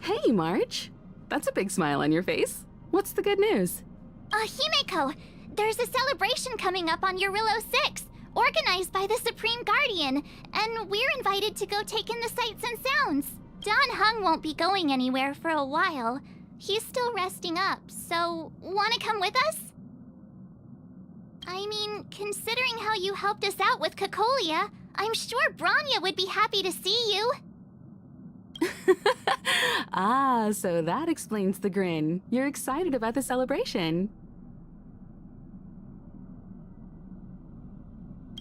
Hey, March. That's a big smile on your face. What's the good news? Himeko, there's a celebration coming up on Eurillo 6, organized by the Supreme Guardian, and we're invited to go take in the sights and sounds. Dan Heng won't be going anywhere for a while. He's still resting up, so wanna come with us? I mean, considering how you helped us out with Cocolia, I'm sure Bronya would be happy to see you. Ah, so that explains the grin. You're excited about the celebration.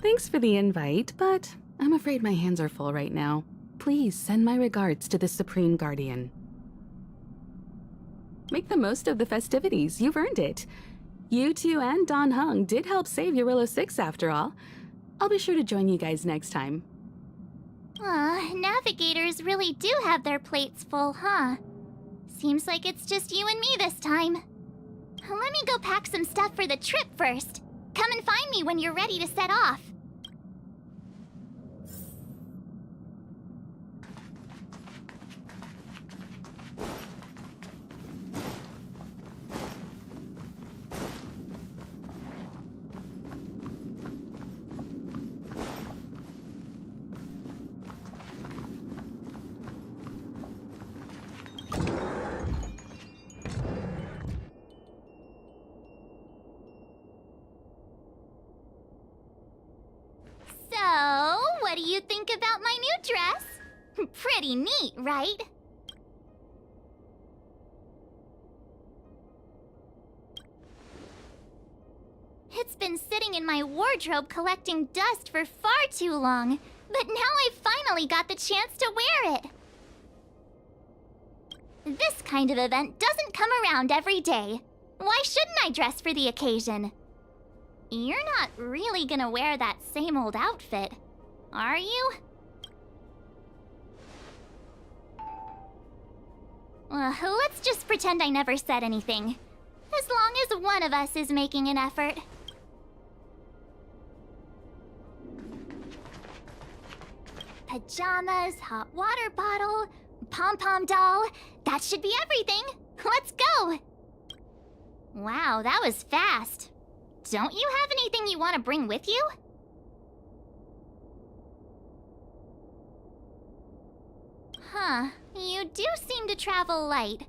Thanks for the invite, but I'm afraid my hands are full right now. Please send my regards to the Supreme Guardian. Make the most of the festivities. You've earned it. You two and Dan Heng did help save Eurillo 6 after all. I'll be sure to join you guys next time. Navigators really do have their plates full, huh? Seems like it's just you and me this time. Let me go pack some stuff for the trip first. Come and find me when you're ready to set off. So, what do you think about my new dress? Pretty neat, right? It's been sitting in my wardrobe collecting dust for far too long, but now I've finally got the chance to wear it. This kind of event doesn't come around every day. Why shouldn't I dress for the occasion? You're not really gonna wear that same old outfit, are you? Let's just pretend I never said anything. As long as one of us is making an effort. Pajamas, hot water bottle, pom-pom doll. That should be everything. Let's go! Wow, that was fast. Don't you have anything you want to bring with you? Huh, you do seem to travel light.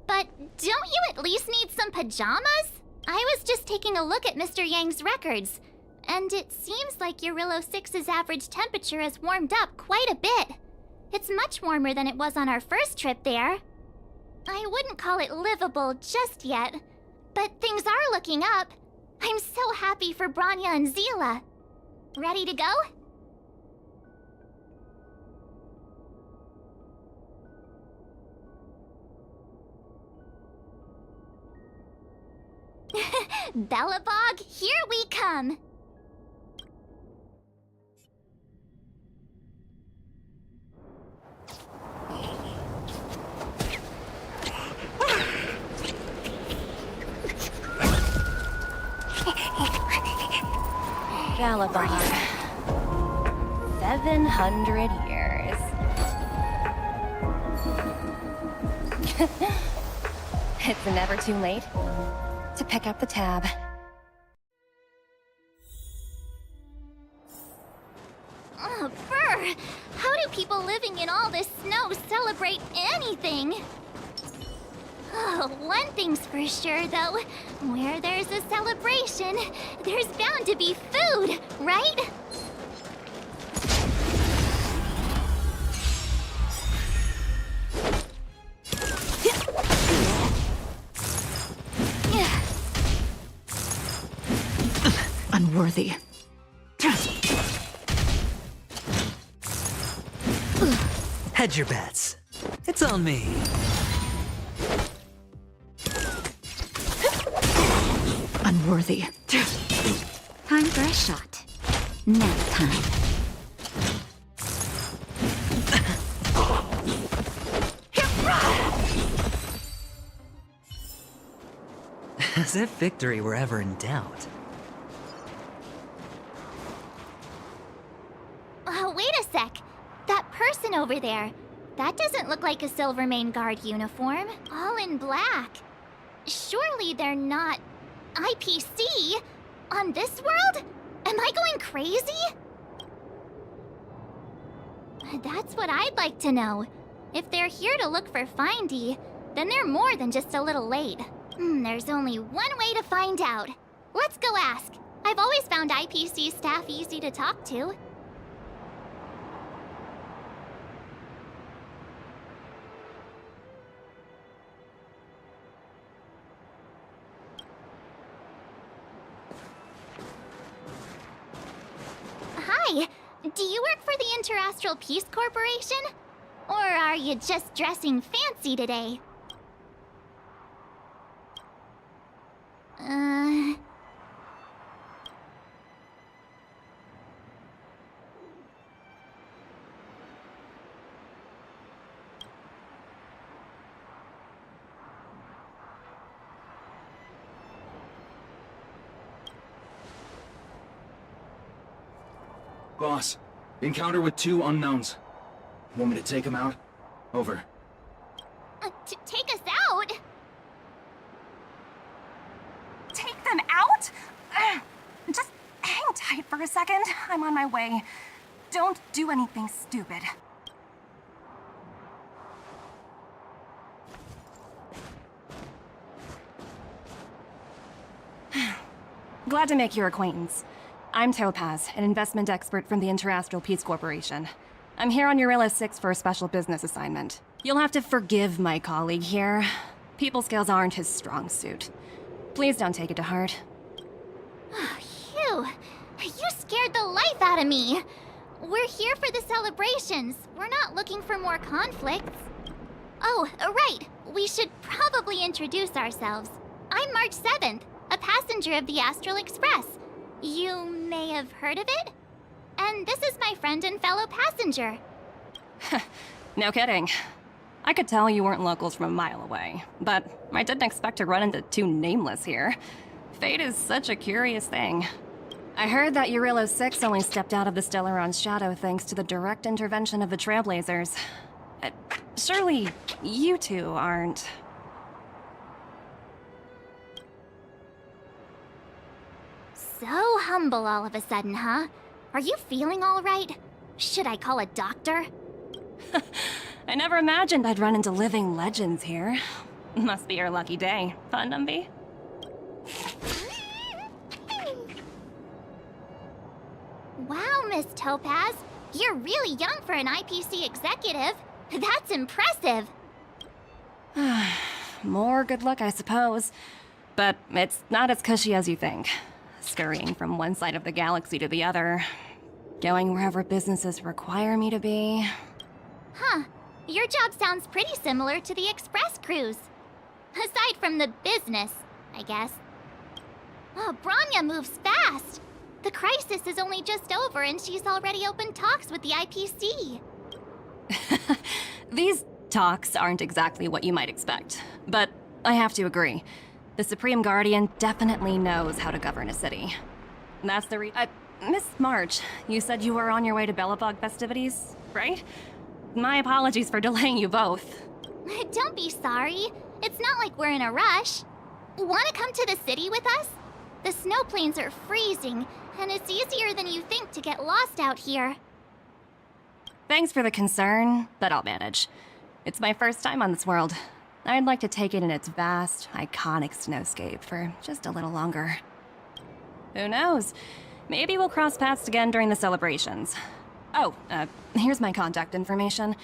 But don't you at least need some pajamas? I was just taking a look at Mr. Yang's records, and it seems like Eurillo 6's average temperature has warmed up quite a bit. It's much warmer than it was on our first trip there. I wouldn't call it livable just yet, but things are looking up. I'm so happy for Bronya and Seele. Ready to go? Belobog, here we come! Belobog. 700 years. It's never too late to pick up the tab. Oh, brr! How do people living in all this snow celebrate anything? Oh, one thing's for sure, though. Where there's a celebration, there's bound to be food, right? Unworthy. Hedge your bets. It's on me. Unworthy. Time for a shot. Nap time. As if victory were ever in doubt. Wait a sec. That person over there. That doesn't look like a Silvermane Guard uniform. All in black. Surely they're not IPC on this world? Am I going crazy? That's what I'd like to know. If they're here to look for Findy, then they're more than just a little late. There's only one way to find out. Let's go ask. I've always found IPC staff easy to talk to. Hi, do you work for the Interastral Peace Corporation? Or are you just dressing fancy today? Boss, encounter with 2 unknowns. Want me to take them out? Over. To take us out? Take them out? Just hang tight for a second. I'm on my way. Don't do anything stupid. Glad to make your acquaintance. I'm Topaz, an investment expert from the Interastral Peace Corporation. I'm here on Eurilla 6 for a special business assignment. You'll have to forgive my colleague here. People skills aren't his strong suit. Please don't take it to heart. Phew, you scared the life out of me. We're here for the celebrations. We're not looking for more conflicts. Oh, right. We should probably introduce ourselves. I'm March 7th, a passenger of the Astral Express. You may have heard of it? And this is my friend and fellow passenger. No kidding. I could tell you weren't locals from a mile away, but I didn't expect to run into 2 nameless here. Fate is such a curious thing. I heard that Eurilla 6 only stepped out of the Stellaron's shadow thanks to the direct intervention of the Trailblazers. Surely you two aren't... So humble all of a sudden, huh? Are you feeling all right? Should I call a doctor? I never imagined I'd run into living legends here. Must be your lucky day, huh, Numby? Wow, Miss Topaz. You're really young for an IPC executive. That's impressive. More good luck, I suppose. But it's not as cushy as you think. Scurrying from one side of the galaxy to the other. Going wherever businesses require me to be. Huh. Your job sounds pretty similar to the express cruise. Aside from the business, I guess. Oh, Bronya moves fast. The crisis is only just over and she's already opened talks with the IPC. These talks aren't exactly what you might expect. But I have to agree. The Supreme Guardian definitely knows how to govern a city. That's the Miss March, you said you were on your way to Belobog festivities, right? My apologies for delaying you both. Don't be sorry. It's not like we're in a rush. Want to come to the city with us? The snow plains are freezing, and it's easier than you think to get lost out here. Thanks for the concern, but I'll manage. It's my first time on this world. I'd like to take it in its vast, iconic snowscape for just a little longer. Who knows? Maybe we'll cross paths again during the celebrations. Oh, here's my contact information.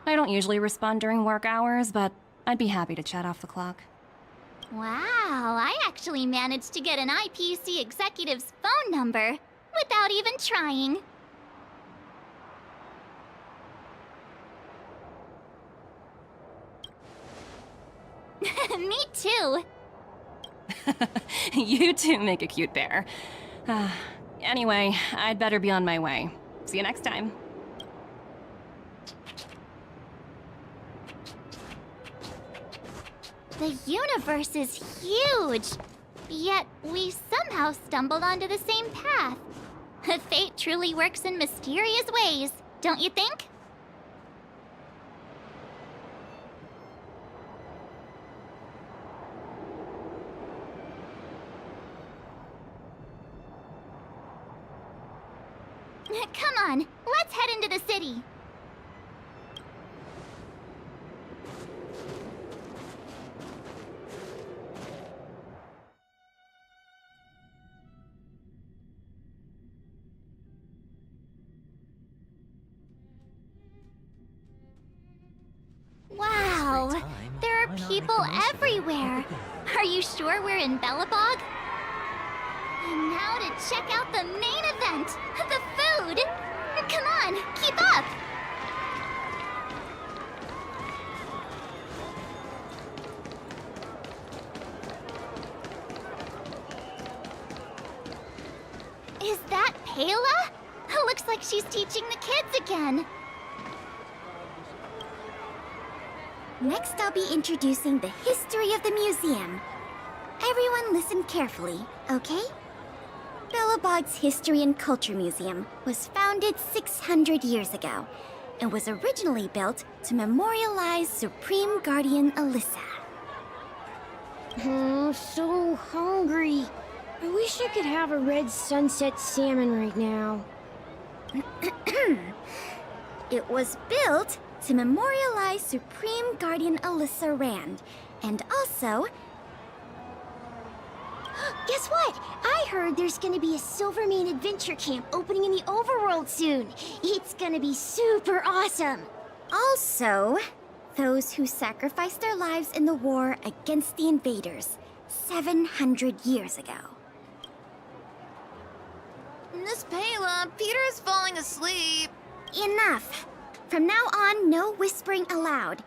I don't usually respond during work hours, but I'd be happy to chat off the clock. Wow, I actually managed to get an IPC executive's phone number without even trying. Me too. You two make a cute pair. Anyway, I'd better be on my way. See you next time. The universe is huge, yet we somehow stumbled onto the same path. Fate truly works in mysterious ways, don't you think? Come on, let's head into the city. Wow, there are people everywhere. Are you sure we're in Belobog? And now to check out the main event, the food. Come on, keep up. Is that Payla? Looks like she's teaching the kids again. Next, I'll be introducing the history of the museum. Everyone listen carefully, okay? Belobog's History and Culture Museum was founded 600 years ago and was originally built to memorialize Supreme Guardian Alyssa. Oh, so hungry. I wish I could have a red sunset salmon right now. It was built to memorialize Supreme Guardian Alyssa Rand, and also... Guess what? I heard there's gonna be a Silvermane adventure camp opening in the overworld soon. It's gonna be super awesome. Also, those who sacrificed their lives in the war against the invaders 700 years ago. Miss Payla, Peter's falling asleep. Enough! From now on, no whispering allowed.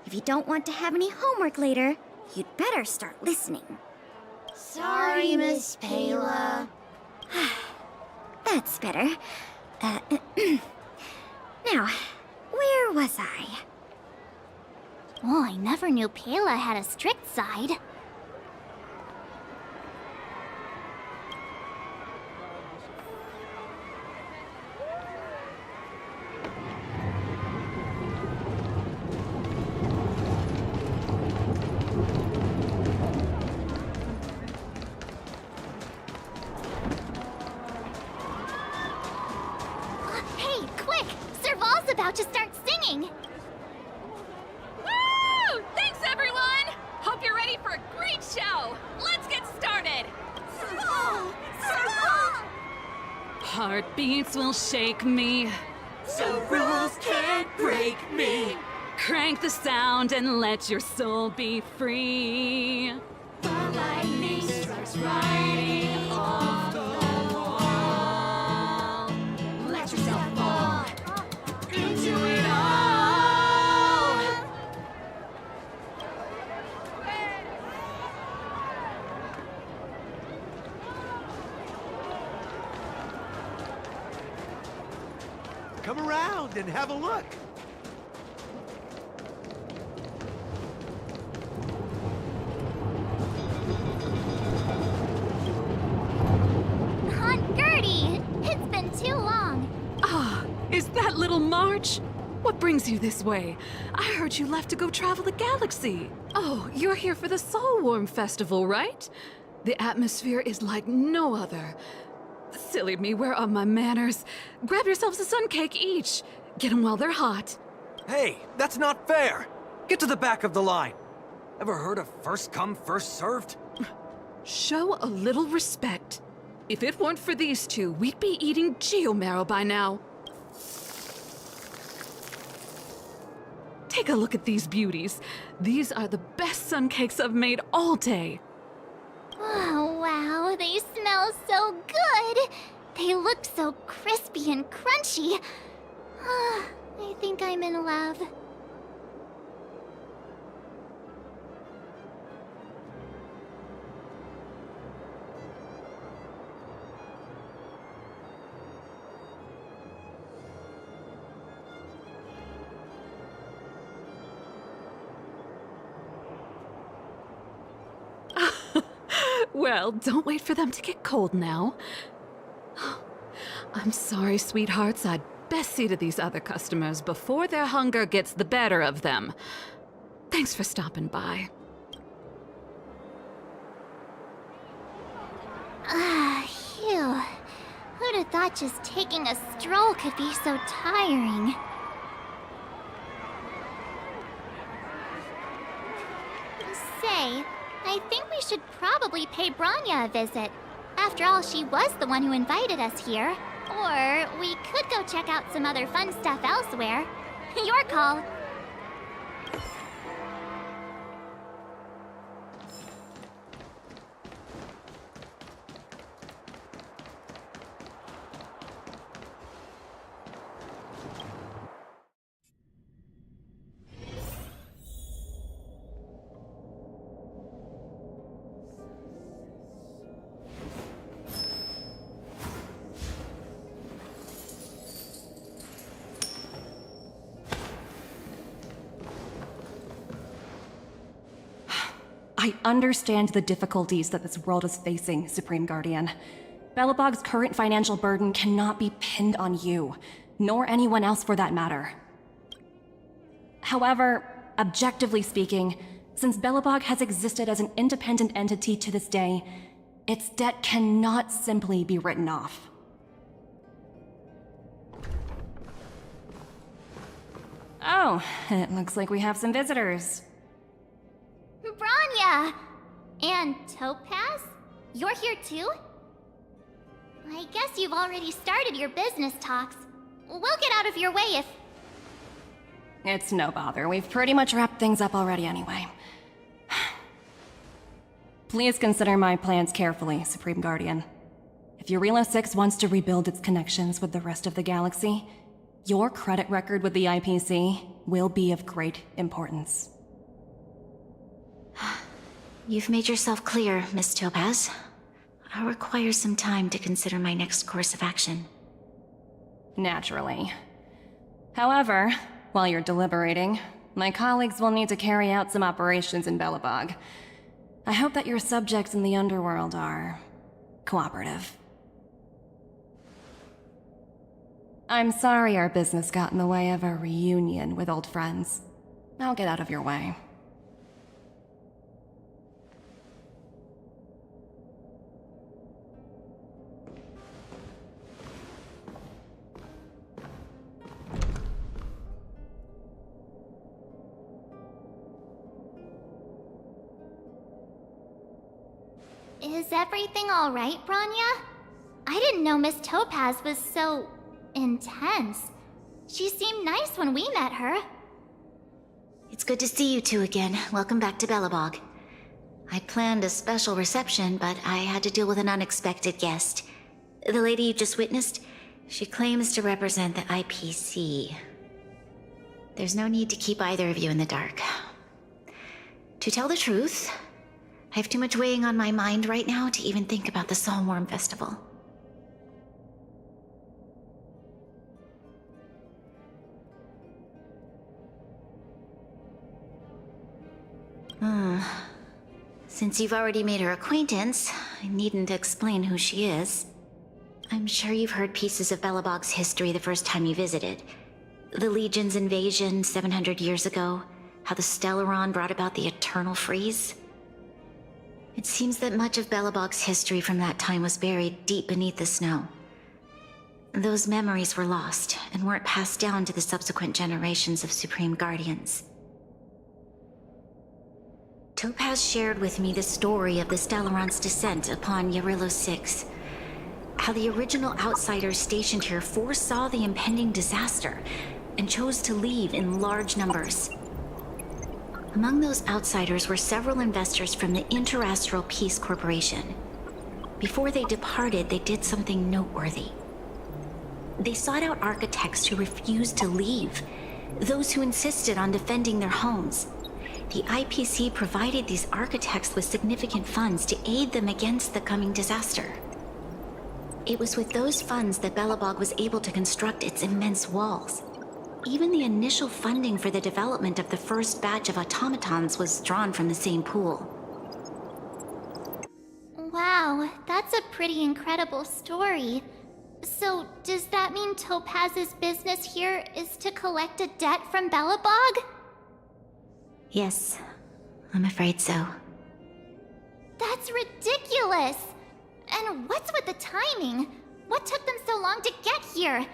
If you don't want to have any homework later, you'd better start listening. Sorry, Miss Payla. That's better. Now, where was I? Oh, I never knew Payla had a strict side. Hey, quick! Serval's about to start singing! Woo! Thanks, everyone! Hope you're ready for a great show! Let's get started! Serval! Serval! Heartbeats will shake me. So rules can't break me. Crank the sound and let your soul be free. The lightning strikes right off the wall. Let yourself fall into it all. Come around and have a look. Aunt Gertie! It's been too long. Ah, is that little March? What brings you this way? I heard you left to go travel the galaxy. Oh, you're here for the Soulworm Festival, right? The atmosphere is like no other. Silly me, where are my manners? Grab yourselves a sun cake each. Get them while they're hot. Hey, that's not fair. Get to the back of the line. Ever heard of first come, first served? Show a little respect. If it weren't for these two, we'd be eating geomarrow by now. Take a look at these beauties. These are the best sun cakes I've made all day. Oh, wow, they smell so good. They look so crispy and crunchy. I think I'm in love. Well, don't wait for them to get cold now. I'm sorry, sweethearts. I'd best see to these other customers before their hunger gets the better of them. Thanks for stopping by. Phew. Who Who'd have thought just taking a stroll could be so tiring? Say, I think we should probably pay Branya a visit. After all, she was the one who invited us here. Or we could go check out some other fun stuff elsewhere. Your call. I understand the difficulties that this world is facing, Supreme Guardian. Belobog's current financial burden cannot be pinned on you, nor anyone else for that matter. However, objectively speaking, since Belobog has existed as an independent entity to this day, its debt cannot simply be written off. Oh, it looks like we have some visitors. Branya! And Topaz? You're here too? I guess you've already started your business talks. We'll get out of your way if... It's no bother. We've pretty much wrapped things up already anyway. Please consider my plans carefully, Supreme Guardian. If Eurilo 6 wants to rebuild its connections with the rest of the galaxy, your credit record with the IPC will be of great importance. You've made yourself clear, Miss Topaz. I'll require some time to consider my next course of action. Naturally. However, while you're deliberating, my colleagues will need to carry out some operations in Belobog. I hope that your subjects in the underworld are cooperative. I'm sorry our business got in the way of a reunion with old friends. I'll get out of your way. Is everything alright, Branya? I didn't know Miss Topaz was so... intense. She seemed nice when we met her. It's good to see you two again. Welcome back to Belobog. I planned a special reception, but I had to deal with an unexpected guest. The lady you just witnessed, she claims to represent the IPC. There's no need to keep either of you in the dark. To tell the truth, I have too much weighing on my mind right now to even think about the Soulworm Festival. Since you've already made her acquaintance, I needn't explain who she is. I'm sure you've heard pieces of Belobog's history the first time you visited. The Legion's invasion 700 years ago, how the Stellaron brought about the Eternal Freeze. It seems that much of Belobog's history from that time was buried deep beneath the snow. Those memories were lost and weren't passed down to the subsequent generations of Supreme Guardians. Topaz shared with me the story of the Stellaron's descent upon Eurilo 6. How the original outsiders stationed here foresaw the impending disaster and chose to leave in large numbers. Among those outsiders were several investors from the Interastral Peace Corporation. Before they departed, they did something noteworthy. They sought out architects who refused to leave, those who insisted on defending their homes. The IPC provided these architects with significant funds to aid them against the coming disaster. It was with those funds that Belobog was able to construct its immense walls. Even the initial funding for the development of the first batch of automatons was drawn from the same pool. Wow, that's a pretty incredible story. So, does that mean Topaz's business here is to collect a debt from Belobog? Yes, I'm afraid so. That's ridiculous! And what's with the timing? What took them so long to get here?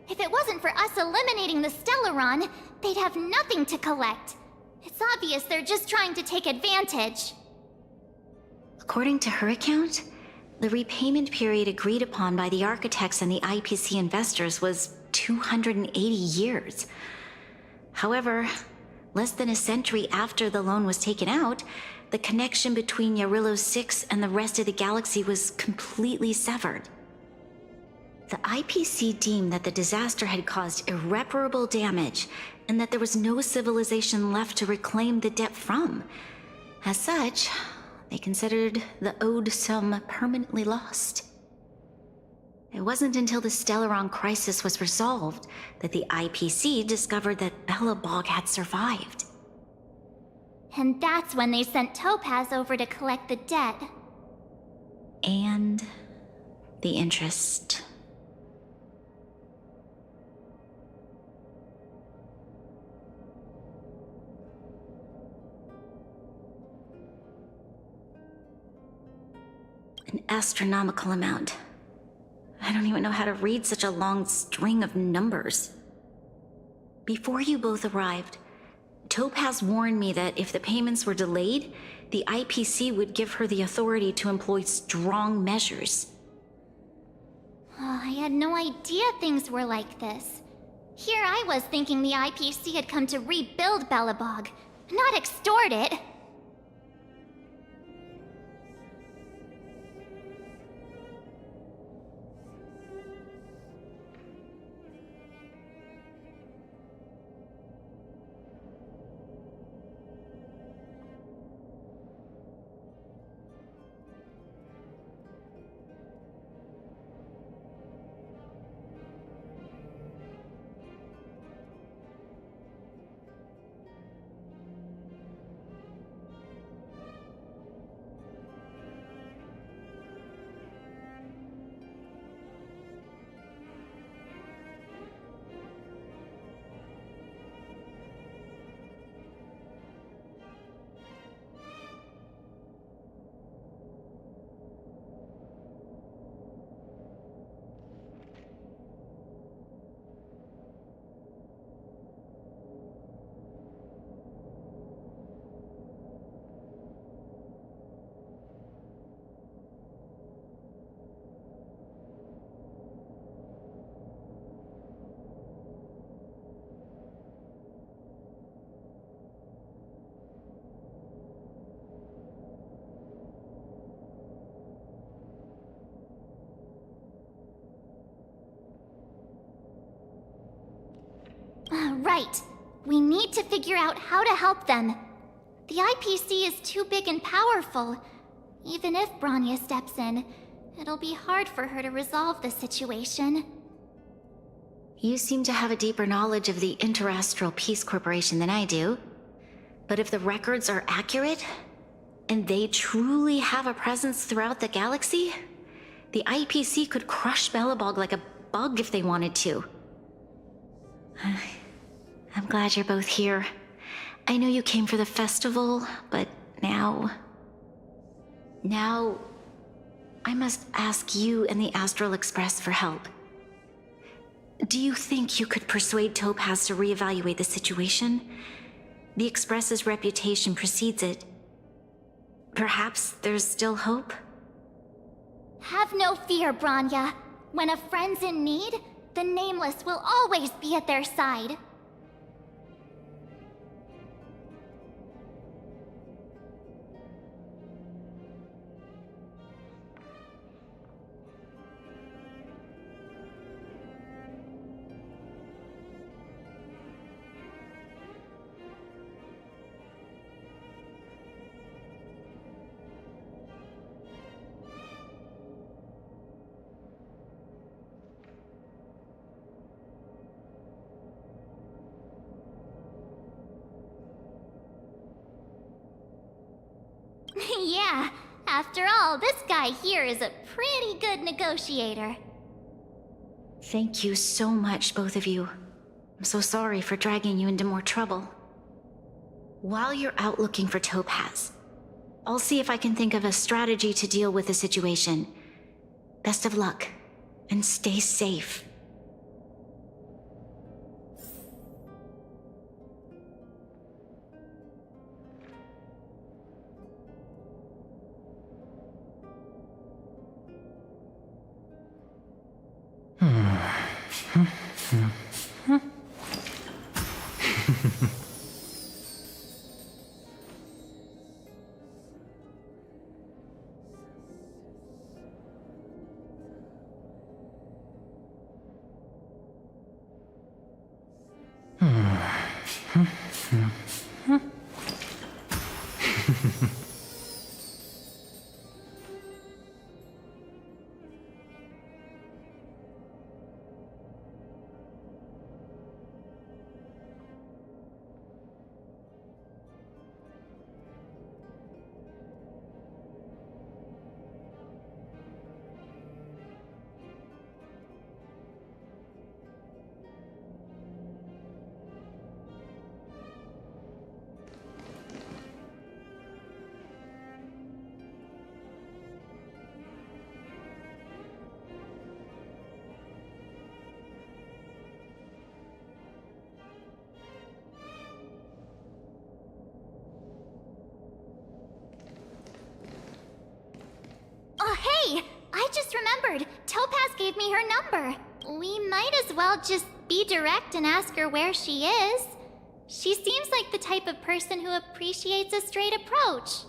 If it wasn't for us eliminating the Stellaron, they'd have nothing to collect. It's obvious they're just trying to take advantage. According to her account, the repayment period agreed upon by the architects and the IPC investors was 280 years. However, less than a century after the loan was taken out, the connection between Yarillo 6 and the rest of the galaxy was completely severed. The IPC deemed that the disaster had caused irreparable damage and that there was no civilization left to reclaim the debt from. As such, they considered the owed sum permanently lost. It wasn't until the Stellaron crisis was resolved that the IPC discovered that Belobog had survived. And that's when they sent Topaz over to collect the debt. And the interest. An astronomical amount. I don't even know how to read such a long string of numbers. Before you both arrived, Topaz warned me that if the payments were delayed, the IPC would give her the authority to employ strong measures. Oh, I had no idea things were like this. Here I was thinking the IPC had come to rebuild Belobog, not extort it. Right. We need to figure out how to help them. The IPC is too big and powerful. Even if Bronya steps in, it'll be hard for her to resolve the situation. You seem to have a deeper knowledge of the Interastral Peace Corporation than I do. But if the records are accurate, and they truly have a presence throughout the galaxy, the IPC could crush Belobog like a bug if they wanted to. I'm glad you're both here. I know you came for the festival, but now I must ask you and the Astral Express for help. Do you think you could persuade Topaz to reevaluate the situation? The Express's reputation precedes it. Perhaps there's still hope? Have no fear, Bronya. When a friend's in need, the Nameless will always be at their side. Yeah, after all, this guy here is a pretty good negotiator. Thank you so much, both of you. I'm so sorry for dragging you into more trouble. While you're out looking for Topaz, I'll see if I can think of a strategy to deal with the situation. Best of luck, and stay safe. Oh, hey! I just remembered. Topaz gave me her number. We might as well just be direct and ask her where she is. She seems like the type of person who appreciates a straight approach.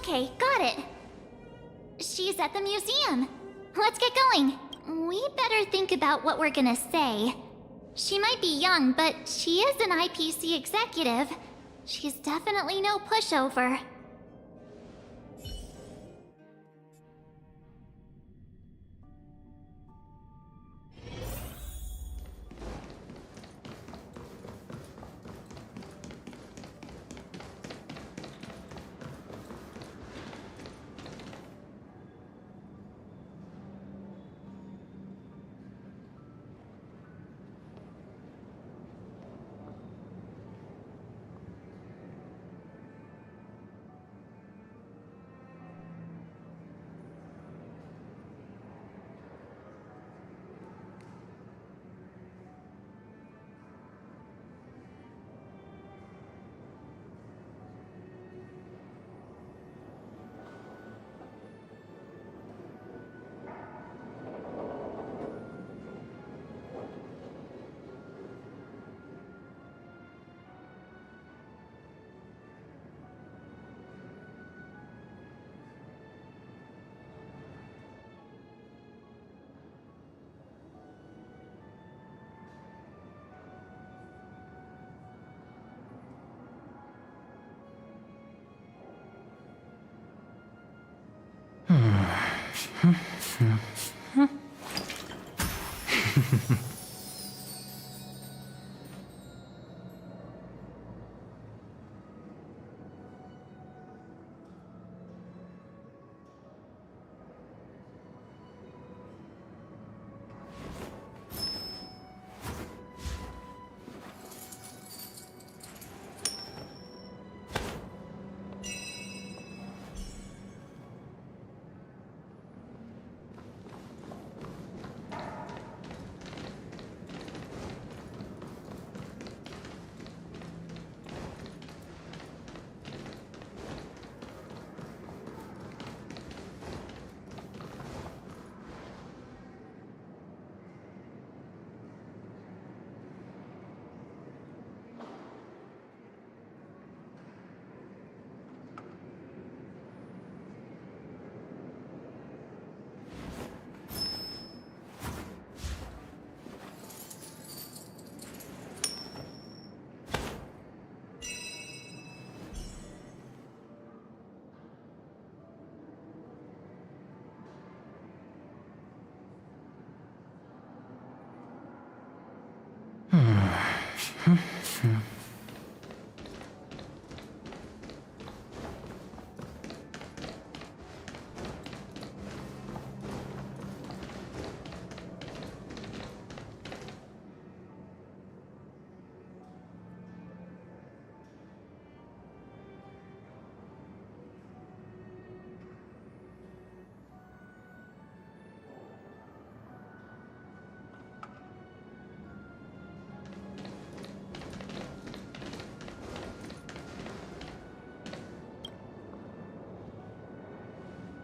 Okay, got it. She's at the museum. Let's get going. We better think about what we're gonna say. She might be young, but she is an IPC executive. She's definitely no pushover.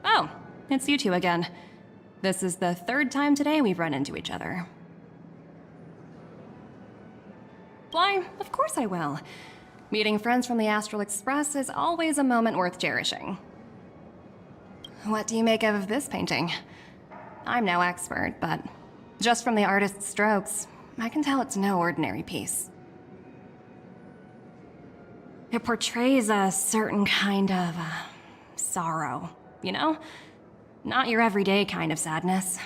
Oh, it's you two again. This is the third time today we've run into each other. Why, of course I will. Meeting friends from the Astral Express is always a moment worth cherishing. What do you make of this painting? I'm no expert, but just from the artist's strokes, I can tell it's no ordinary piece. It portrays a certain kind of sorrow, you know? Not your everyday kind of sadness.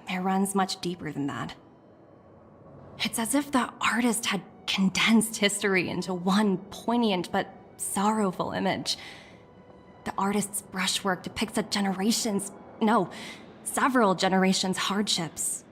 It runs much deeper than that. It's as if the artist had condensed history into one poignant but sorrowful image. The artist's brushwork depicts several generations' hardships.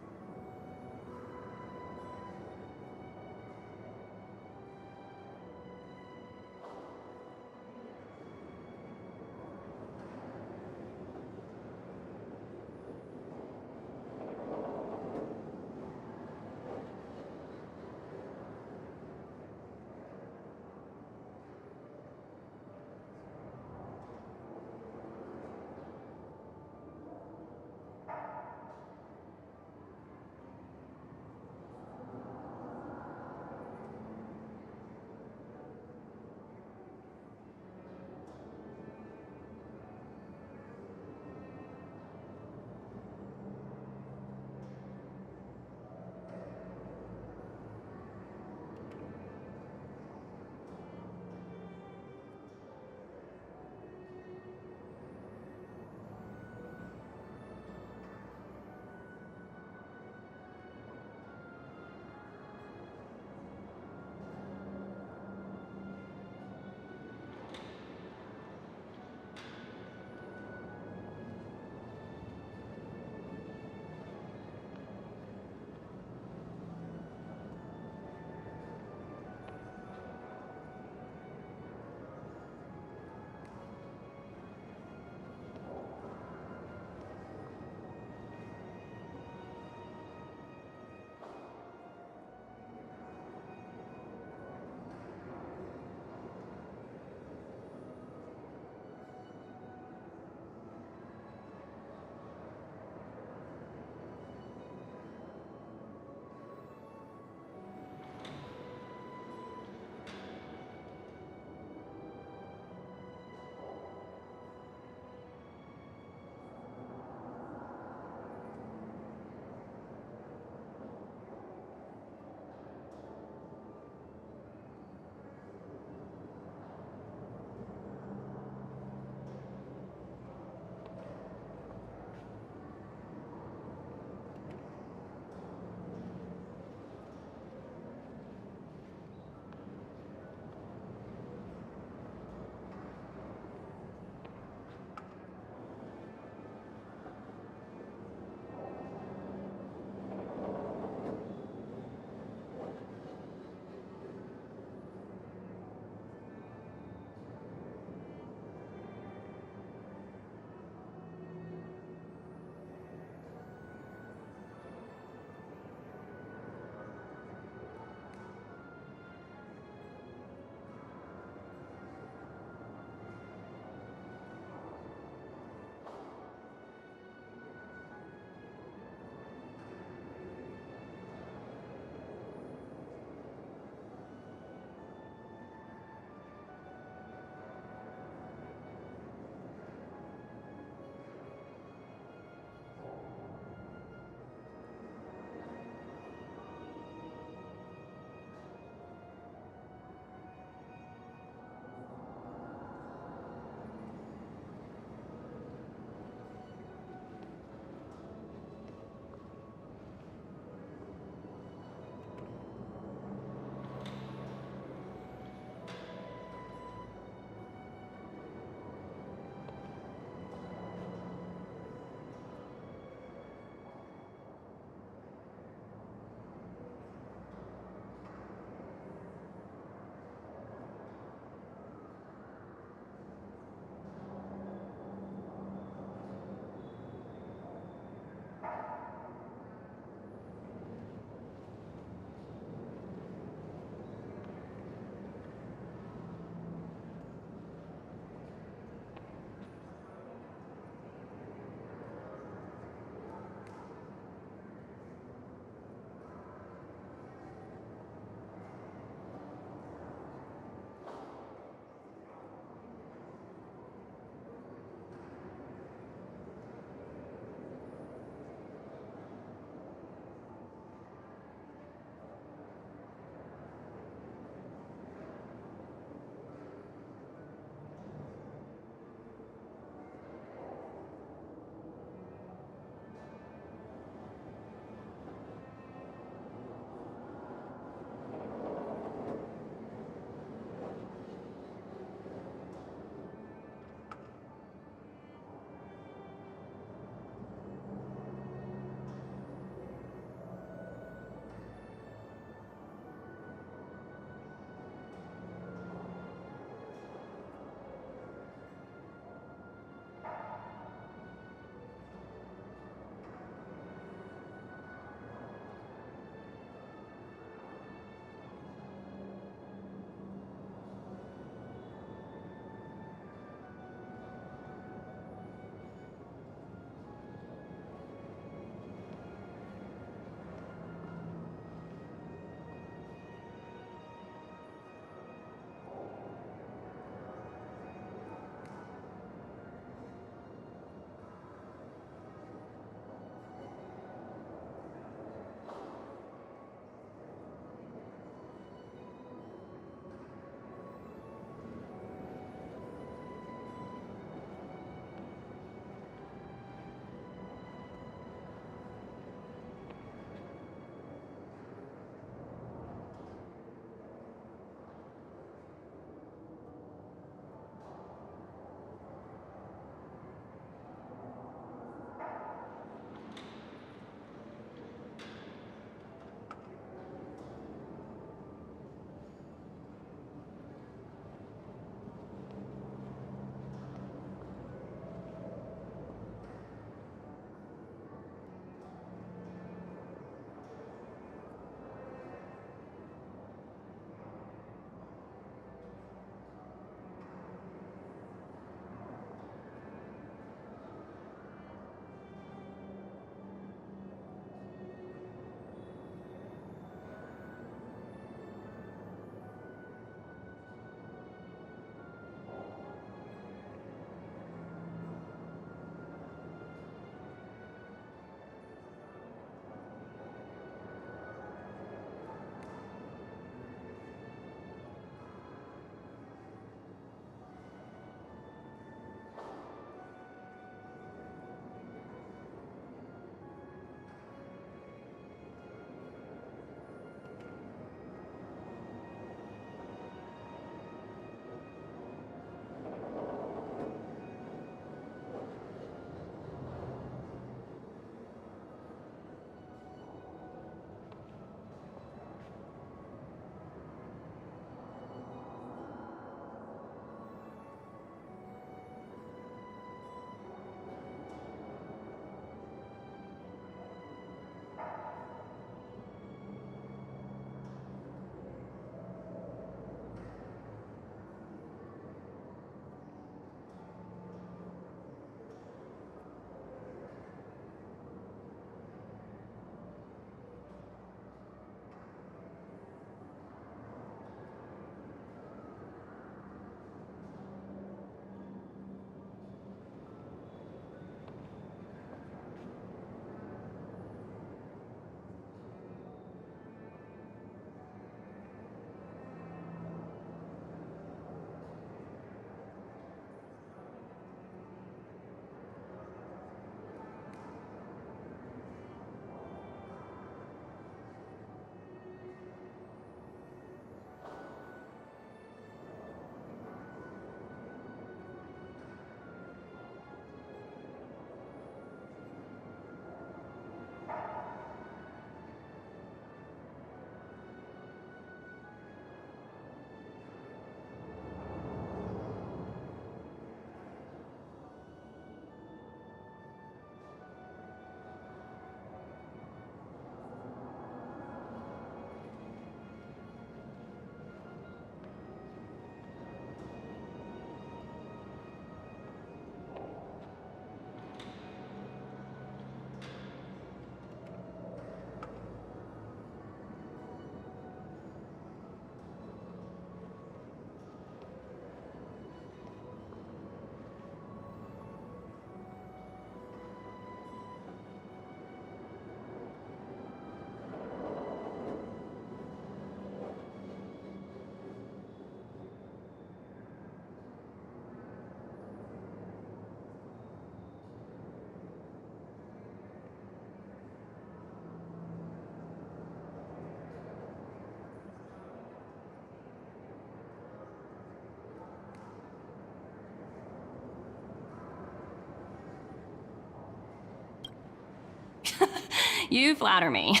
You flatter me.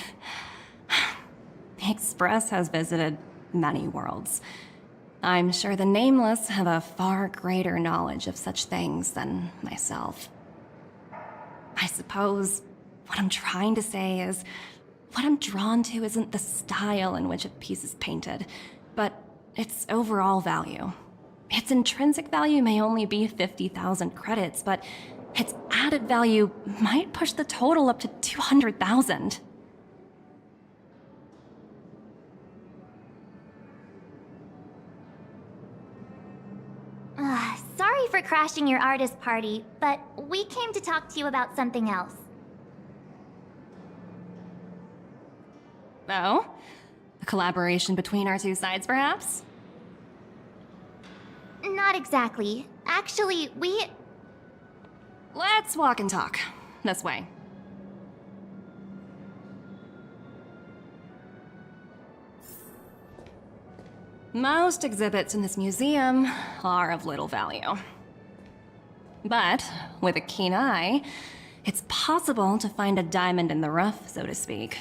The Express has visited many worlds. I'm sure the Nameless have a far greater knowledge of such things than myself. I suppose what I'm trying to say is, what I'm drawn to isn't the style in which a piece is painted, but its overall value. Its intrinsic value may only be 50,000 credits, but its added value might push the total up to 200,000. Sorry for crashing your artist party, but we came to talk to you about something else. Oh? A collaboration between our two sides, perhaps? Not exactly. Actually, Let's walk and talk. This way. Most exhibits in this museum are of little value. But with a keen eye, it's possible to find a diamond in the rough, so to speak.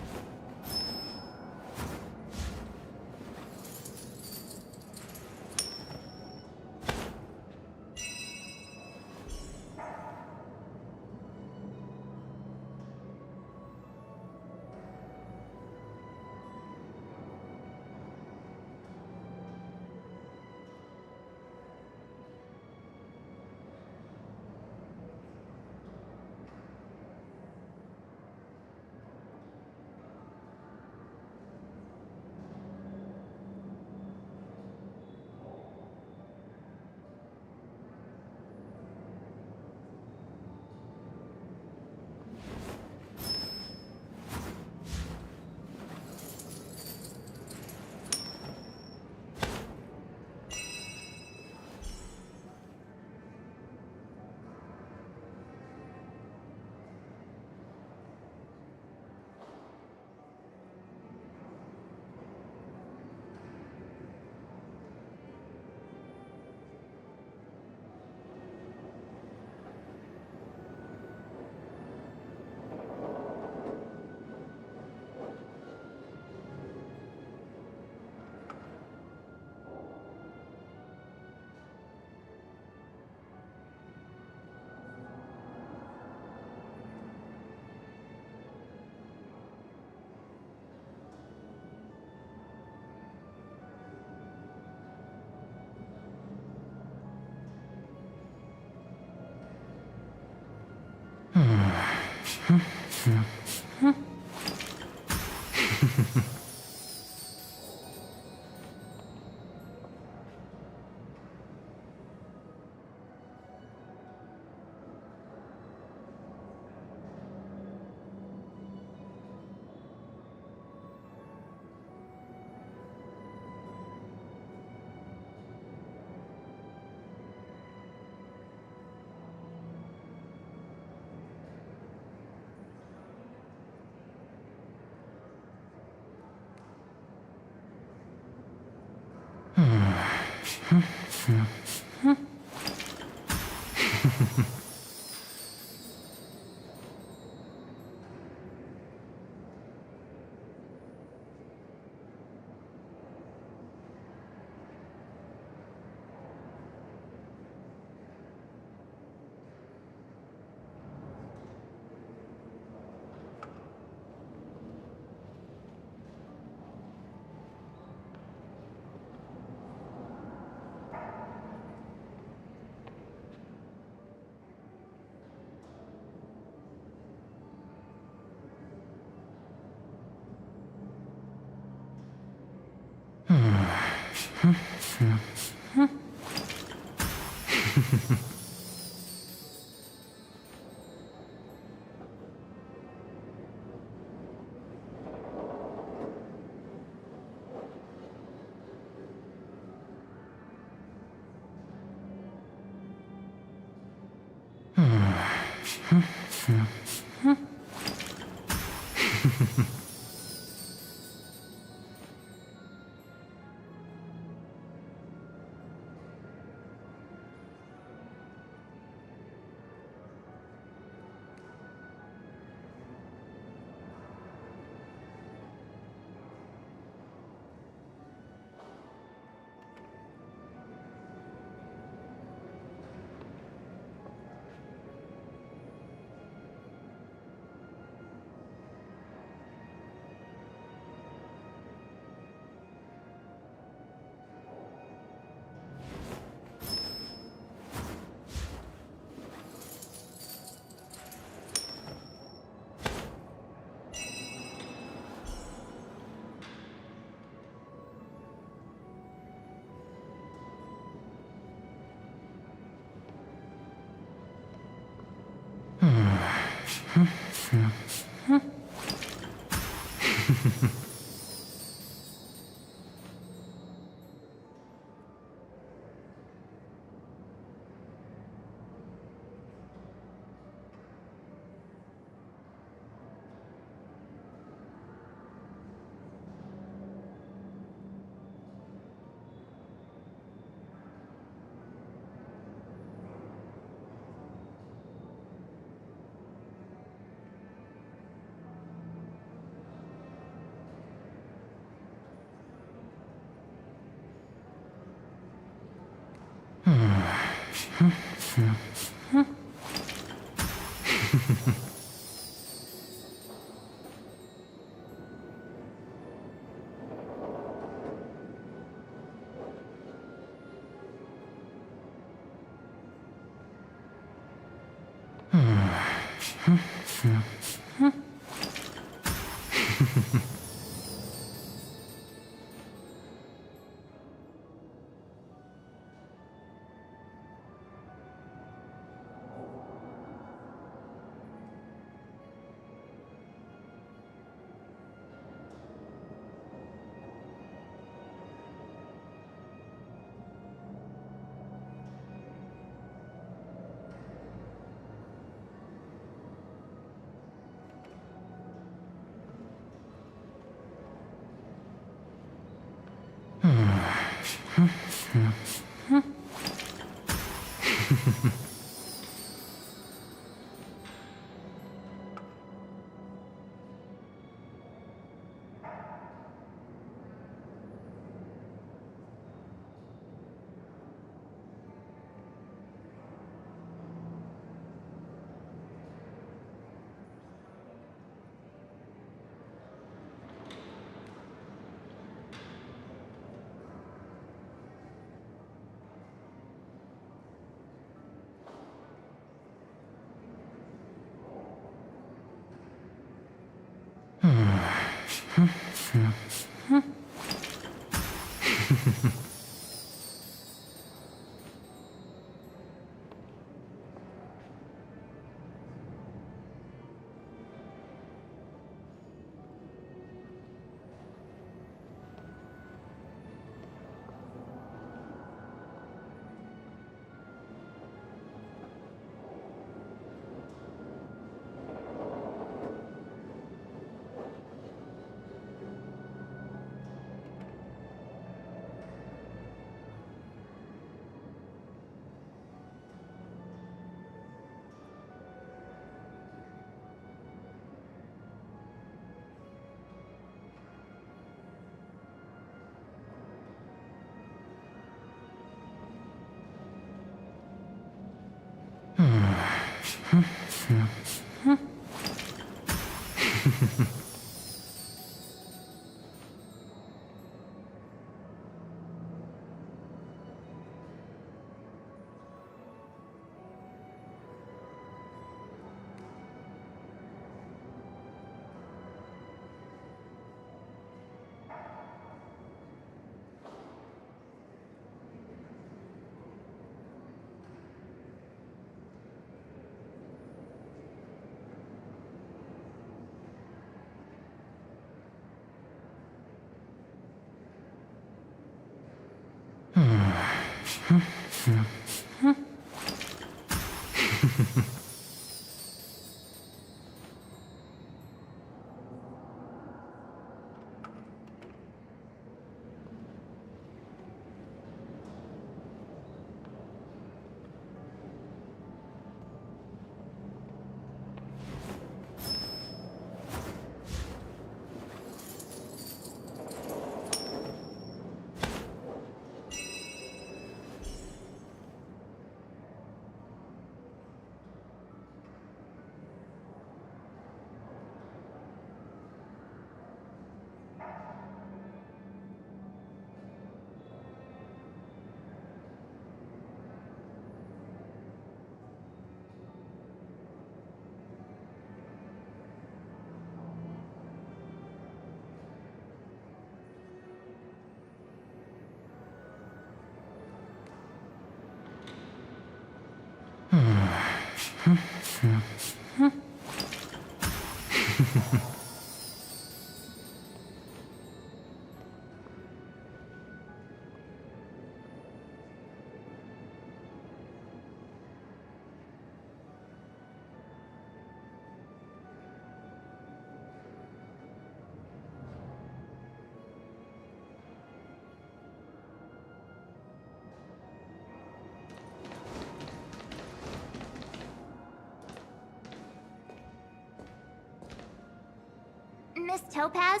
Miss Topaz,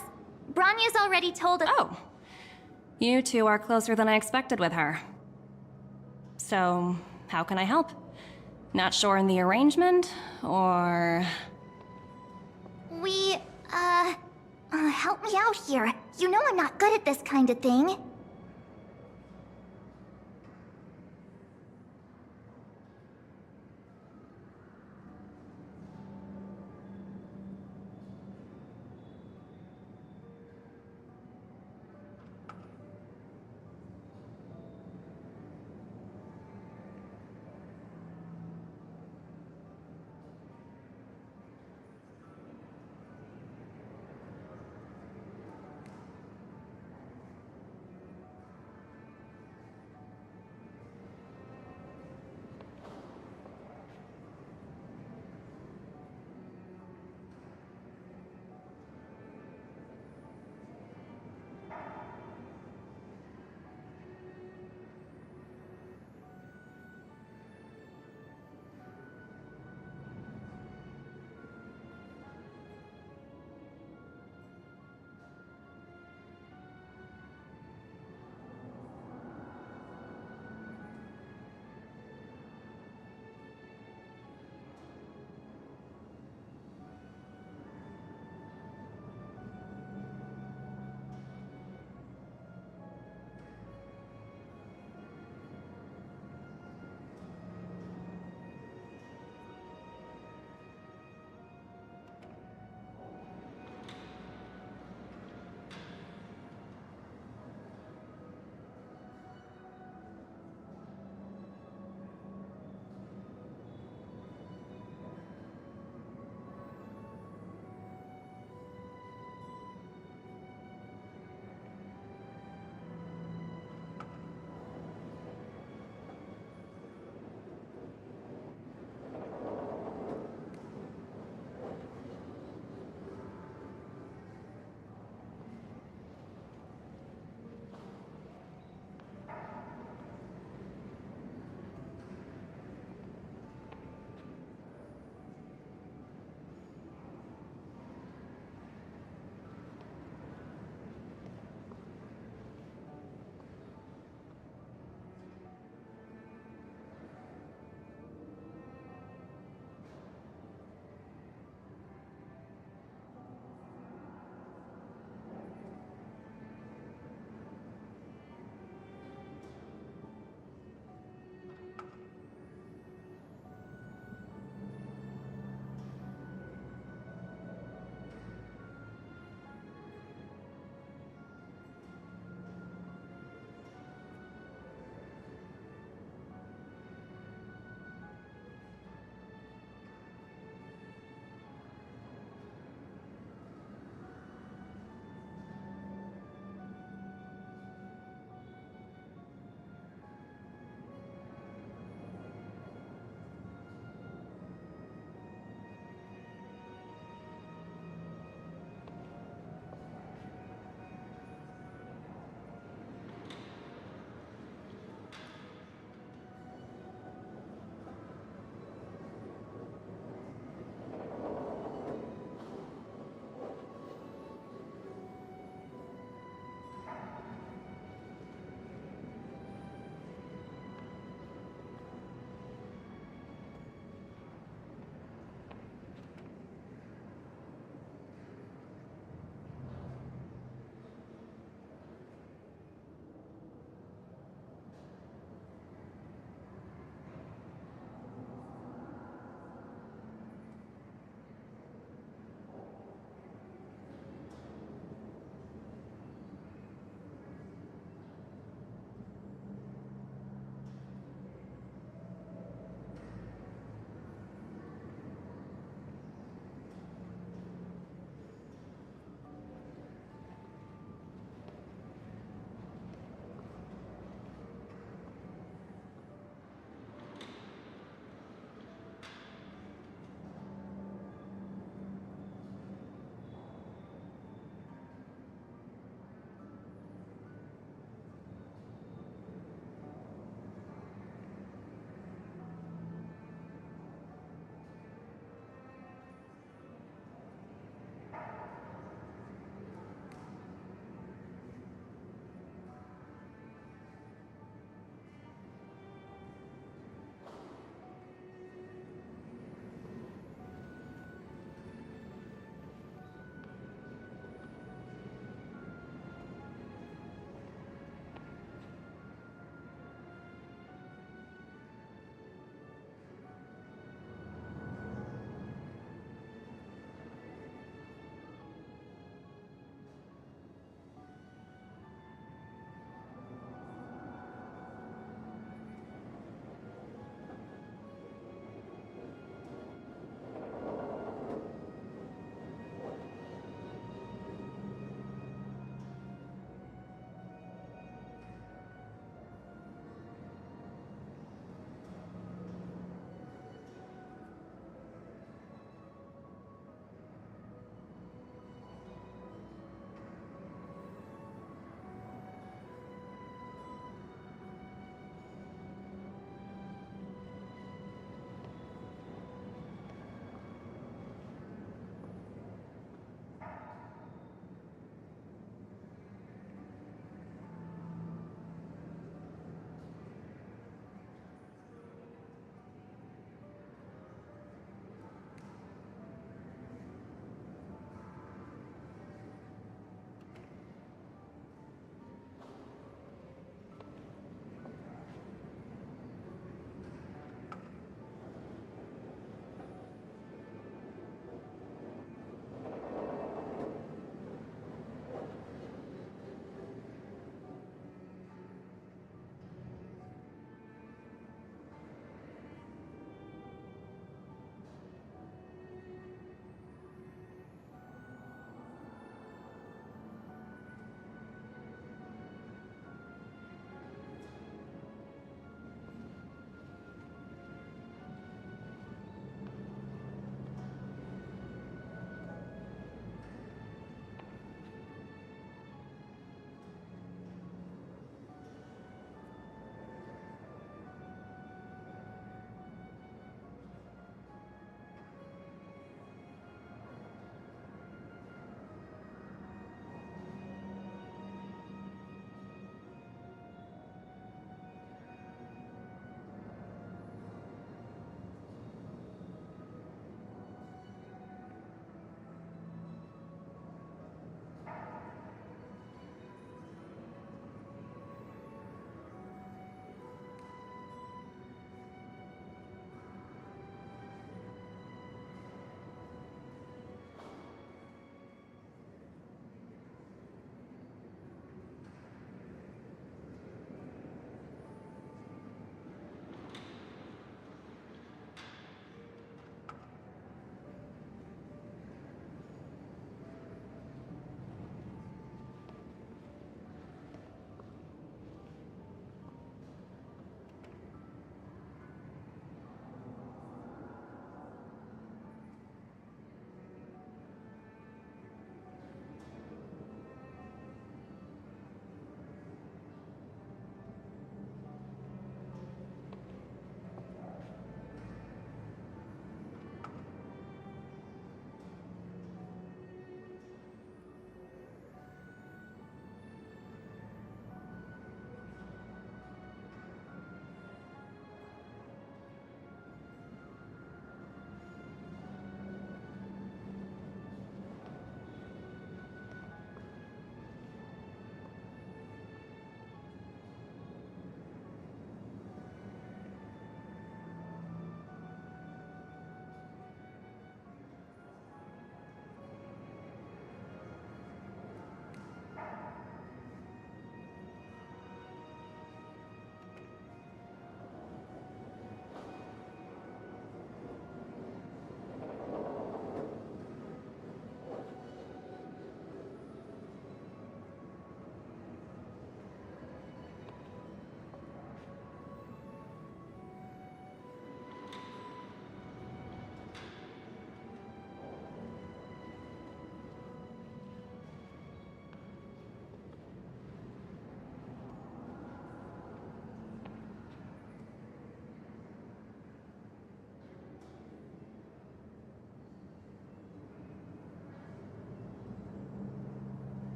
Bronya's already told us. Oh. You two are closer than I expected with her. So, how can I help? Not sure in the arrangement, or... Help me out here. You know I'm not good at this kind of thing.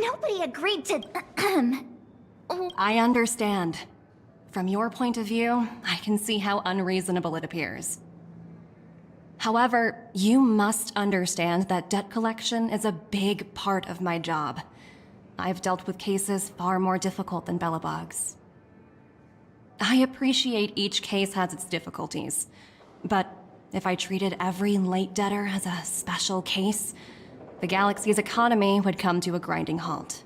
Nobody agreed to... I understand. From your point of view, I can see how unreasonable it appears. However, you must understand that debt collection is a big part of my job. I've dealt with cases far more difficult than Belobog's. I appreciate each case has its difficulties, but if I treated every late debtor as a special case, the galaxy's economy would come to a grinding halt.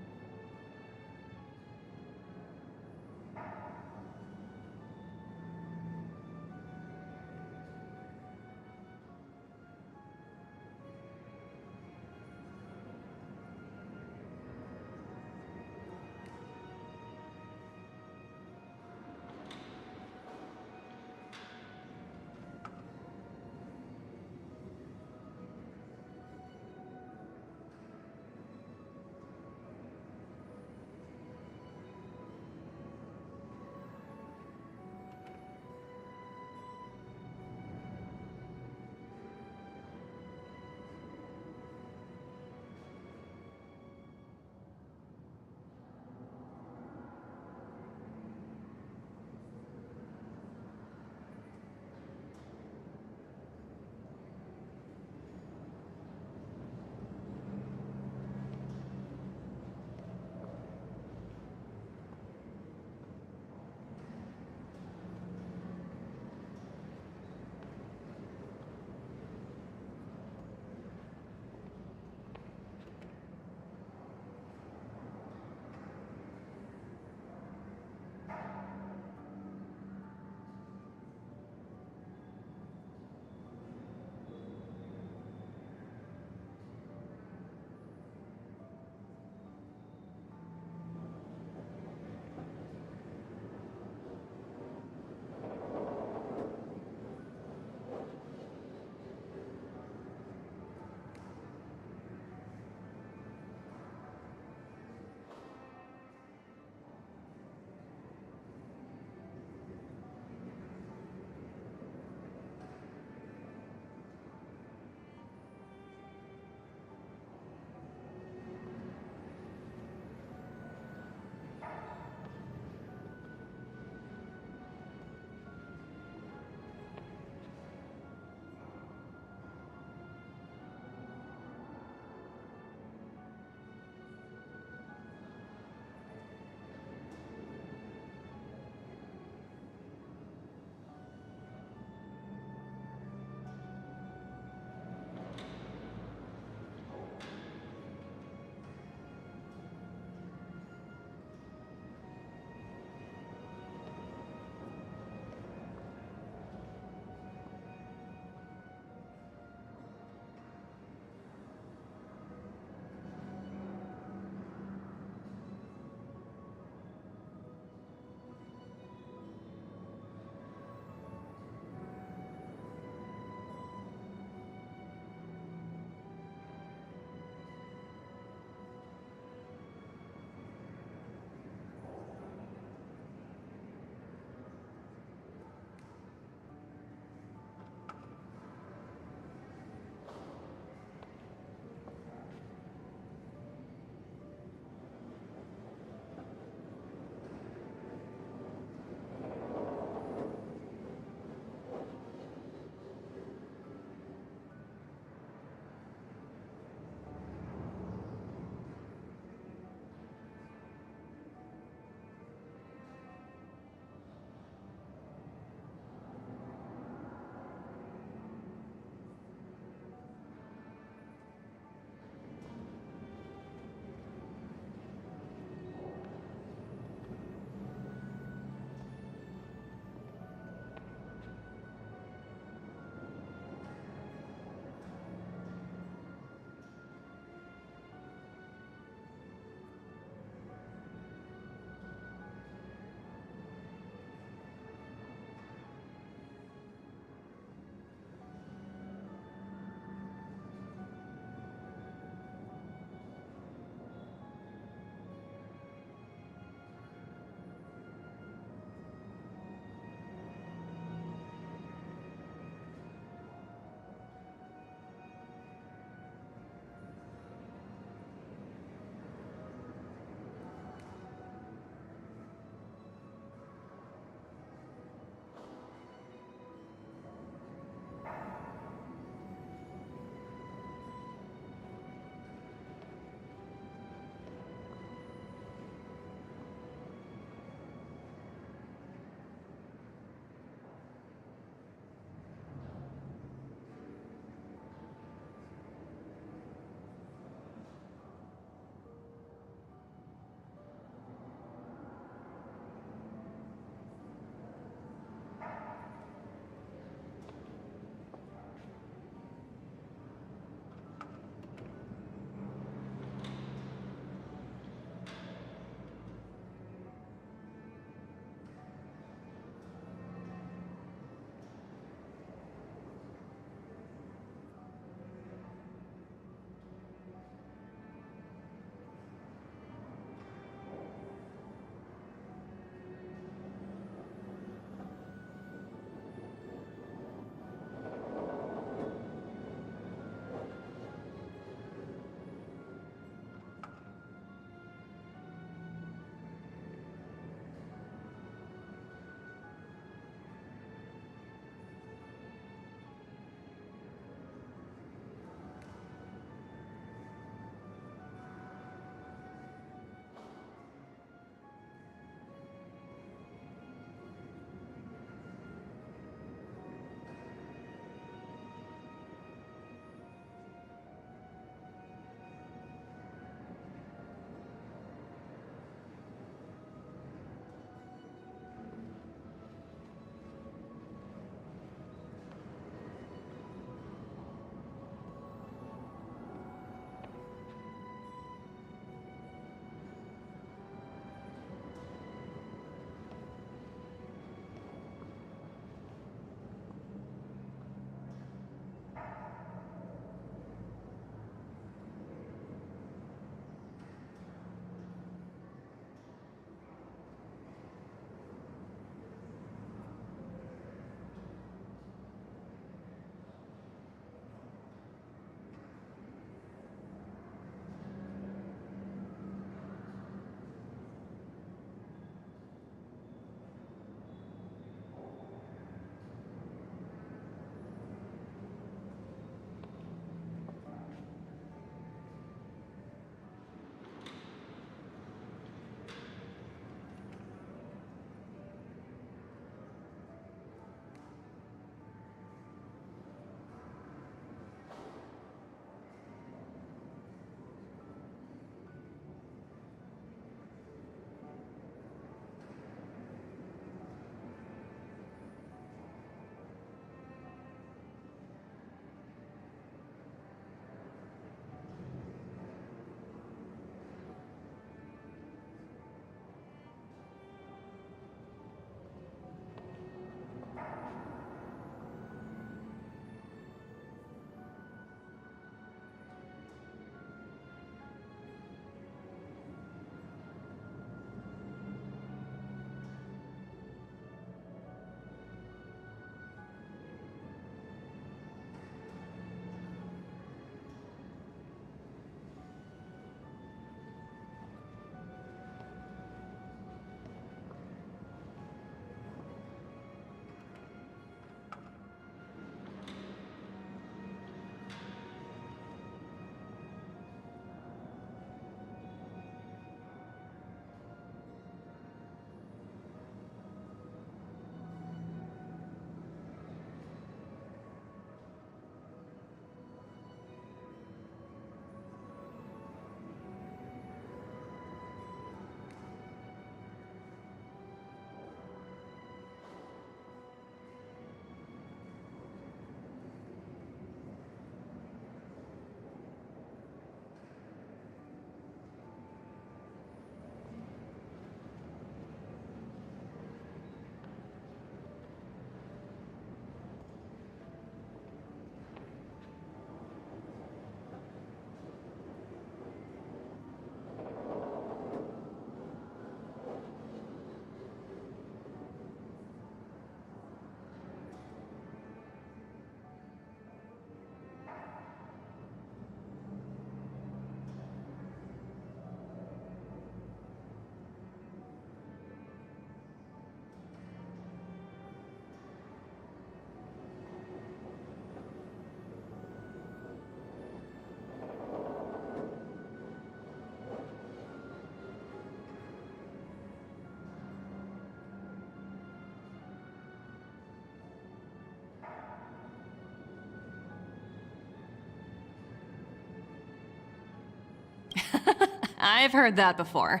I've heard that before.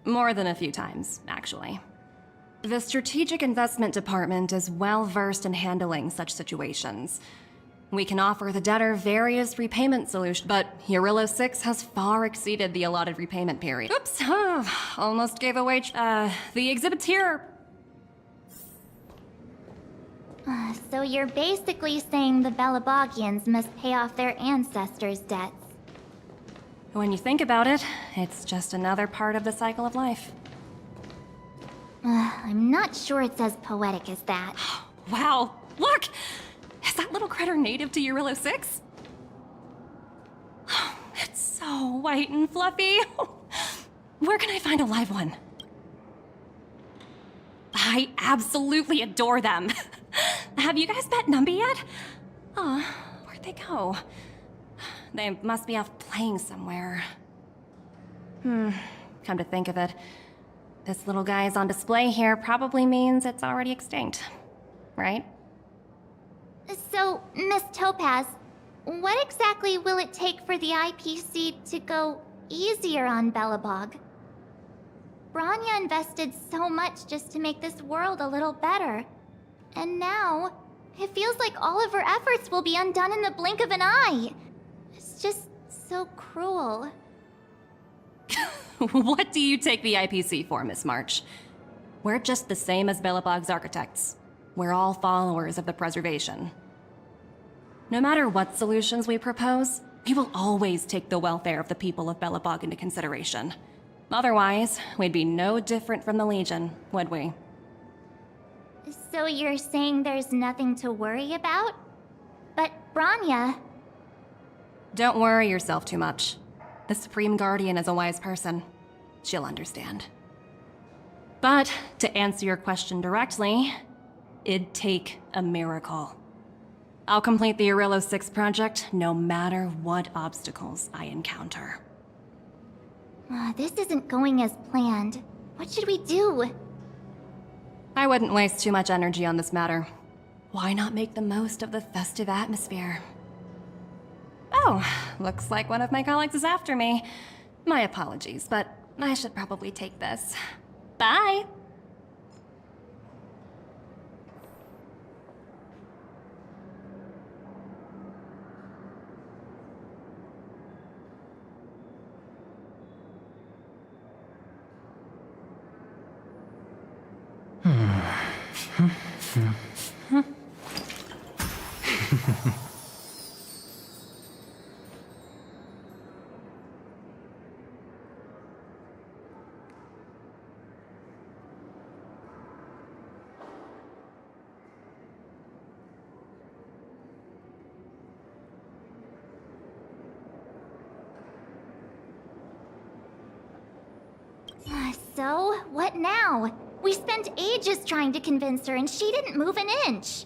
More than a few times, actually. The Strategic Investment Department is well versed in handling such situations. We can offer the debtor various repayment solutions, but Eurylo 6 has far exceeded the allotted repayment period. Oops, almost gave away the exhibits here. So you're basically saying the Belabogians must pay off their ancestors' debts. When you think about it, it's just another part of the cycle of life. I'm not sure it's as poetic as that. Wow, look! Is that little critter native to Eurylo 6? It's so white and fluffy. Where can I find a live one? I absolutely adore them. Have you guys met Numby yet? Oh, where'd they go? They must be off playing somewhere. Come to think of it, this little guy's on display here probably means it's already extinct, right? So, Miss Topaz, what exactly will it take for the IPC to go easier on Belobog? Bronya invested so much just to make this world a little better. And now, it feels like all of her efforts will be undone in the blink of an eye. It's just so cruel. What do you take the IPC for, Miss March? We're just the same as Belobog's architects. We're all followers of the preservation. No matter what solutions we propose, we will always take the welfare of the people of Belobog into consideration. Otherwise, we'd be no different from the Legion, would we? So you're saying there's nothing to worry about? But Bronya... Don't worry yourself too much. The Supreme Guardian is a wise person. She'll understand. But, to answer your question directly, it'd take a miracle. I'll complete the Eurylo 6 project no matter what obstacles I encounter. This isn't going as planned. What should we do? I wouldn't waste too much energy on this matter. Why not make the most of the festive atmosphere? Oh, looks like one of my colleagues is after me. My apologies, but I should probably take this. Bye! So, what now? We spent ages trying to convince her and she didn't move an inch.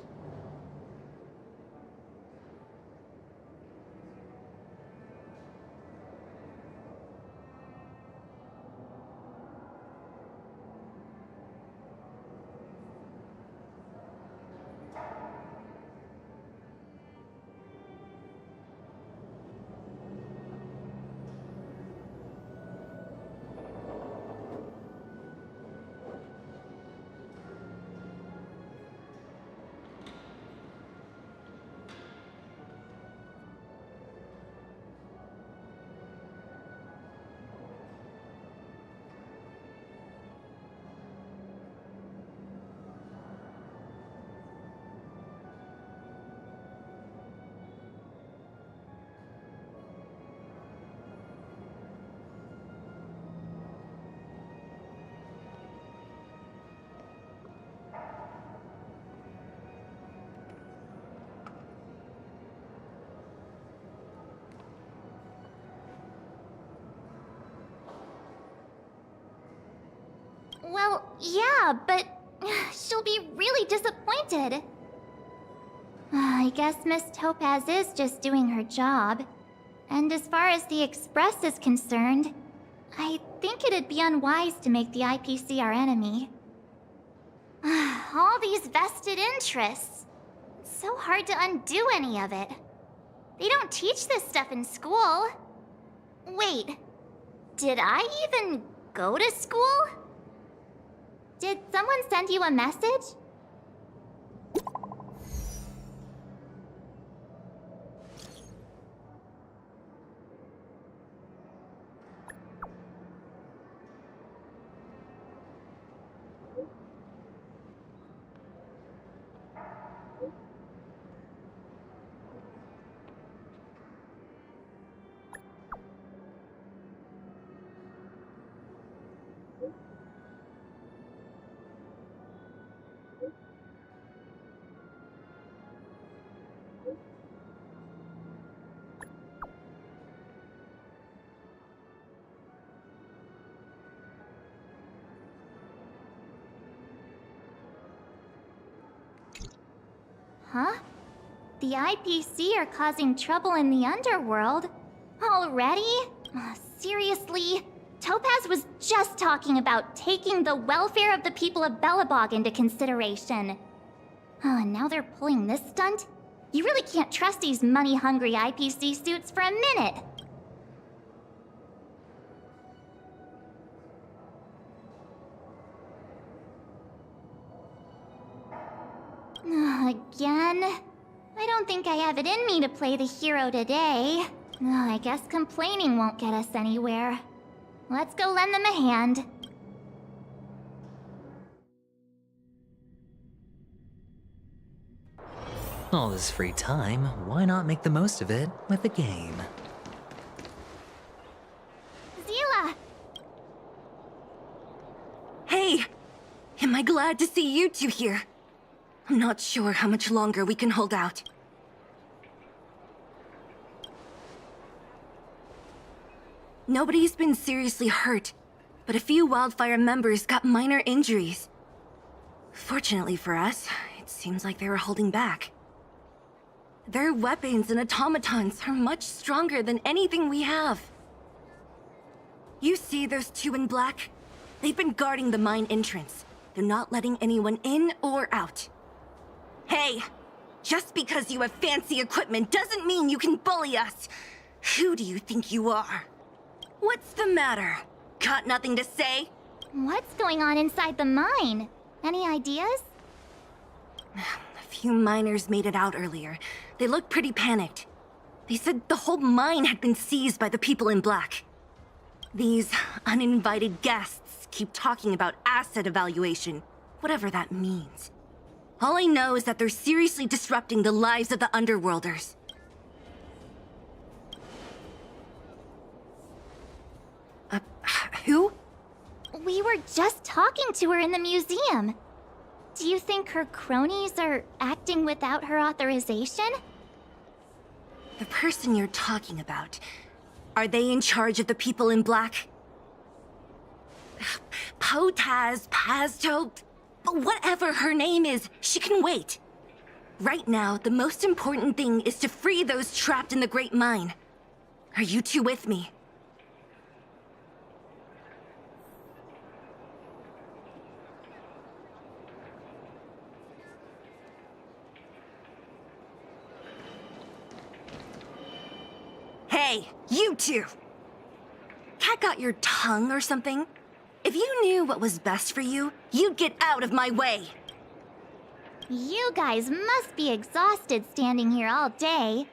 Well, yeah, but she'll be really disappointed. I guess Miss Topaz is just doing her job. And as far as the Express is concerned, I think it'd be unwise to make the IPC our enemy. All these vested interests. It's so hard to undo any of it. They don't teach this stuff in school. Wait, Did I even go to school? Did someone send you a message? Huh? The IPC are causing trouble in the underworld? Already? Seriously? Topaz was just talking about taking the welfare of the people of Belobog into consideration. And now they're pulling this stunt? You really can't trust these money-hungry IPC suits for a minute. Again? I don't think I have it in me to play the hero today. I guess complaining won't get us anywhere. Let's go lend them a hand. All this free time, why not make the most of it with a game? Zila! Hey! Am I glad to see you two here? I'm not sure how much longer we can hold out. Nobody's been seriously hurt, but a few Wildfire members got minor injuries. Fortunately for us, it seems like they were holding back. Their weapons and automatons are much stronger than anything we have. You see those two in black? They've been guarding the mine entrance. They're not letting anyone in or out. Hey! Just because you have fancy equipment doesn't mean you can bully us! Who do you think you are? What's the matter? Got nothing to say? What's going on inside the mine? Any ideas? A few miners made it out earlier. They looked pretty panicked. They said the whole mine had been seized by the people in black. These uninvited guests keep talking about asset evaluation, whatever that means. All I know is that they're seriously disrupting the lives of the Underworlders. Who? We were just talking to her in the museum. Do you think her cronies are acting without her authorization? The person you're talking about, are they in charge of the people in black? Potaz, Pazto, whatever her name is, she can wait. Right now, the most important thing is to free those trapped in the Great Mine. Are you two with me? Hey, you two! Cat got your tongue or something? If you knew what was best for you, you'd get out of my way! You guys must be exhausted standing here all day.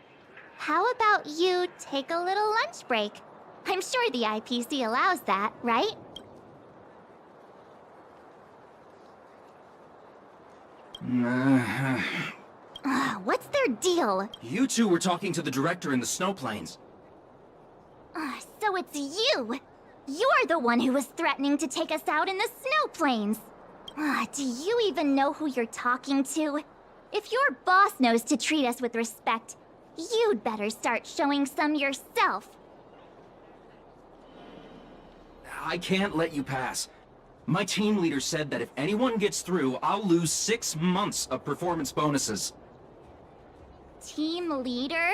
How about you take a little lunch break? I'm sure the IPC allows that, right? What's their deal? You two were talking to the director in the snowplains. So it's you! You're the one who was threatening to take us out in the snow plains! Do you even know who you're talking to? If your boss knows to treat us with respect, you'd better start showing some yourself. I can't let you pass. My team leader said that if anyone gets through, I'll lose 6 months of performance bonuses. Team leader?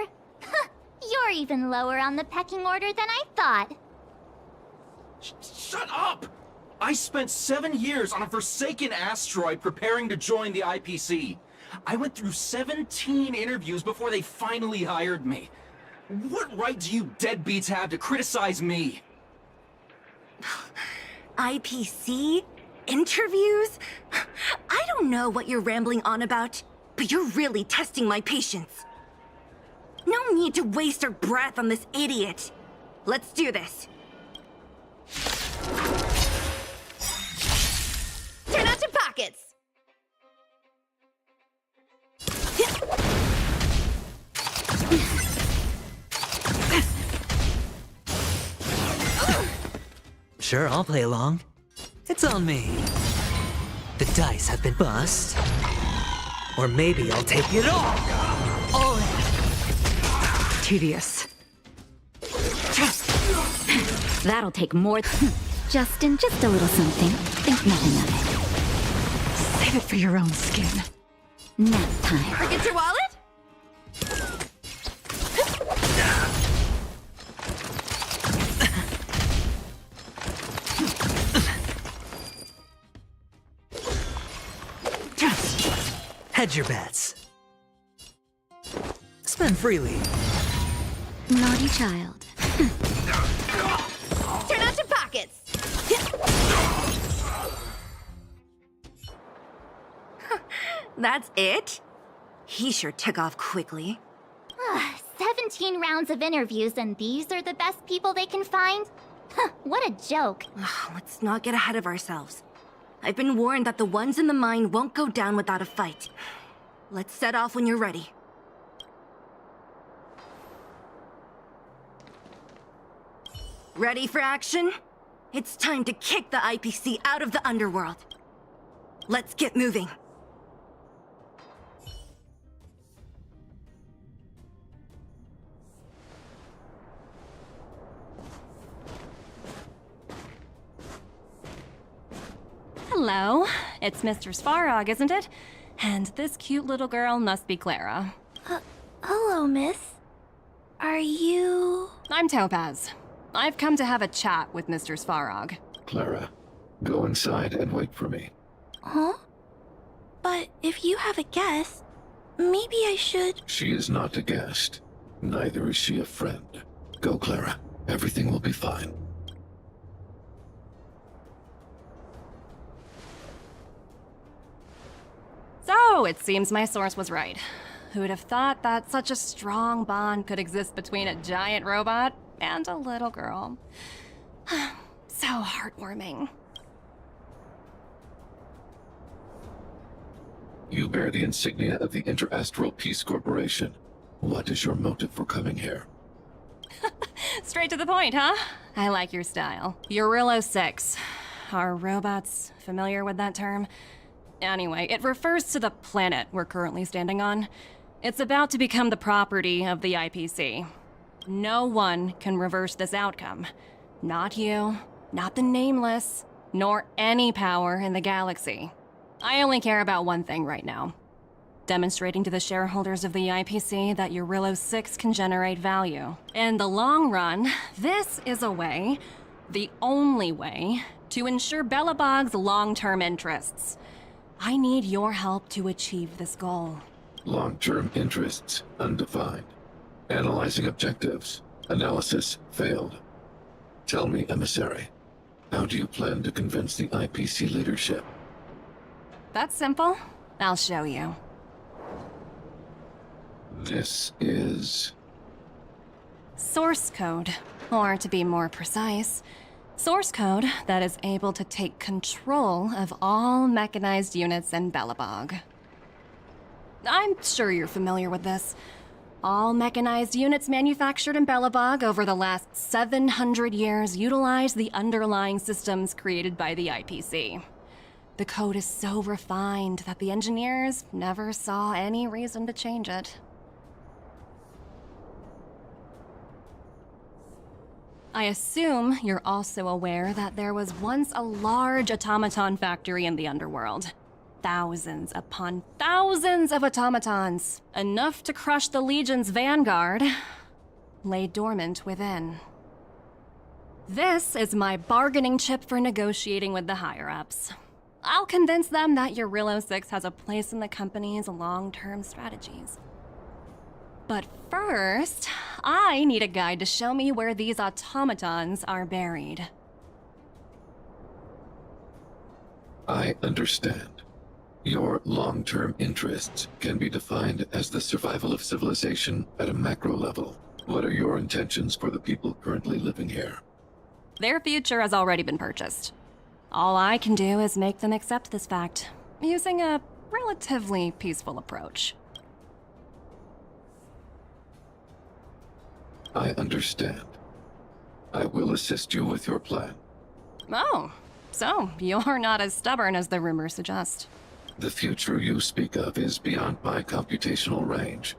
You're even lower on the pecking order than I thought. Shut up! I spent 7 years on a forsaken asteroid preparing to join the IPC. I went through 17 interviews before they finally hired me. What right do you deadbeats have to criticize me? IPC? Interviews? I don't know what you're rambling on about, but you're really testing my patience. No need to waste our breath on this idiot. Let's do this. Turn out your pockets! Sure, I'll play along. It's on me. The dice have been bust. Or maybe I'll take it all in. Tedious. That'll take more. Justin, just a little something. Think nothing of it. Save it for your own skin. Nap time. Forget your wallet? Hedge your bets. Spend freely. Naughty child. Turn out your pockets! That's it? He sure took off quickly. 17 rounds of interviews, and these are the best people they can find? What a joke. Let's not get ahead of ourselves. I've been warned that the ones in the mine won't go down without a fight. Let's set off when you're ready. Ready for action? It's time to kick the IPC out of the underworld. Let's get moving. Hello. It's Mr. Svarog, isn't it? And this cute little girl must be Clara. Hello, miss. Are you... I'm Topaz. I've come to have a chat with Mr. Svarog. Clara, go inside and wait for me. Huh? But if you have a guest, maybe I should... She is not a guest. Neither is she a friend. Go, Clara. Everything will be fine. So, it seems my source was right. Who'd have thought that such a strong bond could exist between a giant robot and a little girl? So heartwarming. You bear the insignia of the Interastral Peace Corporation. What is your motive for coming here? Straight to the point, huh? I like your style. Eurillo 6. Are robots familiar with that term? Anyway, it refers to the planet we're currently standing on. It's about to become the property of the IPC. No one can reverse this outcome. Not you, not the Nameless, nor any power in the galaxy. I only care about one thing right now. Demonstrating to the shareholders of the IPC that Eurillo 6 can generate value. In the long run, this is a way, the only way, to ensure Belobog's long-term interests. I need your help to achieve this goal. Long-term interests undefined. Analyzing objectives. Analysis failed. Tell me, Emissary, how do you plan to convince the IPC leadership? That's simple. I'll show you. This is... Source code, or to be more precise, source code that is able to take control of all mechanized units in Belobog. I'm sure you're familiar with this. All mechanized units manufactured in Belobog over the last 700 years utilize the underlying systems created by the IPC. The code is so refined that the engineers never saw any reason to change it. I assume you're also aware that there was once a large automaton factory in the underworld. Thousands upon thousands of automatons, enough to crush the Legion's vanguard, lay dormant within. This is my bargaining chip for negotiating with the higher-ups. I'll convince them that Eurillo 6 has a place in the company's long-term strategies. But first, I need a guide to show me where these automatons are buried. I understand. Your long-term interests can be defined as the survival of civilization at a macro level. What are your intentions for the people currently living here? Their future has already been purchased. All I can do is make them accept this fact, using a relatively peaceful approach. I understand. I will assist you with your plan. Oh, so you're not as stubborn as the rumors suggest. The future you speak of is beyond my computational range,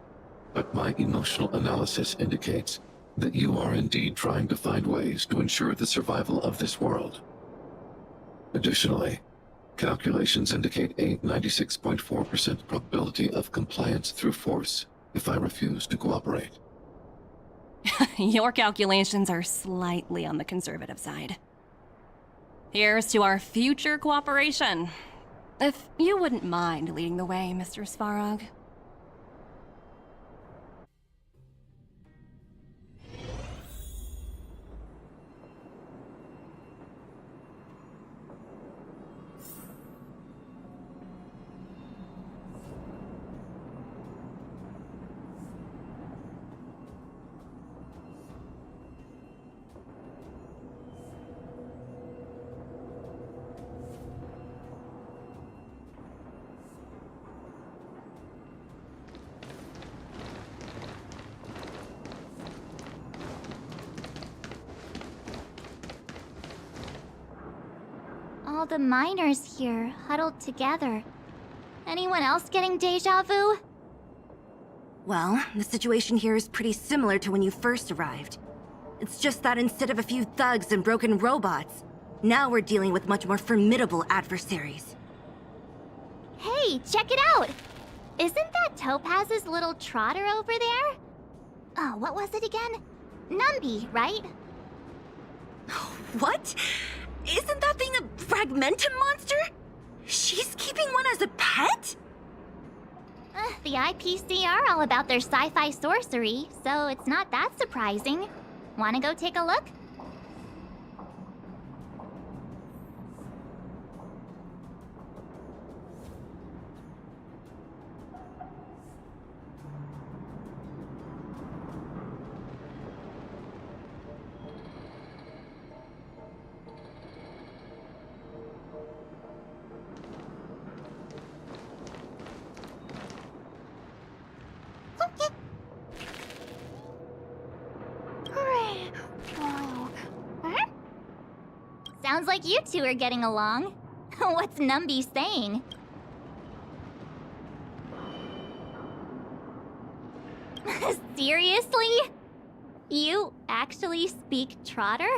but my emotional analysis indicates that you are indeed trying to find ways to ensure the survival of this world. Additionally, calculations indicate a 96.4% probability of compliance through force if I refuse to cooperate. Your calculations are slightly on the conservative side. Here's to our future cooperation. If you wouldn't mind leading the way, Mr. Svarog. All the miners here, huddled together. Anyone else getting deja vu? Well, the situation here is pretty similar to when you first arrived. It's just that instead of a few thugs and broken robots, now we're dealing with much more formidable adversaries. Hey, check it out! Isn't that Topaz's little trotter over there? Oh, what was it again? Numby, right? What? Isn't that thing a Fragmentum monster? She's keeping one as a pet? The IPC are all about their sci-fi sorcery, so it's not that surprising. Wanna go take a look? Sounds like you two are getting along. What's Numby saying? Seriously? You actually speak Trotter?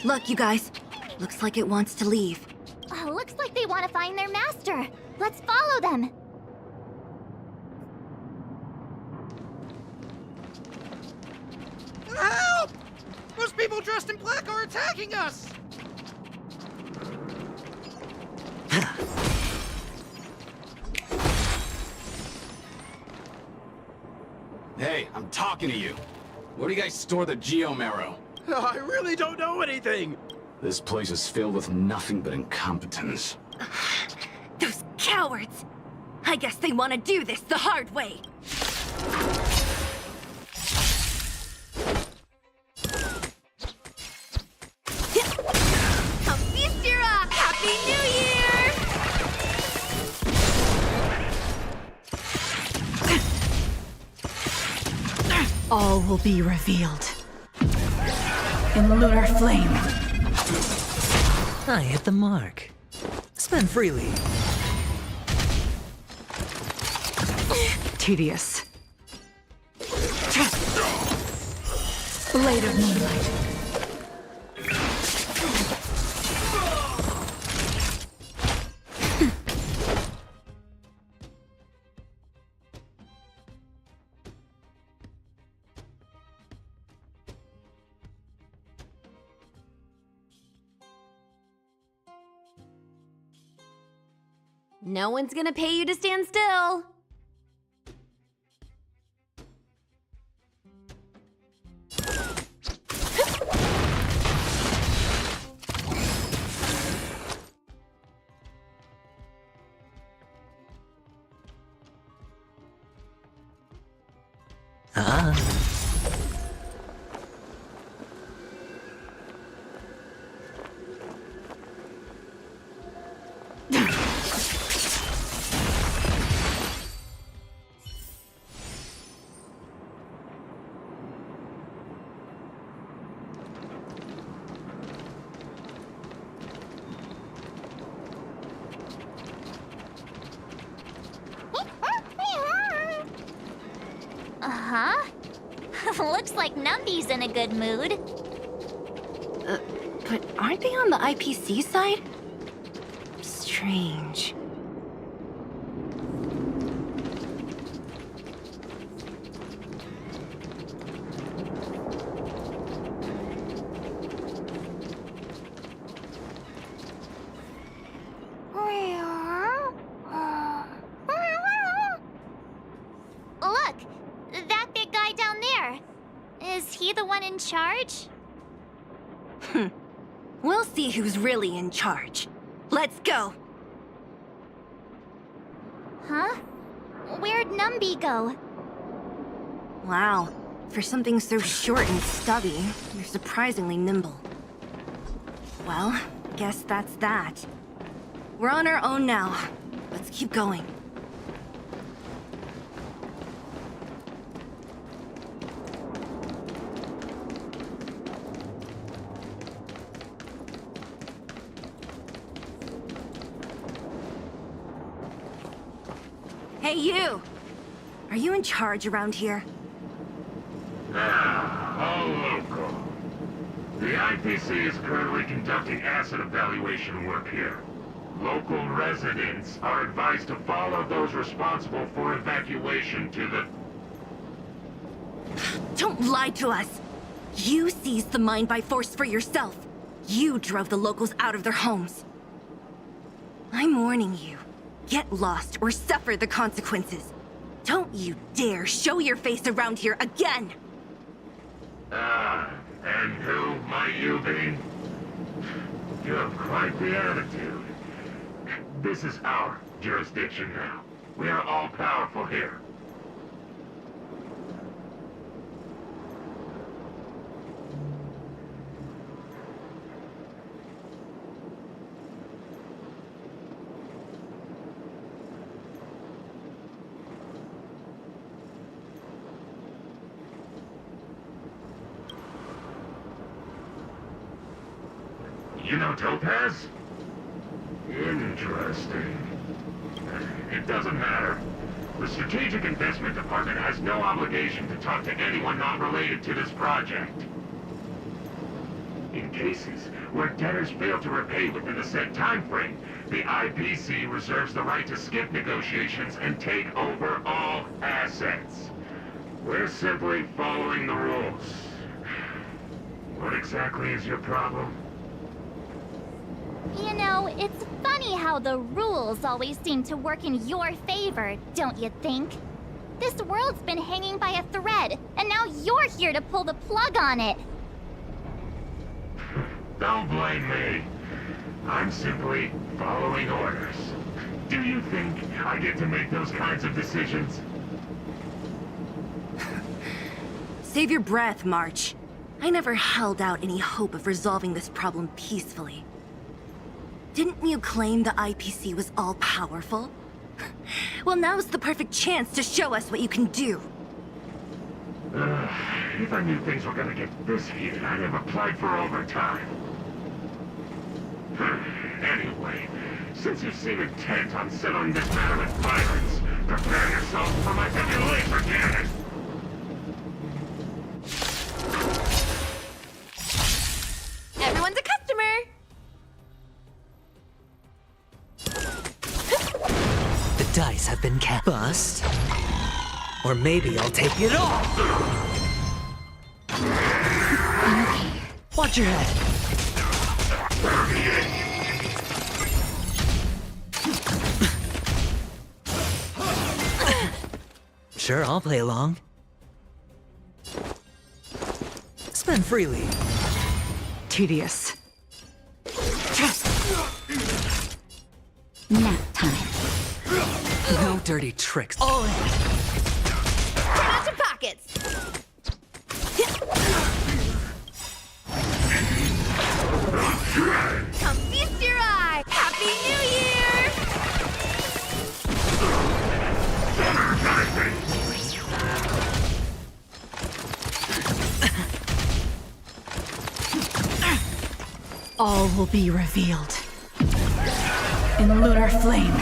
Look, you guys. Looks like it wants to leave. Looks like they want to find their master. Let's follow them. Help! Those people dressed in black are attacking us! Hey, I'm talking to you. Where do you guys store the Geomarrow? I really don't know anything! This place is filled with nothing but incompetence. Those cowards! I guess they want to do this the hard way. Happy New Year! All will be revealed. In lunar flame. I hit the mark. Spend freely. Tedious. Blade of moonlight. No one's gonna pay you to stand still. Ah. Uh-huh. Looks like Numby's in a good mood. But aren't they on the IPC side? Strange. Look! That big guy down there. Is he the one in charge? We'll see who's really in charge. Let's go! Huh? Where'd Numby go? Wow. For something so short and stubby, you're surprisingly nimble. Well, guess that's that. We're on our own now. Let's keep going. Hey, you! Are you in charge around here? All local. The IPC is currently conducting asset evaluation work here. Local residents are advised to follow those responsible for evacuation to the... Don't lie to us! You seized the mine by force for yourself. You drove the locals out of their homes. I'm warning you. Get lost or suffer the consequences. Don't you dare show your face around here again! And who might you be? You have quite the attitude. This is our jurisdiction now. We are all powerful here. You know Topaz? Interesting. It doesn't matter. The Strategic Investment Department has no obligation to talk to anyone not related to this project. In cases where debtors fail to repay within a set time frame, the IPC reserves the right to skip negotiations and take over all assets. We're simply following the rules. What exactly is your problem? You know, it's funny how the rules always seem to work in your favor, don't you think? This world's been hanging by a thread, and now you're here to pull the plug on it. Don't blame me. I'm simply following orders. Do you think I get to make those kinds of decisions? Save your breath, March. I never held out any hope of resolving this problem peacefully. Didn't you claim the IPC was all-powerful? Well, now's the perfect chance to show us what you can do. If I knew things were gonna get this heated, I'd have applied for overtime. Anyway, since you seem intent on settling this matter with violence, prepare yourself for my heavy laser cannon! Everyone's a customer! The dice have been bust. Or maybe I'll take it all! Watch your head! Sure, I'll play along. Spend freely. Tedious. Nap time. No dirty tricks. All in. Bring out your pockets! Come feast your eye! Happy New Year! All will be revealed in lunar flame.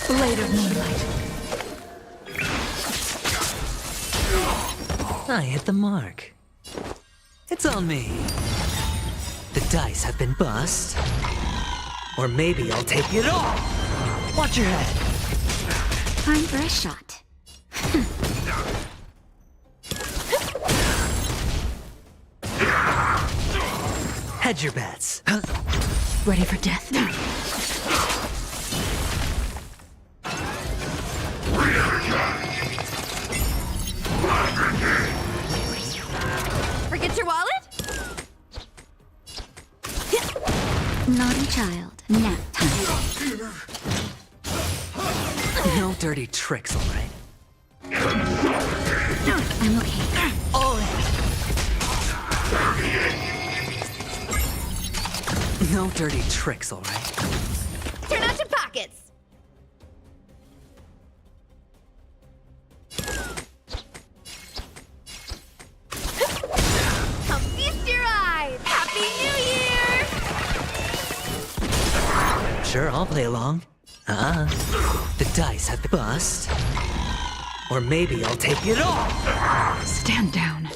Blade of moonlight. I hit the mark. It's on me. The dice have been bust. Or maybe I'll take it all. Watch your head. Time for a shot. Hedge your bets. Ready for death? Forget your wallet? Naughty child. Nap time. No dirty tricks, all right? I'm okay. All in. No dirty tricks, all right? Turn out your pockets! Come feast your eyes! Happy New Year! Sure, I'll play along. The dice have been bust. Or maybe I'll take it all. Stand down.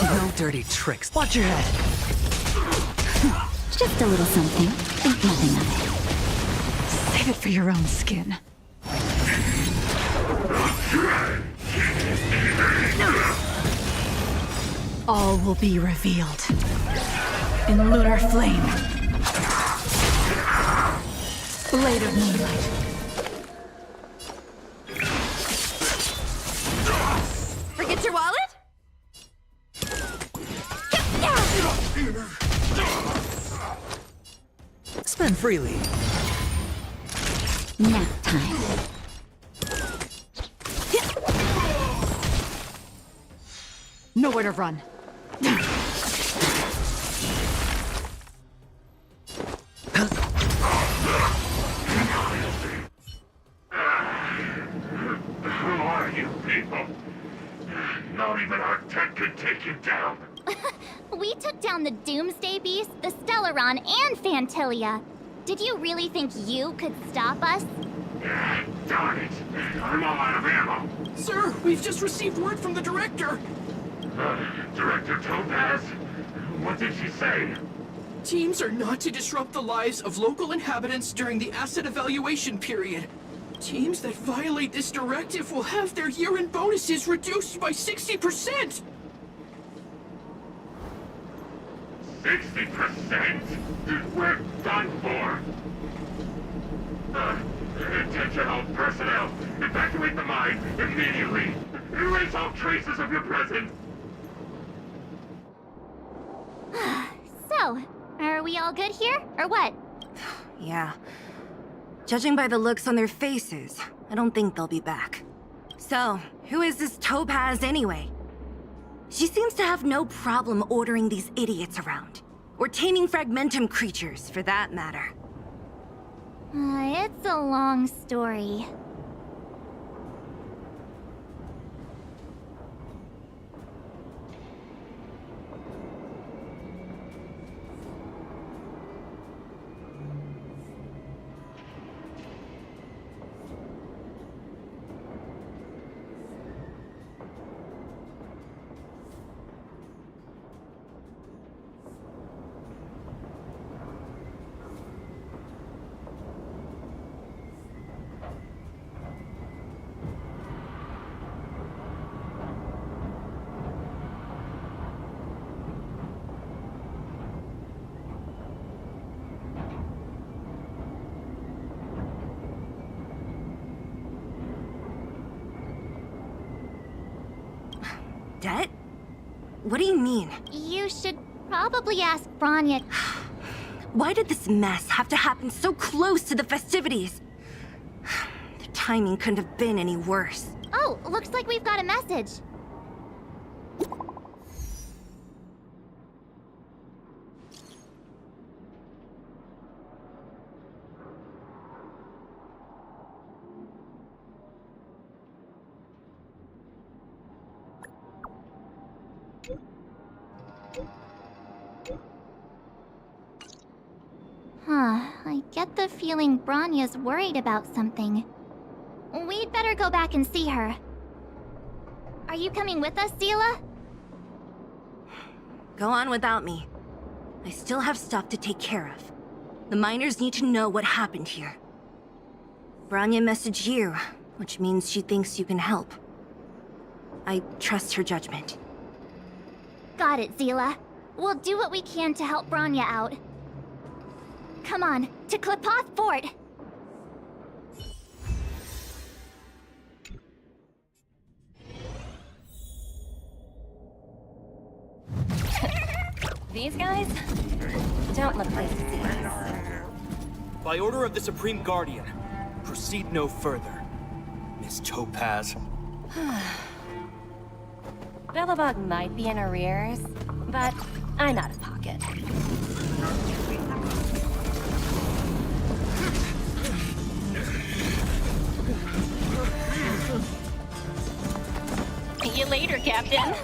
No dirty tricks. Watch your head. Just a little something. Think nothing of it. Save it for your own skin. All will be revealed in lunar flame. Blade of moonlight. Forget your wallet? Spend freely. Nap time. Nowhere to run. Who are you people? Not even our tech could take you down. We took down the Doomsday Beast, the Stellaron, and Fantilia. Did you really think you could stop us? Darn it. I'm all out of ammo. Sir, we've just received word from the director. Director Topaz? What did she say? Teams are not to disrupt the lives of local inhabitants during the asset evaluation period. Teams that violate this directive will have their year-end bonuses reduced by 60%! 60%? We're done for. Attention all personnel. Evacuate the mine immediately. Erase all traces of your presence. So, are we all good here, or what? Yeah. Judging by the looks on their faces, I don't think they'll be back. So, who is this Topaz anyway? She seems to have no problem ordering these idiots around. Or taming Fragmentum creatures, for that matter. It's a long story. Det? What do you mean? You should probably ask Bronya. Why did this mess have to happen so close to the festivities? The timing couldn't have been any worse. Oh, looks like we've got a message. I get the feeling Bronya's worried about something. We'd better go back and see her. Are you coming with us, Seele? Go on without me. I still have stuff to take care of. The miners need to know what happened here. Bronya messaged you, which means she thinks you can help. I trust her judgment. Got it, Seele. We'll do what we can to help Bronya out. Come on, to Qlipoth Fort! These guys don't look like disease. By order of the Supreme Guardian, proceed no further. Miss Topaz. Belobog might be in arrears, but I'm out of pocket. See you later, Captain.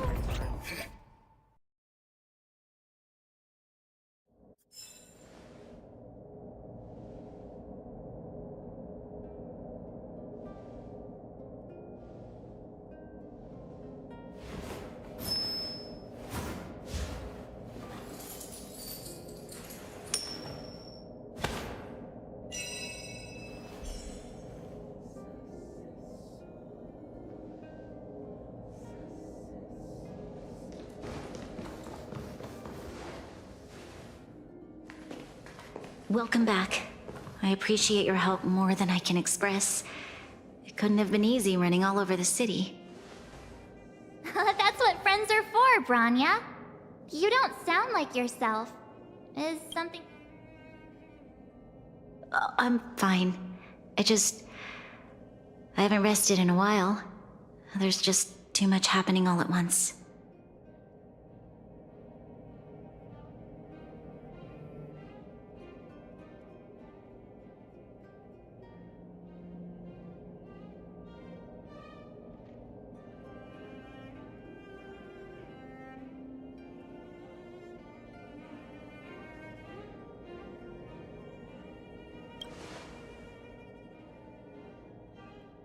Welcome back. I appreciate your help more than I can express. It couldn't have been easy running all over the city. That's what friends are for, Bronya. You don't sound like yourself. Is something... I'm fine. I haven't rested in a while. There's just too much happening all at once.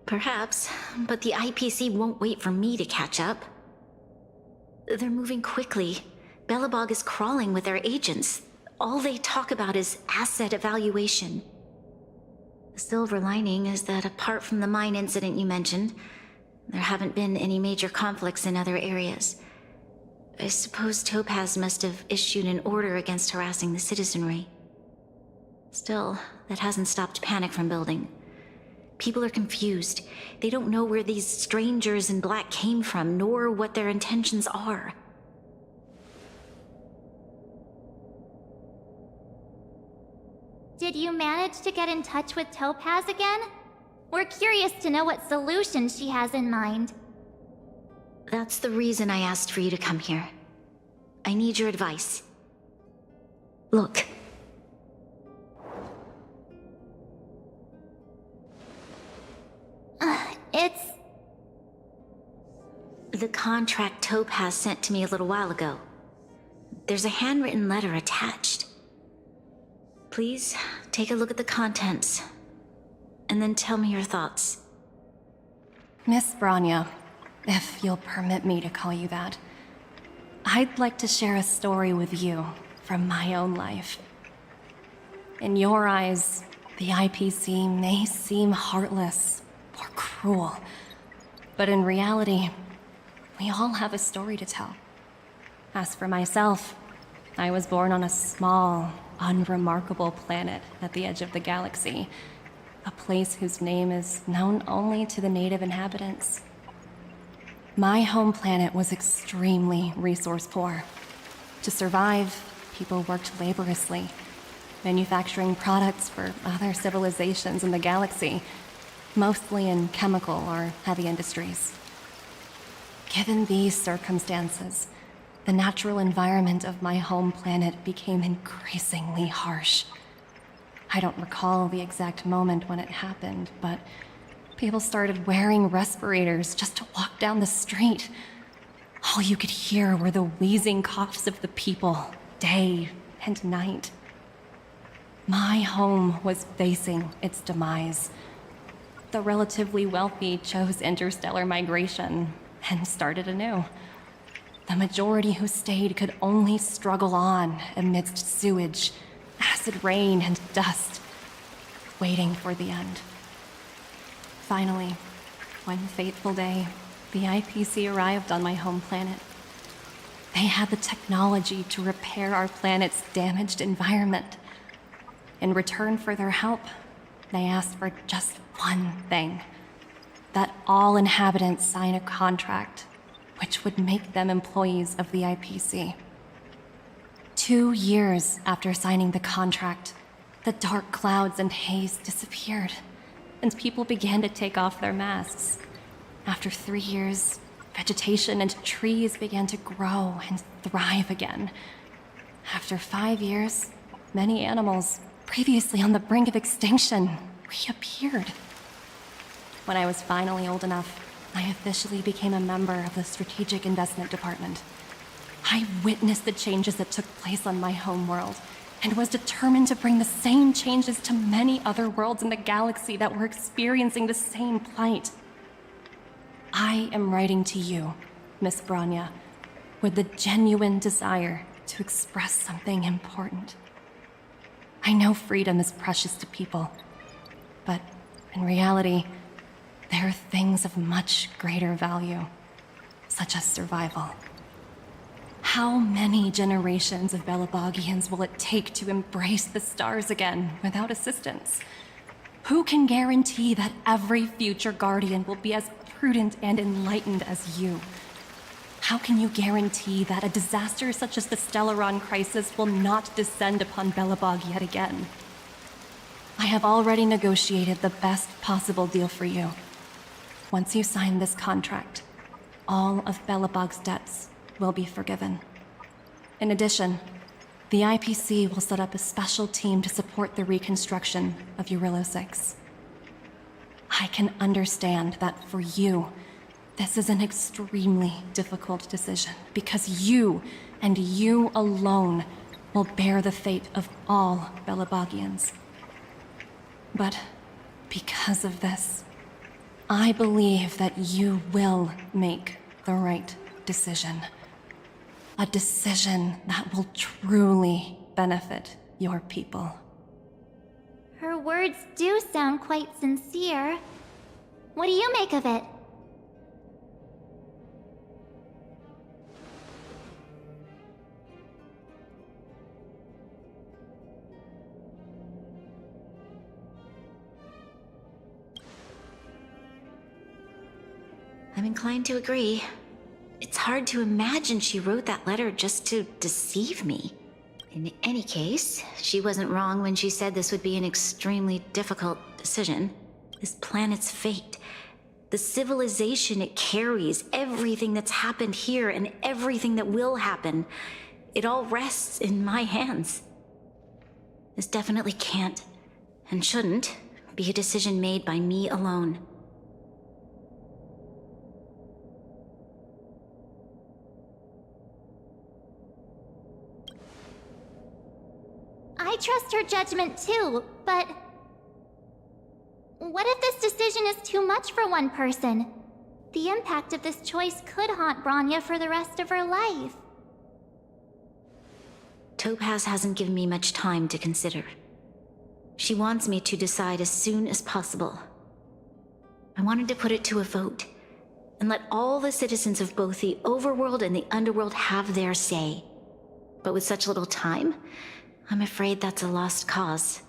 Perhaps, but the IPC won't wait for me to catch up. They're moving quickly. Belobog is crawling with their agents. All they talk about is asset evaluation. The silver lining is that apart from the mine incident you mentioned, there haven't been any major conflicts in other areas. I suppose Topaz must have issued an order against harassing the citizenry. Still, that hasn't stopped panic from building. People are confused. They don't know where these strangers in black came from, nor what their intentions are. Did you manage to get in touch with Topaz again? We're curious to know what solutions she has in mind. That's the reason I asked for you to come here. I need your advice. Look. It's... The contract Topaz sent to me a little while ago. There's a handwritten letter attached. Please, take a look at the contents, and then tell me your thoughts. Miss Bronya, if you'll permit me to call you that, I'd like to share a story with you from my own life. In your eyes, the IPC may seem heartless or cruel, but in reality, we all have a story to tell. As for myself, I was born on a small, unremarkable planet at the edge of the galaxy, a place whose name is known only to the native inhabitants. My home planet was extremely resource poor. To survive, people worked laboriously, manufacturing products for other civilizations in the galaxy. mostly in chemical or heavy industries. Given these circumstances, the natural environment of my home planet became increasingly harsh. I don't recall the exact moment when it happened, but people started wearing respirators just to walk down the street. All you could hear were the wheezing coughs of the people, day and night. My home was facing its demise. The relatively wealthy chose interstellar migration and started anew. The majority who stayed could only struggle on amidst sewage, acid rain, and dust, waiting for the end. Finally, one fateful day, the IPC arrived on my home planet. They had the technology to repair our planet's damaged environment. In return for their help, they asked for just one thing: that all inhabitants sign a contract which would make them employees of the IPC. 2 years after signing the contract, the dark clouds and haze disappeared, and people began to take off their masks. After 3 years, vegetation and trees began to grow and thrive again. After 5 years, many animals, previously on the brink of extinction, reappeared. When I was finally old enough, I officially became a member of the Strategic Investment Department. I witnessed the changes that took place on my homeworld, and was determined to bring the same changes to many other worlds in the galaxy that were experiencing the same plight. I am writing to you, Miss Bronya, with the genuine desire to express something important. I know freedom is precious to people, but in reality, there are things of much greater value, such as survival. How many generations of Belabogians will it take to embrace the stars again without assistance? Who can guarantee that every future Guardian will be as prudent and enlightened as you? How can you guarantee that a disaster such as the Stellaron crisis will not descend upon Belobog yet again? I have already negotiated the best possible deal for you. Once you sign this contract, all of Belobog's debts will be forgiven. In addition, the IPC will set up a special team to support the reconstruction of Eurillo 6. I can understand that for you, this is an extremely difficult decision, because you, and you alone, will bear the fate of all Belabogians. But because of this, I believe that you will make the right decision. A decision that will truly benefit your people. Her words do sound quite sincere. What do you make of it? I'm inclined to agree. It's hard to imagine she wrote that letter just to deceive me. In any case, she wasn't wrong when she said this would be an extremely difficult decision. This planet's fate, the civilization it carries, everything that's happened here and everything that will happen, it all rests in my hands. This definitely can't, and shouldn't, be a decision made by me alone. I trust her judgment too, but... what if this decision is too much for one person? The impact of this choice could haunt Bronya for the rest of her life. Topaz hasn't given me much time to consider. She wants me to decide as soon as possible. I wanted to put it to a vote, and let all the citizens of both the Overworld and the Underworld have their say. But with such little time, I'm afraid that's a lost cause.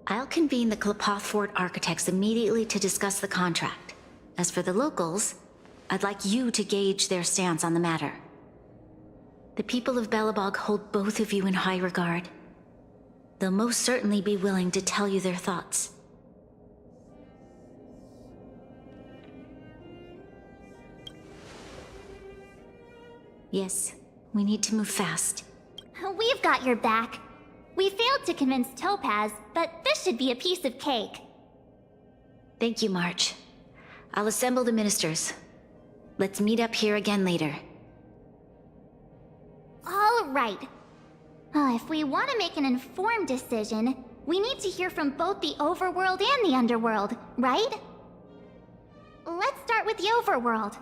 I'll convene the Klapothfort architects immediately to discuss the contract. As for the locals, I'd like you to gauge their stance on the matter. The people of Belobog hold both of you in high regard. They'll most certainly be willing to tell you their thoughts. Yes, we need to move fast. We've got your back. We failed to convince Topaz, but this should be a piece of cake. Thank you, March. I'll assemble the ministers. Let's meet up here again later. All right. If we want to make an informed decision, we need to hear from both the overworld and the underworld, right? Let's start with the overworld.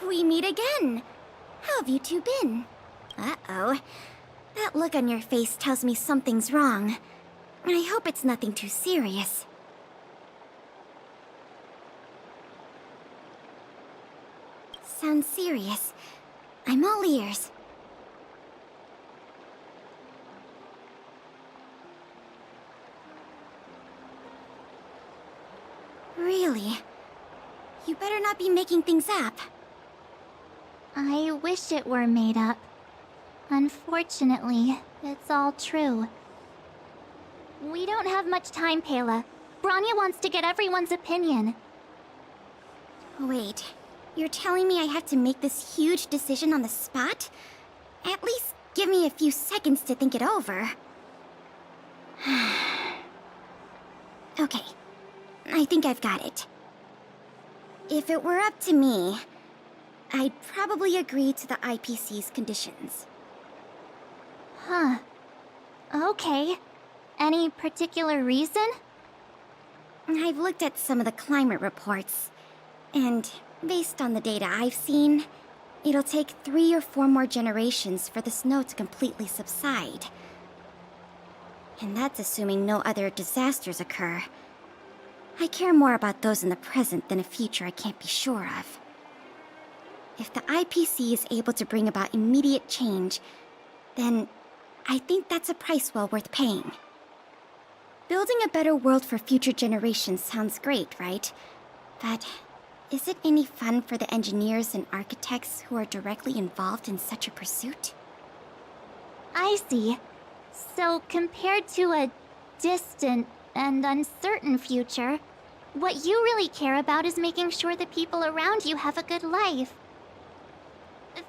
We meet again. How have you two been? Uh-oh. That look on your face tells me something's wrong. I hope it's nothing too serious. Sounds serious. I'm all ears. Really? You better not be making things up. I wish it were made up. Unfortunately, it's all true. We don't have much time, Pela. Bronya wants to get everyone's opinion. Wait, you're telling me I have to make this huge decision on the spot? At least give me a few seconds to think it over. Okay, I think I've got it. If it were up to me, I'd probably agree to the IPC's conditions. Huh. Okay. Any particular reason? I've looked at some of the climate reports, and based on the data I've seen, it'll take 3 or 4 more generations for the snow to completely subside. And that's assuming no other disasters occur. I care more about those in the present than a future I can't be sure of. If the IPC is able to bring about immediate change, then I think that's a price well worth paying. Building a better world for future generations sounds great, right? But is it any fun for the engineers and architects who are directly involved in such a pursuit? I see. So compared to a distant and uncertain future, what you really care about is making sure the people around you have a good life.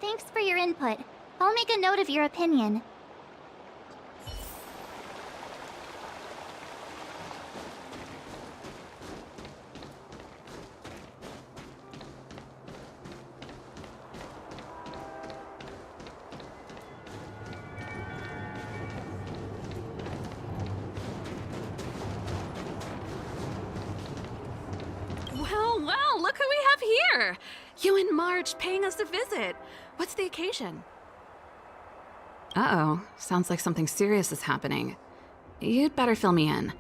Thanks for your input. I'll make a note of your opinion. Well, look who we have here! You and Marge paying us a visit. What's the occasion? Uh-oh, sounds like something serious is happening. You'd better fill me in.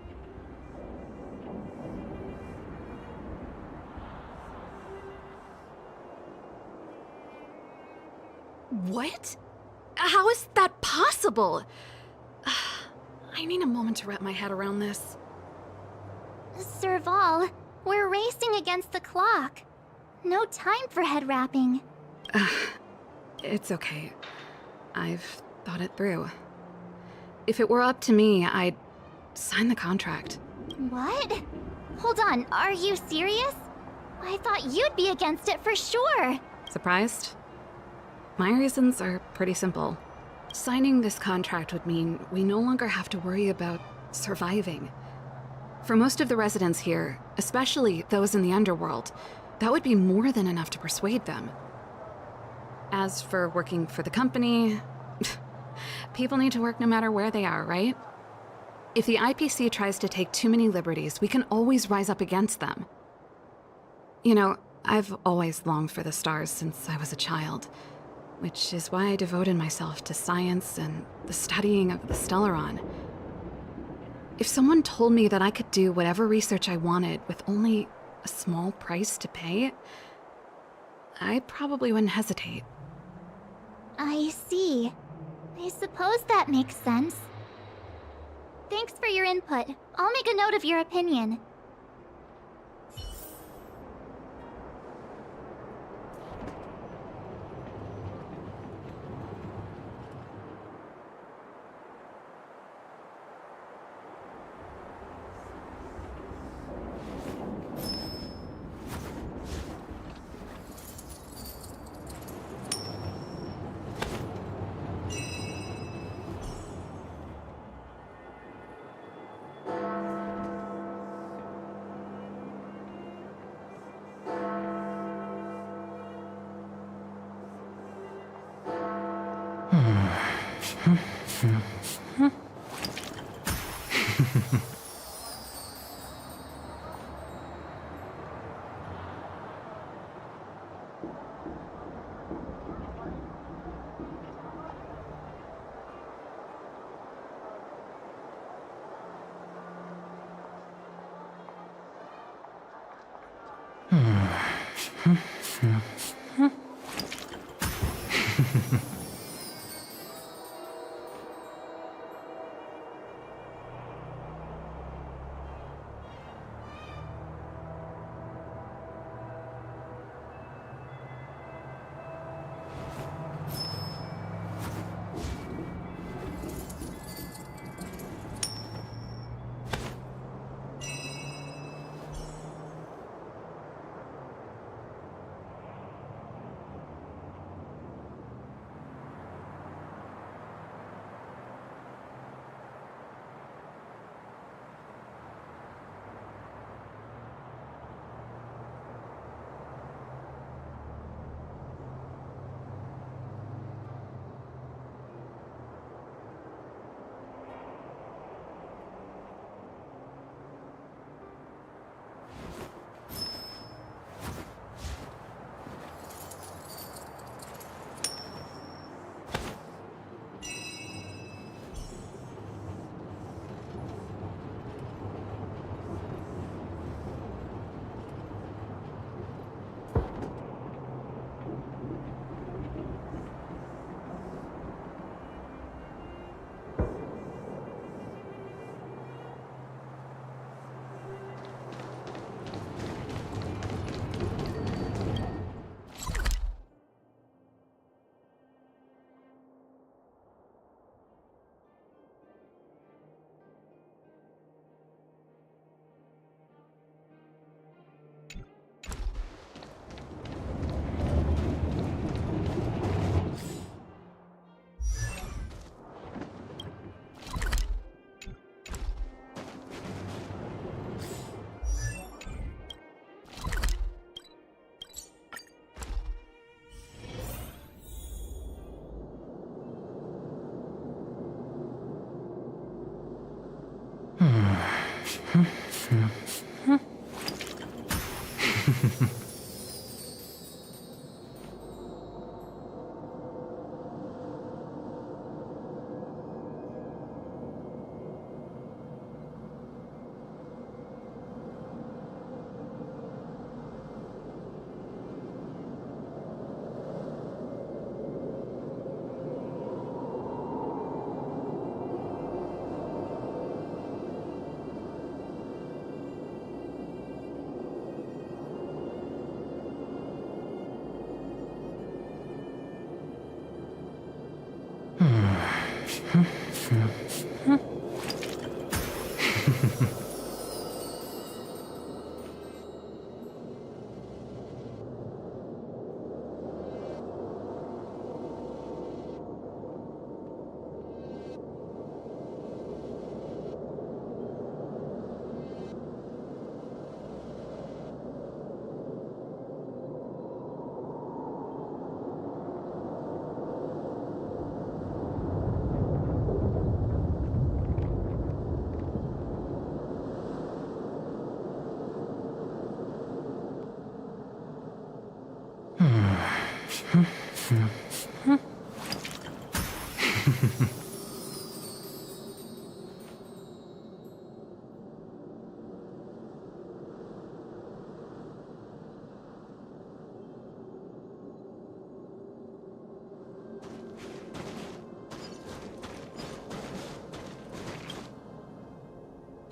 What? How is that possible? I need a moment to wrap my head around this. Serval, we're racing against the clock. No time for head wrapping. It's okay. I've thought it through. If it were up to me, I'd sign the contract. What? Hold on, are you serious? I thought you'd be against it for sure. Surprised? My reasons are pretty simple. Signing this contract would mean we no longer have to worry about surviving. For most of the residents here, especially those in the underworld, that would be more than enough to persuade them. As for working for the company, people need to work no matter where they are, right? If the IPC tries to take too many liberties, we can always rise up against them. You know, I've always longed for the stars since I was a child, which is why I devoted myself to science and the studying of the Stellaron. If someone told me that I could do whatever research I wanted with only a small price to pay, I probably wouldn't hesitate. I see. I suppose that makes sense. Thanks for your input. I'll make a note of your opinion.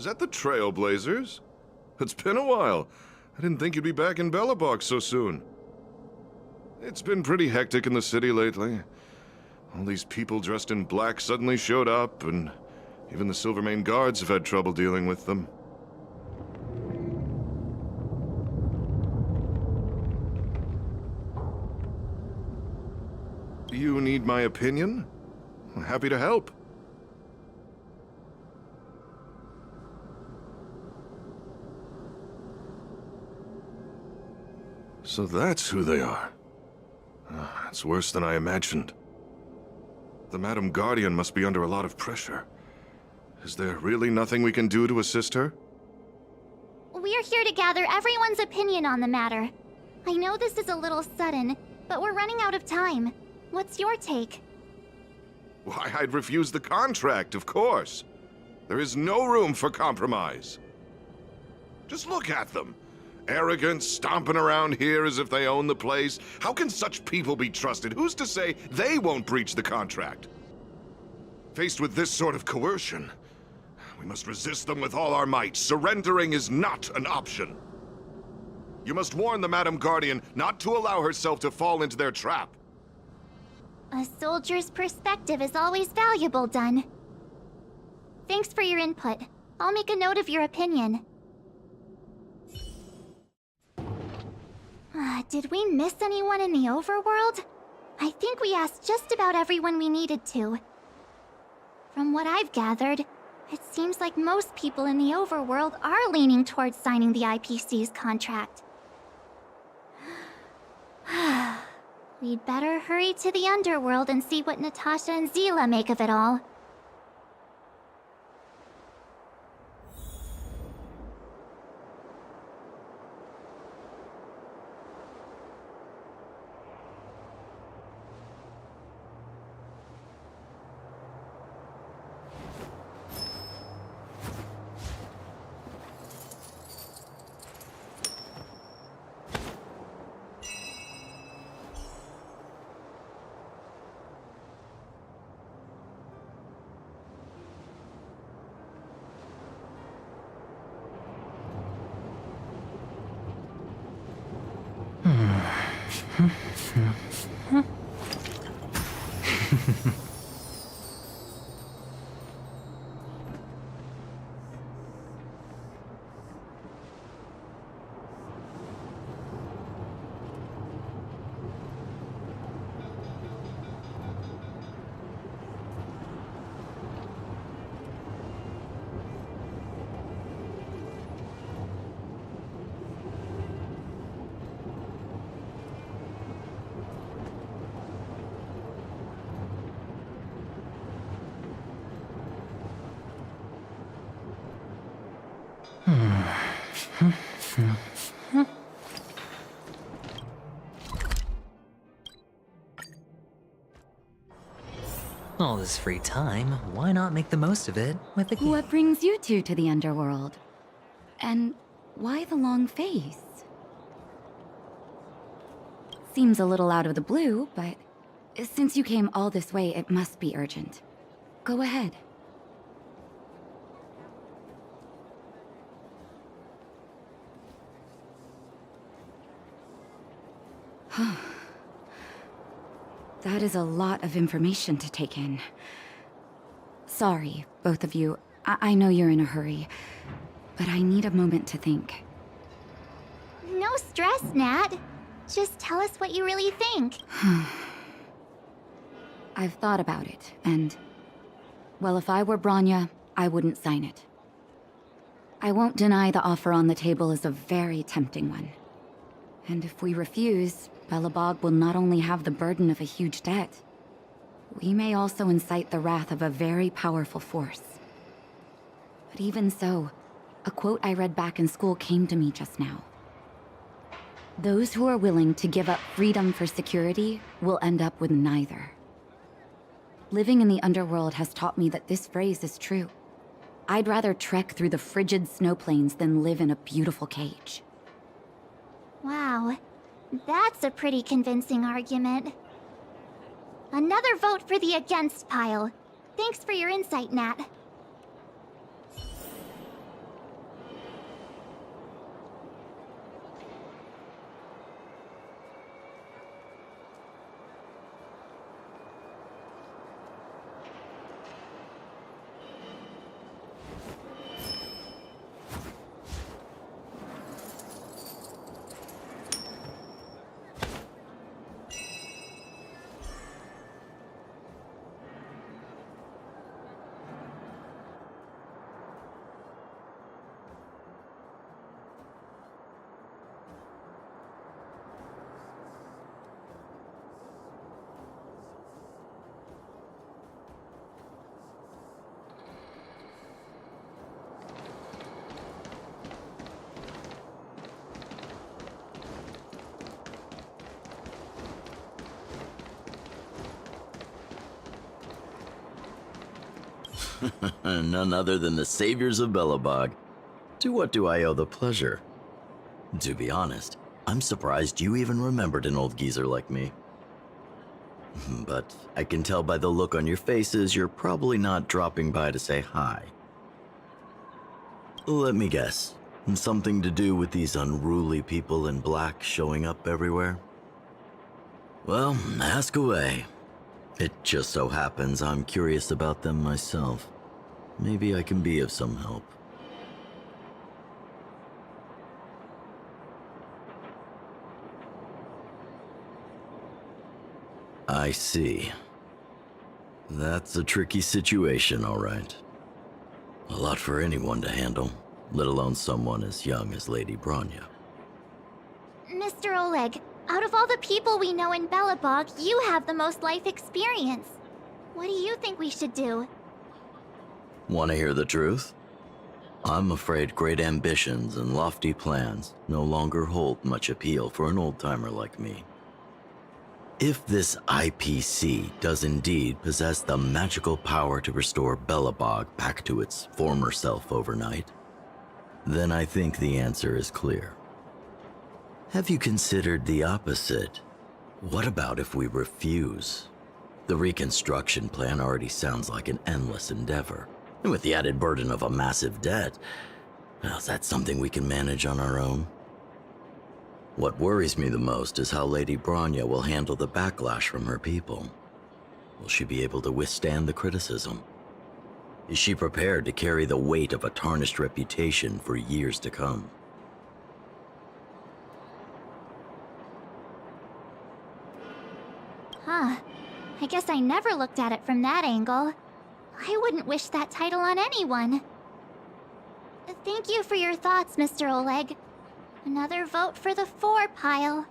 Is that the Trailblazers? It's been a while. I didn't think you'd be back in Belobog so soon. It's been pretty hectic in the city lately. All these people dressed in black suddenly showed up, and even the Silvermane guards have had trouble dealing with them. You need my opinion? I'm happy to help. So that's who they are. It's worse than I imagined. The Madam Guardian must be under a lot of pressure. Is there really nothing we can do to assist her? We're here to gather everyone's opinion on the matter. I know this is a little sudden, but we're running out of time. What's your take? Why, I'd refuse the contract, of course. There is no room for compromise. Just look at them. Arrogant, stomping around here as if they own the place. How can such people be trusted? Who's to say they won't breach the contract? Faced with this sort of coercion, we must resist them with all our might. Surrendering is not an option. You must warn the Madam Guardian not to allow herself to fall into their trap. A soldier's perspective is always valuable, Dunn. Thanks for your input. I'll make a note of your opinion. Did we miss anyone in the overworld? I think we asked just about everyone we needed to. From what I've gathered, it seems like most people in the overworld are leaning towards signing the IPC's contract. We'd better hurry to the underworld and see what Natasha and Zila make of it all. All this free time, why not make the most of it with a game? What brings you two to the underworld? And why the long face? Seems a little out of the blue, but since you came all this way, it must be urgent. Go ahead. That is a lot of information to take in. Sorry, both of you. I know you're in a hurry, but I need a moment to think. No stress, Nat. Just tell us what you really think. I've thought about it, and... well, if I were Bronya, I wouldn't sign it. I won't deny the offer on the table is a very tempting one. And if we refuse, Belobog will not only have the burden of a huge debt, we may also incite the wrath of a very powerful force. But even so, a quote I read back in school came to me just now. Those who are willing to give up freedom for security will end up with neither. Living in the underworld has taught me that this phrase is true. I'd rather trek through the frigid snow plains than live in a beautiful cage. Wow, that's a pretty convincing argument. Another vote for the against pile. Thanks for your insight, Nat. None other than the saviors of Belobog. To what do I owe the pleasure? To be honest, I'm surprised you even remembered an old geezer like me. But I can tell by the look on your faces you're probably not dropping by to say hi. Let me guess. Something to do with these unruly people in black showing up everywhere? Well, ask away. It just so happens I'm curious about them myself. Maybe I can be of some help. I see. That's a tricky situation, all right. A lot for anyone to handle, let alone someone as young as Lady Bronya. Mr. Oleg, out of all the people we know in Belobog, you have the most life experience. What do you think we should do? Want to hear the truth? I'm afraid great ambitions and lofty plans no longer hold much appeal for an old-timer like me. If this IPC does indeed possess the magical power to restore Belobog back to its former self overnight, then I think the answer is clear. Have you considered the opposite? What about if we refuse? The reconstruction plan already sounds like an endless endeavor, and with the added burden of a massive debt, well, is that something we can manage on our own? What worries me the most is how Lady Bronya will handle the backlash from her people. Will she be able to withstand the criticism? Is she prepared to carry the weight of a tarnished reputation for years to come? Huh. I guess I never looked at it from that angle. I wouldn't wish that title on anyone. Thank you for your thoughts, Mr. Oleg. Another vote for the 4 pile.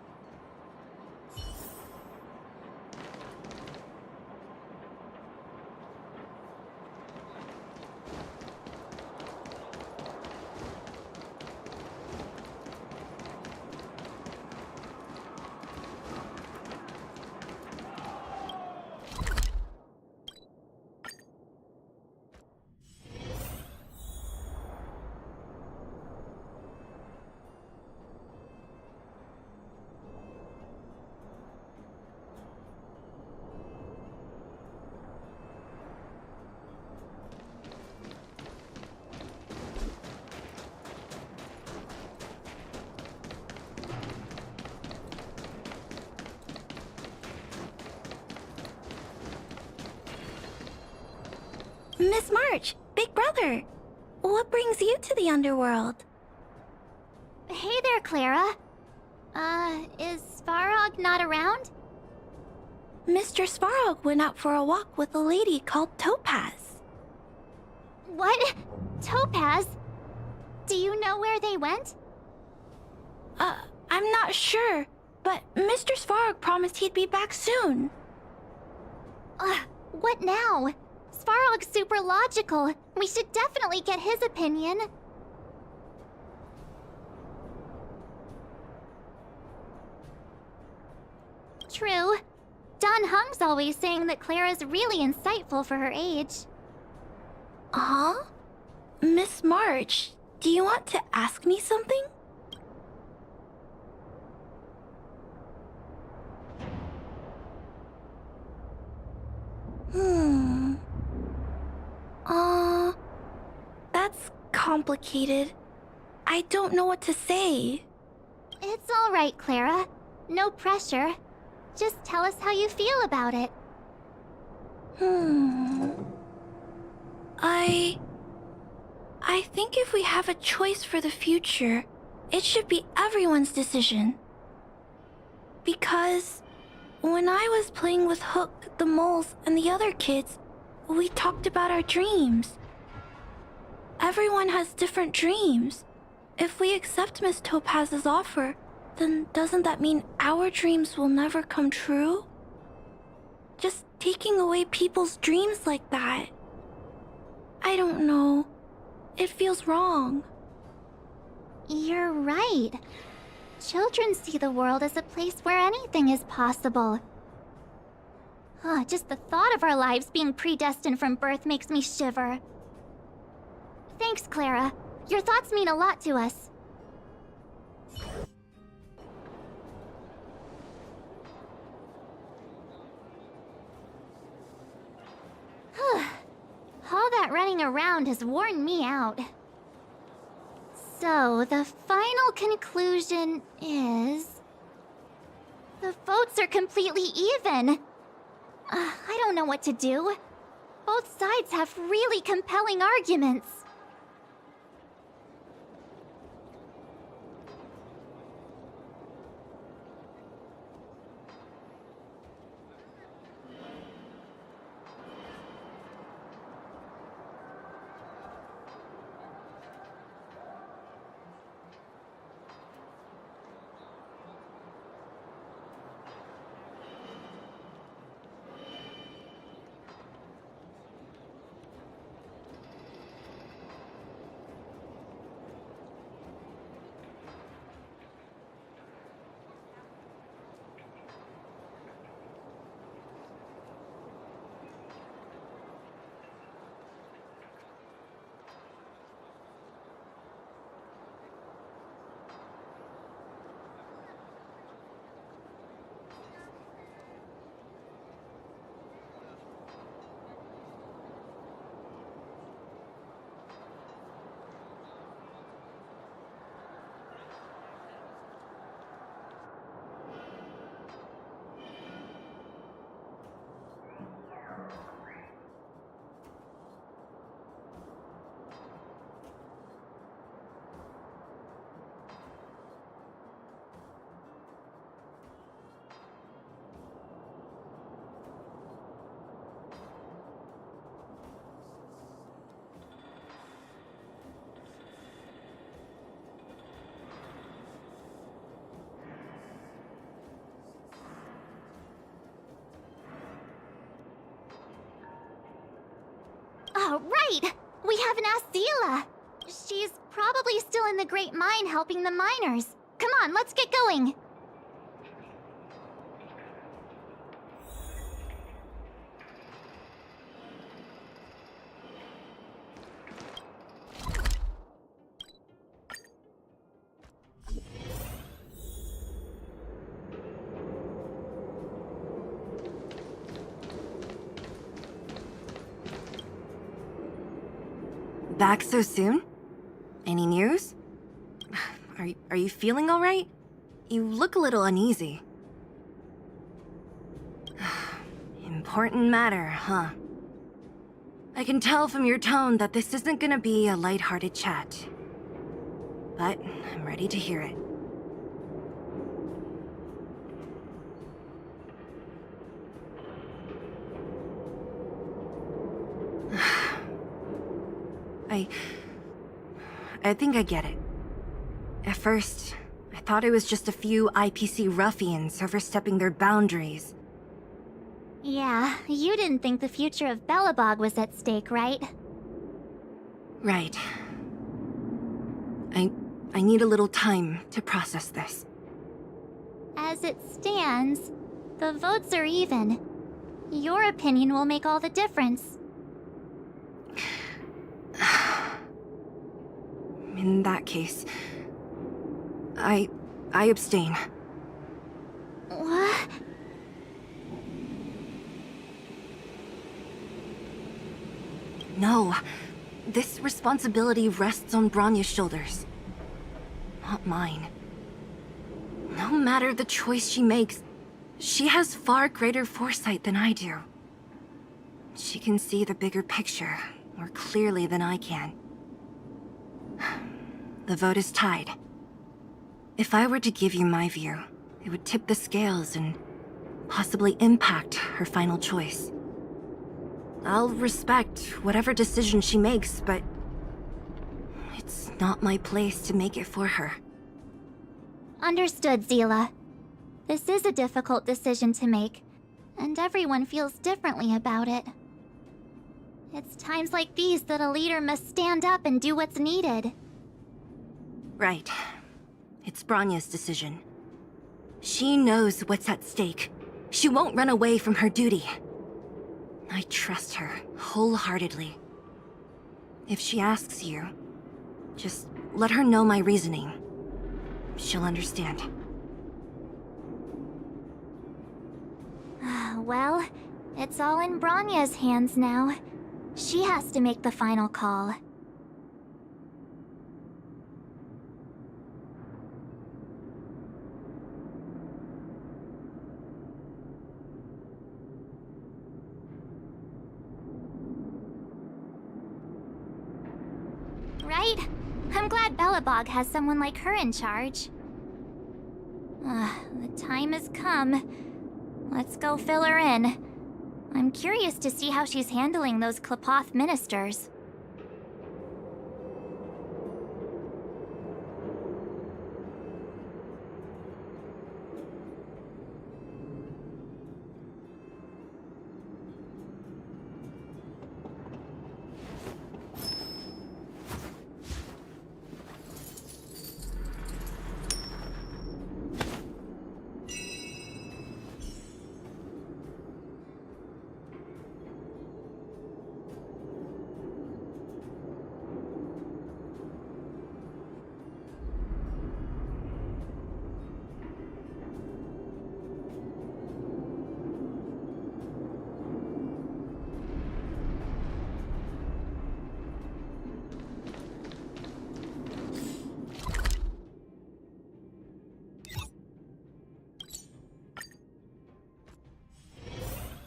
Miss March, Big Brother, what brings you to the underworld? Hey there, Clara. Is Svarog not around? Mr. Svarog went out for a walk with a lady called Topaz. What? Topaz? Do you know where they went? I'm not sure, but Mr. Svarog promised he'd be back soon. What now? Svarog's super logical. We should definitely get his opinion. True. Don Hung's always saying that Clara's really insightful for her age. Huh? Miss March, do you want to ask me something? That's complicated. I don't know what to say. It's all right, Clara. No pressure. Just tell us how you feel about it. I think if we have a choice for the future, it should be everyone's decision. Because when I was playing with Hook, the moles, and the other kids, we talked about our dreams. Everyone has different dreams. If we accept Miss Topaz's offer, then doesn't that mean our dreams will never come true? Just taking away people's dreams like that. I don't know. It feels wrong. You're right. Children see the world as a place where anything is possible. Just the thought of our lives being predestined from birth makes me shiver. Thanks, Clara. Your thoughts mean a lot to us. All that running around has worn me out. So, the final conclusion is... the votes are completely even. I don't know what to do. Both sides have really compelling arguments. Oh, right! We haven't asked Zila. She's probably still in the Great Mine helping the miners. Come on, let's get going. Back so soon? Any news? Are you feeling all right? You look a little uneasy. Important matter, huh? I can tell from your tone that this isn't gonna be a lighthearted chat. But I'm ready to hear it. I think I get it. At first, I thought it was just a few IPC ruffians overstepping their boundaries. Yeah, you didn't think the future of Belobog was at stake, right? Right. I need a little time to process this. As it stands, the votes are even. Your opinion will make all the difference. In that case, I abstain. What? No. This responsibility rests on Bronya's shoulders. Not mine. No matter the choice she makes, she has far greater foresight than I do. She can see the bigger picture more clearly than I can. The vote is tied. If I were to give you my view, it would tip the scales and possibly impact her final choice. I'll respect whatever decision she makes, but it's not my place to make it for her. Understood, Zila. This is a difficult decision to make, and everyone feels differently about it. It's times like these that a leader must stand up and do what's needed. Right. It's Bronya's decision. She knows what's at stake. She won't run away from her duty. I trust her wholeheartedly. If she asks you, just let her know my reasoning. She'll understand. Well, it's all in Bronya's hands now. She has to make the final call. Right? I'm glad Belobog has someone like her in charge. The time has come. Let's go fill her in. I'm curious to see how she's handling those Qlipoth ministers.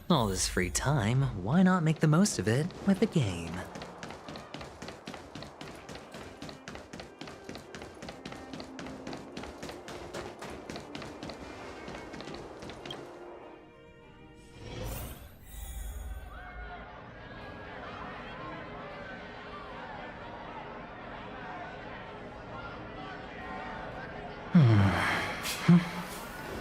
All this free time, why not make the most of it with a game?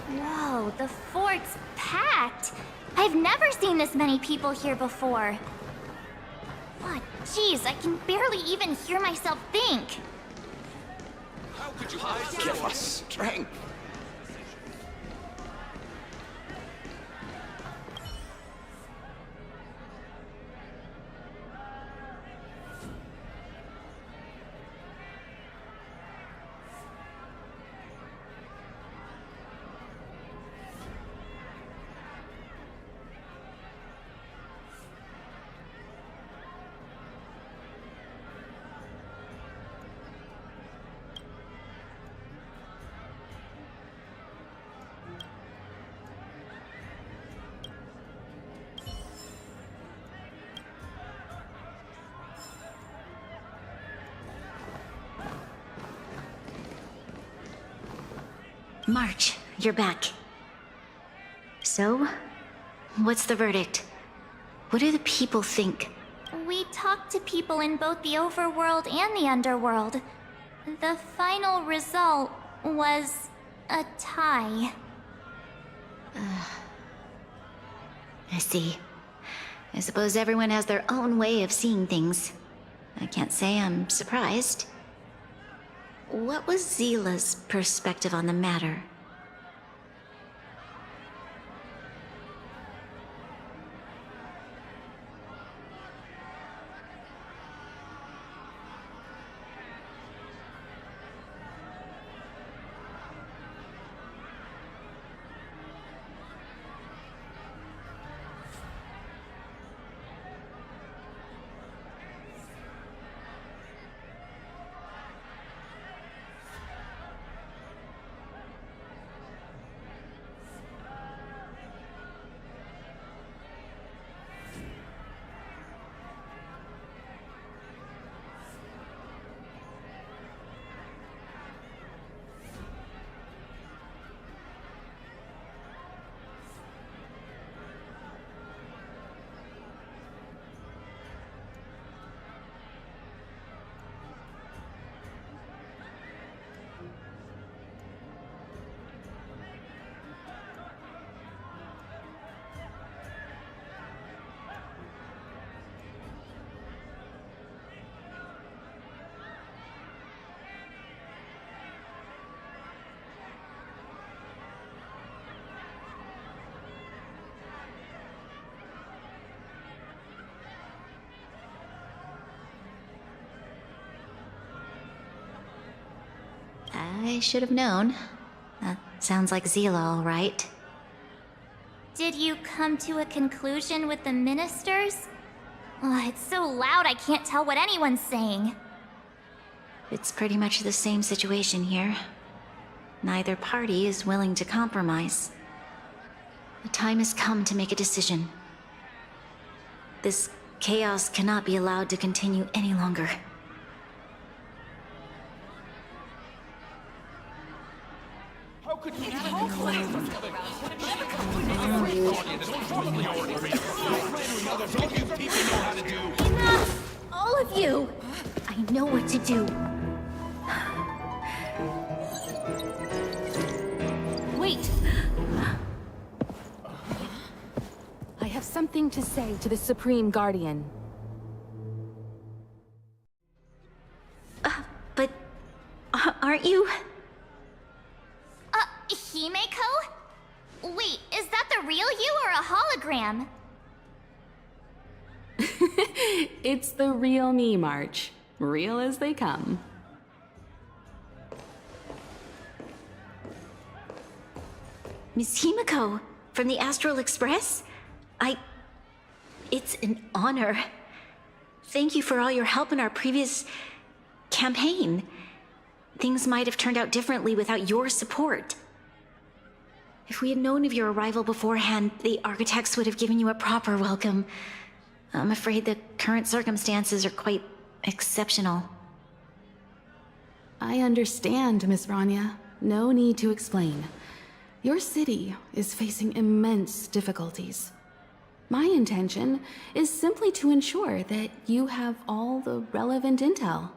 Whoa, the fort's packed! I've never seen this many people here before. What? Jeez, I can barely even hear myself think. How could you give us strength? March, you're back. So, what's the verdict? What do the people think? We talked to people in both the overworld and the underworld. The final result was a tie. I see. I suppose everyone has their own way of seeing things. I can't say I'm surprised. What was Zila's perspective on the matter? I should have known. That sounds like Zila, all right. Did you come to a conclusion with the ministers? Oh, it's so loud I can't tell what anyone's saying. It's pretty much the same situation here. Neither party is willing to compromise. The time has come to make a decision. This chaos cannot be allowed to continue any longer. How could you Enough! All of you! I know what to do. Wait! I have something to say to the Supreme Guardian. But aren't you? Himeko? Wait, is that the real you or a hologram? It's the real me, March. Real as they come. Miss Himeko, from the Astral Express? It's an honor. Thank you for all your help in our previous campaign. Things might have turned out differently without your support. If we had known of your arrival beforehand, the architects would have given you a proper welcome. I'm afraid the current circumstances are quite exceptional. I understand, Miss Rania. No need to explain. Your city is facing immense difficulties. My intention is simply to ensure that you have all the relevant intel.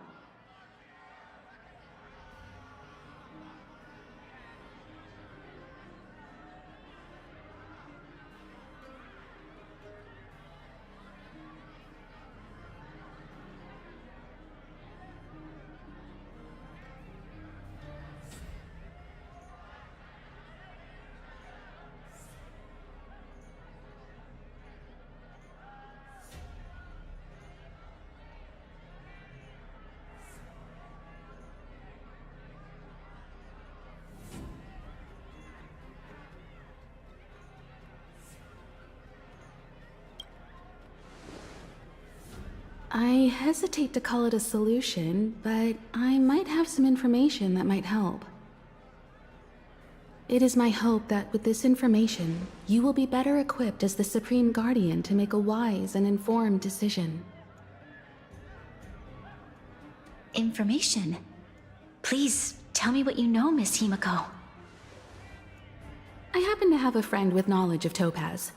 I hesitate to call it a solution, but I might have some information that might help. It is my hope that with this information, you will be better equipped as the Supreme Guardian to make a wise and informed decision. Information? Please, tell me what you know, Miss Himeko. I happen to have a friend with knowledge of Topaz.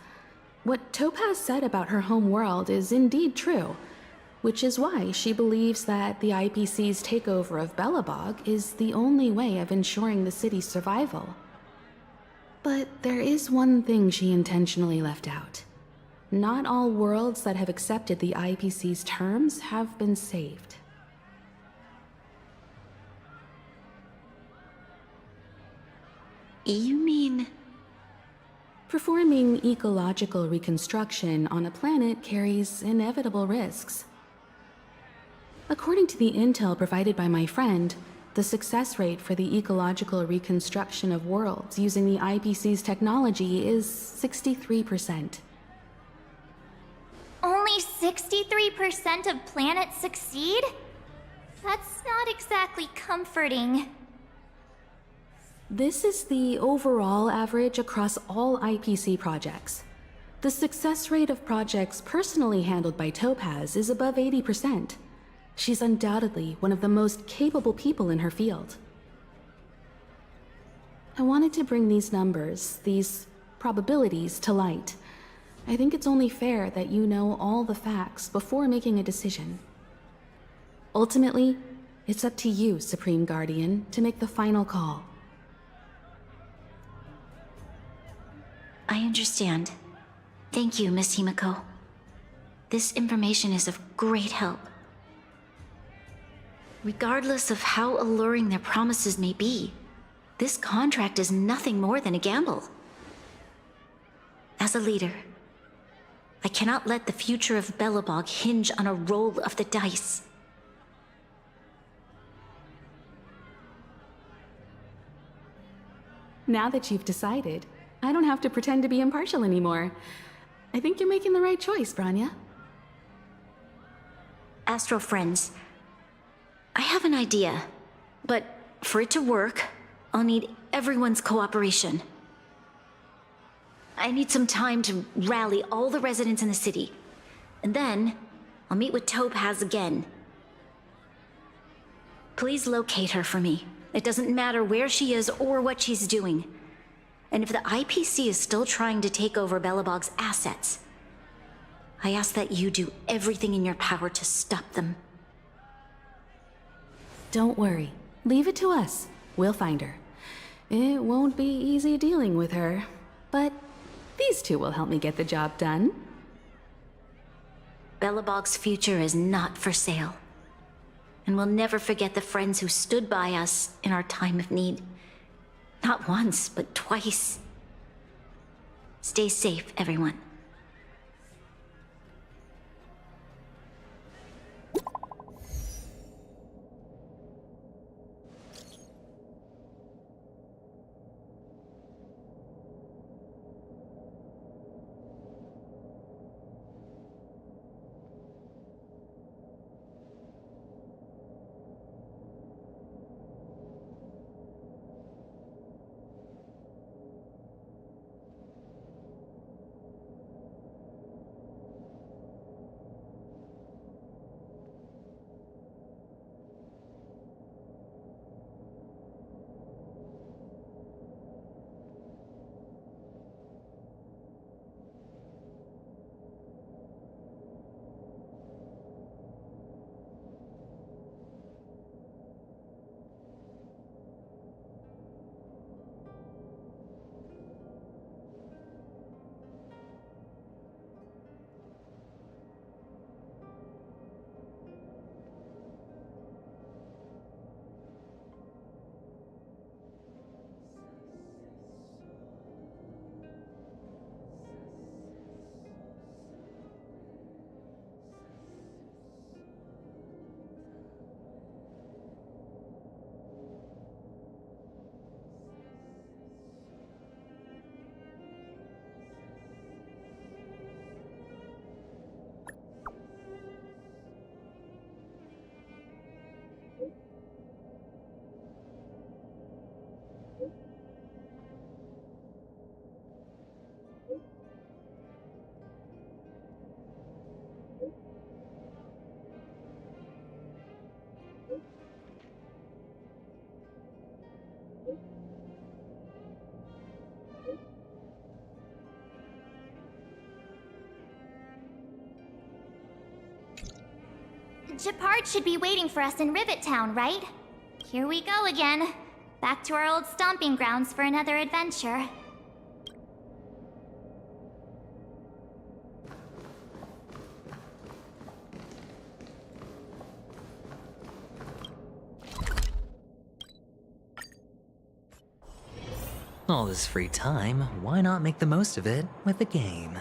What Topaz said about her home world is indeed true, which is why she believes that the IPC's takeover of Belobog is the only way of ensuring the city's survival. But there is one thing she intentionally left out. Not all worlds that have accepted the IPC's terms have been saved. You mean? Performing ecological reconstruction on a planet carries inevitable risks. According to the intel provided by my friend, the success rate for the ecological reconstruction of worlds using the IPC's technology is 63%. Only 63% of planets succeed? That's not exactly comforting. This is the overall average across all IPC projects. The success rate of projects personally handled by Topaz is above 80%. She's undoubtedly one of the most capable people in her field. I wanted to bring these numbers, these probabilities, to light. I think it's only fair that you know all the facts before making a decision. Ultimately, it's up to you, Supreme Guardian, to make the final call. I understand. Thank you, Miss Himeko. This information is of great help. Regardless of how alluring their promises may be, this contract is nothing more than a gamble. As a leader, I cannot let the future of Belobog hinge on a roll of the dice. Now that you've decided, I don't have to pretend to be impartial anymore. I think you're making the right choice, Branya. Astro friends, I have an idea, but for it to work, I'll need everyone's cooperation. I need some time to rally all the residents in the city, and then I'll meet with Topaz again. Please locate her for me. It doesn't matter where she is or what she's doing. And if the IPC is still trying to take over Belobog's assets, I ask that you do everything in your power to stop them. Don't worry. Leave it to us. We'll find her. It won't be easy dealing with her, but these two will help me get the job done. Belobog's future is not for sale. And we'll never forget the friends who stood by us in our time of need. Not once, but twice. Stay safe, everyone. Gepard should be waiting for us in Rivet Town, right? Here we go again. Back to our old stomping grounds for another adventure. All this free time, why not make the most of it with a game?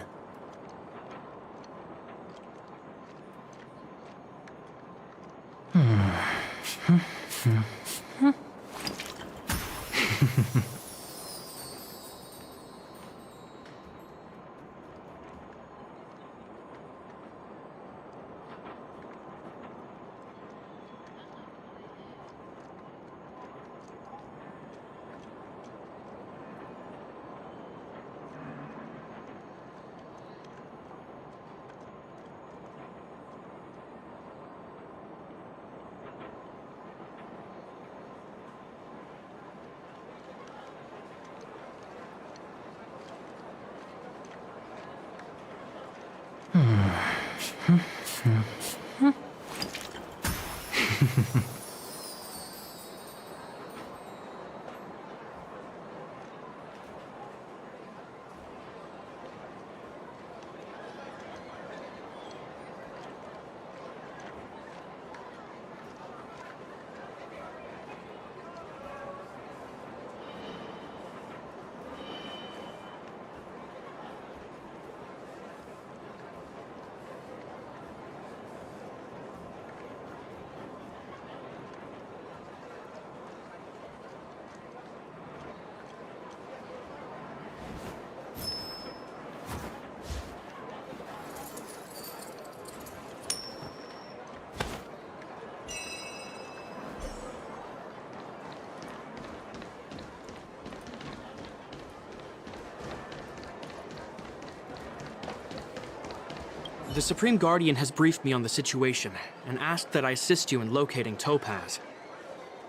The Supreme Guardian has briefed me on the situation and asked that I assist you in locating Topaz.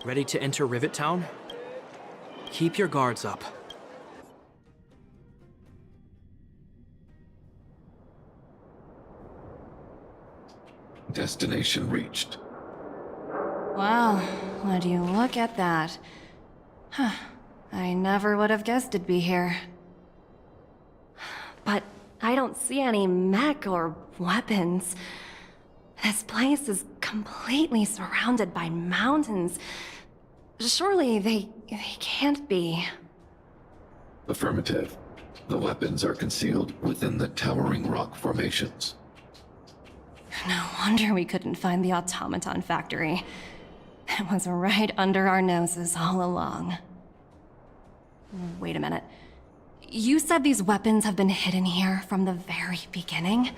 Ready to enter Rivet Town? Keep your guards up. Destination reached. Wow, would you look at that? Huh. I never would have guessed it'd be here. But I don't see any mech or weapons. This place is completely surrounded by mountains. Surely they can't be. Affirmative. The weapons are concealed within the towering rock formations. No wonder we couldn't find the automaton factory. It was right under our noses all along. Wait a minute. You said these weapons have been hidden here from the very beginning?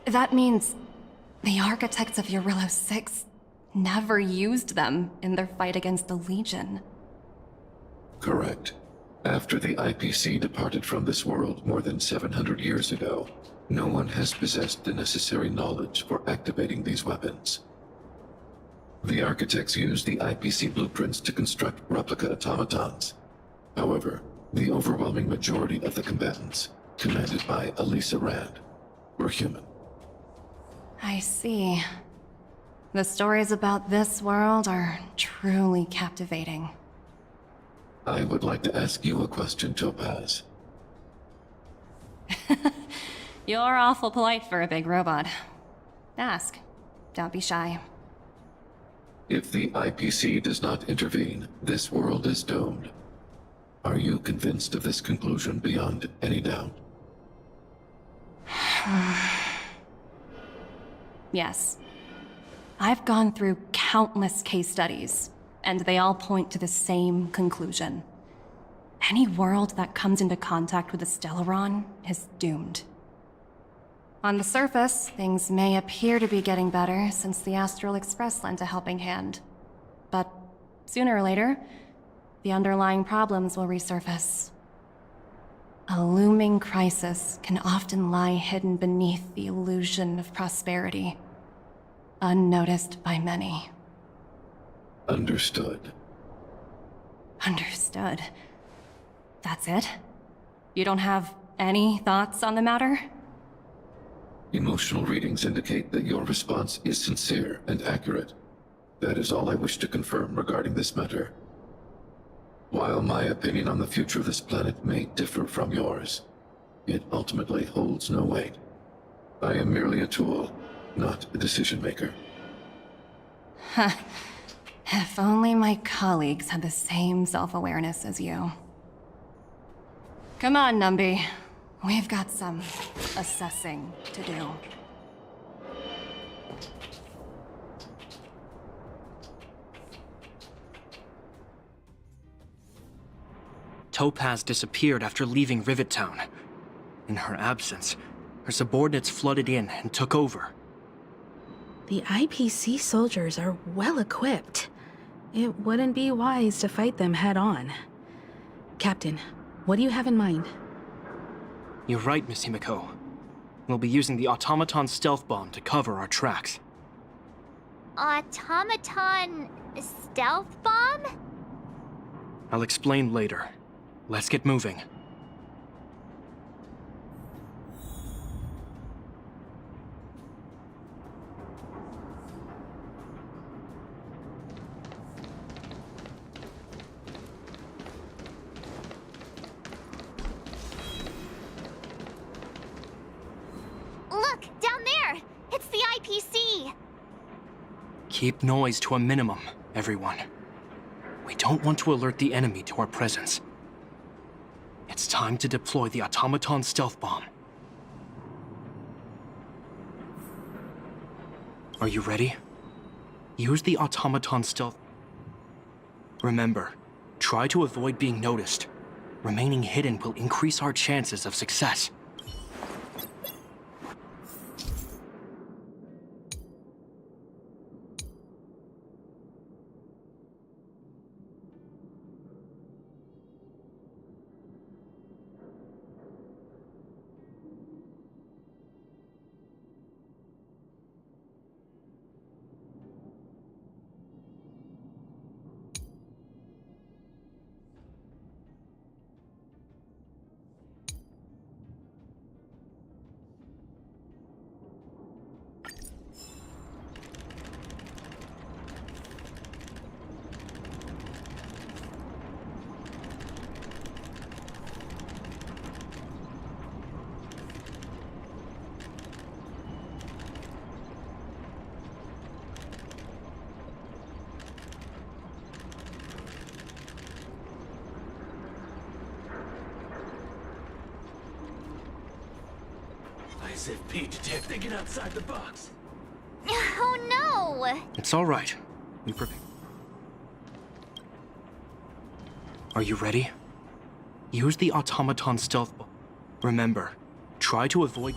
That means the architects of Eurylo 6 never used them in their fight against the Legion. Correct. After the IPC departed from this world more than 700 years ago, no one has possessed the necessary knowledge for activating these weapons. The architects used the IPC blueprints to construct replica automatons. However, the overwhelming majority of the combatants, commanded by Elisa Rand, were human. I see. The stories about this world are truly captivating. I would like to ask you a question, Topaz. You're awful polite for a big robot. Ask. Don't be shy. If the IPC does not intervene, this world is doomed. Are you convinced of this conclusion beyond any doubt? Yes. I've gone through countless case studies, and they all point to the same conclusion. Any world that comes into contact with a Stellaron is doomed. On the surface, things may appear to be getting better since the Astral Express lent a helping hand. But sooner or later, the underlying problems will resurface. A looming crisis can often lie hidden beneath the illusion of prosperity, unnoticed by many. Understood. Understood. That's it? You don't have any thoughts on the matter? Emotional readings indicate that your response is sincere and accurate. That is all I wish to confirm regarding this matter. While my opinion on the future of this planet may differ from yours, it ultimately holds no weight. I am merely a tool, not a decision maker. Huh. If only my colleagues had the same self-awareness as you. Come on, Numby. We've got some assessing to do. Topaz disappeared after leaving Rivet Town. In her absence, her subordinates flooded in and took over. The IPC soldiers are well equipped. It wouldn't be wise to fight them head on. Captain, what do you have in mind? You're right, Miss Himiko. We'll be using the automaton stealth bomb to cover our tracks. Automaton stealth bomb? I'll explain later. Let's get moving. Look, down there! It's the IPC! Keep noise to a minimum, everyone. We don't want to alert the enemy to our presence. It's time to deploy the automaton stealth bomb. Are you ready? Use the automaton stealth. Remember, try to avoid being noticed. Remaining hidden will increase our chances of success. said Pete to thinking outside the box. Oh no! It's all right. We prepare. Are you ready? Use the automaton stealth. Remember, try to avoid.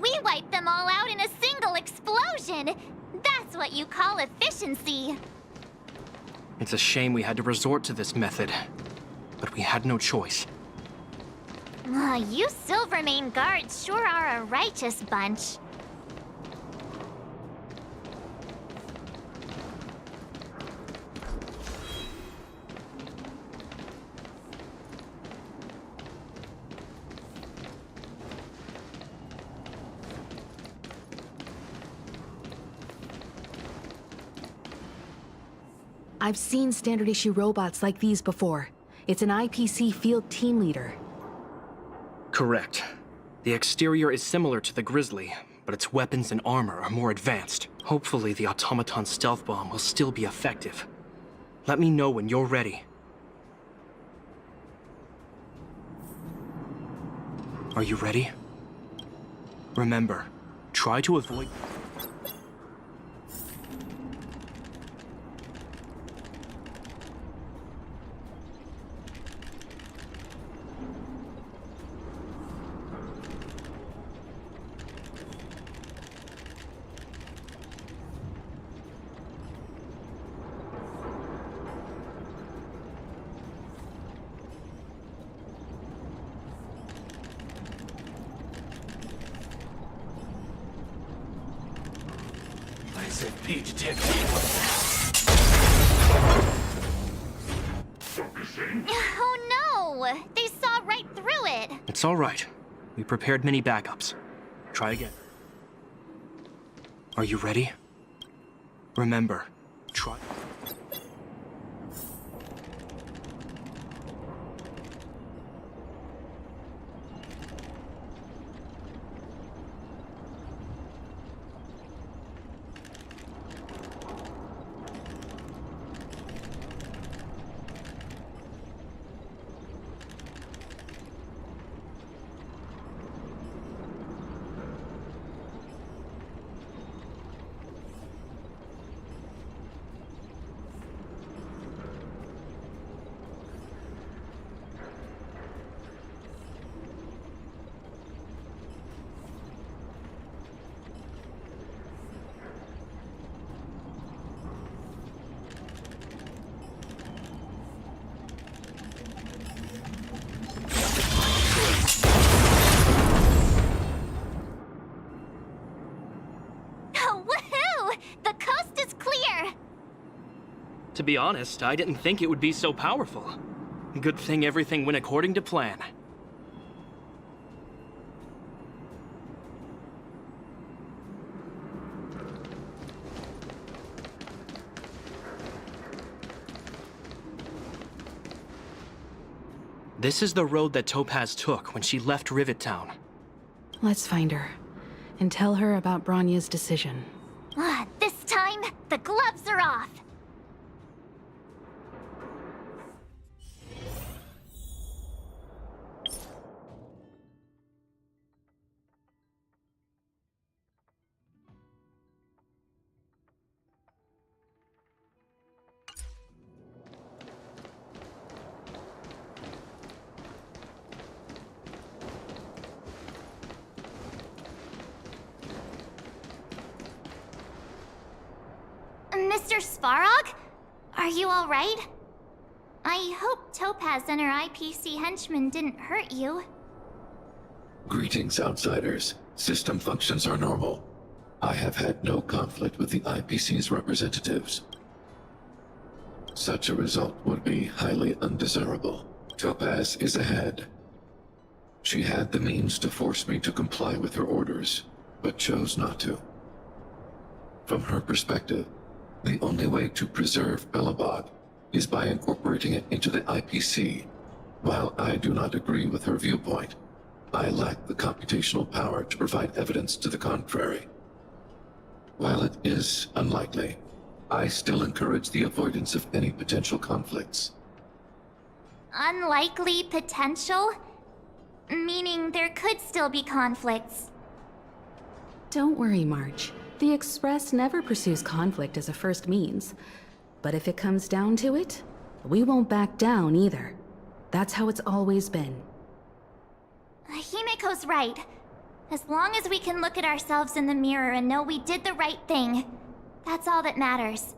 We wiped them all out in a single explosion! That's what you call efficiency! It's a shame we had to resort to this method, but we had no choice. You Silvermane guards sure are a righteous bunch. I've seen standard issue robots like these before. It's an IPC field team leader. Correct. The exterior is similar to the Grizzly, but its weapons and armor are more advanced. Hopefully the automaton stealth bomb will still be effective. Let me know when you're ready. Are you ready? Remember, try to avoid... I said Pete to Oh no! They saw right through it! It's all right. We prepared many backups. Try again. Are you ready? Remember, try... To be honest, I didn't think it would be so powerful. Good thing everything went according to plan. This is the road that Topaz took when she left Rivet Town. Let's find her, and tell her about Bronya's decision. This time, the gloves are off. Mr. Svarog? Are you alright? I hope Topaz and her IPC henchmen didn't hurt you. Greetings, outsiders. System functions are normal. I have had no conflict with the IPC's representatives. Such a result would be highly undesirable. Topaz is ahead. She had the means to force me to comply with her orders, but chose not to. From her perspective, the only way to preserve Belobog is by incorporating it into the IPC. While I do not agree with her viewpoint, I lack the computational power to provide evidence to the contrary. While it is unlikely, I still encourage the avoidance of any potential conflicts. Unlikely potential? Meaning there could still be conflicts. Don't worry, March. The Express never pursues conflict as a first means. But if it comes down to it, we won't back down either. That's how it's always been. Himeko's right. As long as we can look at ourselves in the mirror and know we did the right thing, that's all that matters.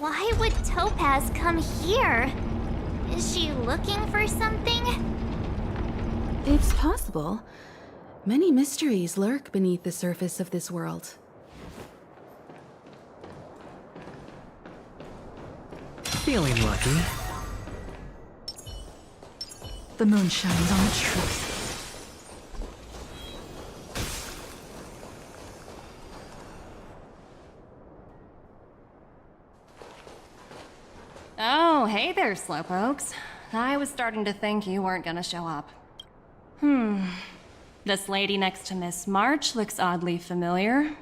Why would Topaz come here? Is she looking for something? It's possible. Many mysteries lurk beneath the surface of this world. Feeling lucky. The moon shines on the truth. Oh, hey there, Slowpokes. I was starting to think you weren't gonna show up. This lady next to Miss March looks oddly familiar.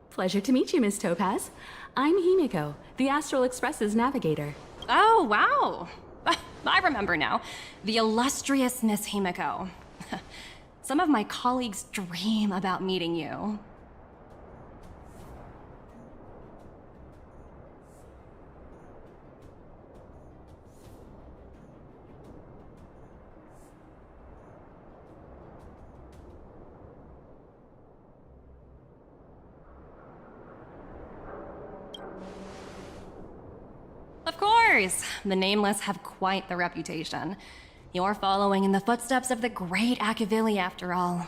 Pleasure to meet you, Miss Topaz. I'm Himiko, the Astral Express's navigator. Oh, wow! I remember now. The illustrious Miss Himiko. Some of my colleagues dream about meeting you. Of course! The Nameless have quite the reputation. You're following in the footsteps of the great Akavili, after all.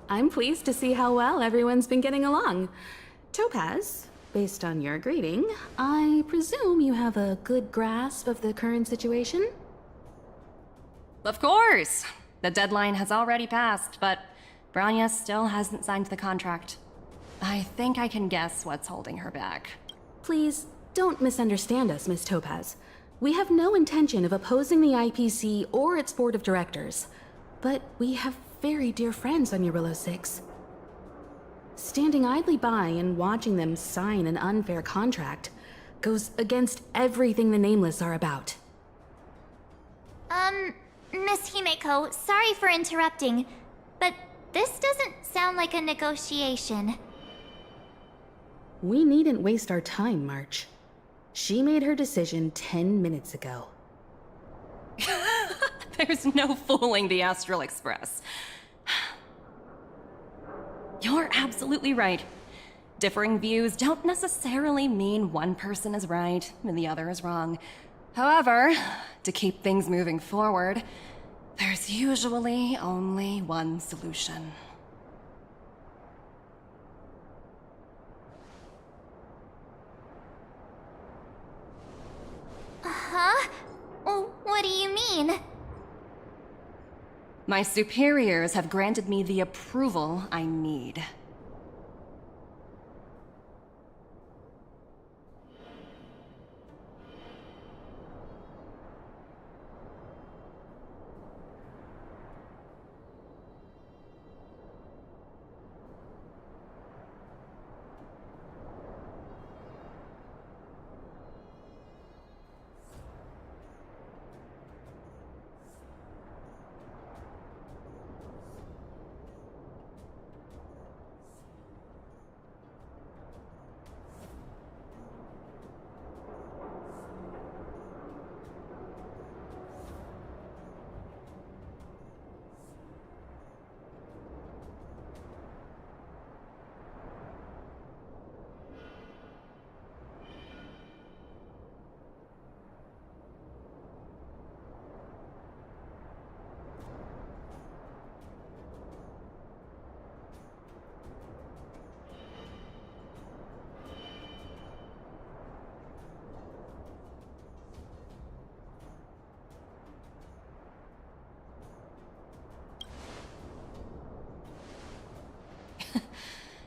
I'm pleased to see how well everyone's been getting along. Topaz, based on your greeting, I presume you have a good grasp of the current situation? Of course! The deadline has already passed, but Bronya still hasn't signed the contract. I think I can guess what's holding her back. Please, don't misunderstand us, Miss Topaz. We have no intention of opposing the IPC or its board of directors, but we have very dear friends on Eurillo 6. Standing idly by and watching them sign an unfair contract goes against everything the Nameless are about. Miss Himeko, sorry for interrupting, but this doesn't sound like a negotiation. We needn't waste our time, March. She made her decision 10 minutes ago. There's no fooling the Astral Express. You're absolutely right. Differing views don't necessarily mean one person is right and the other is wrong. However, to keep things moving forward, there's usually only one solution. Huh? What do you mean? My superiors have granted me the approval I need.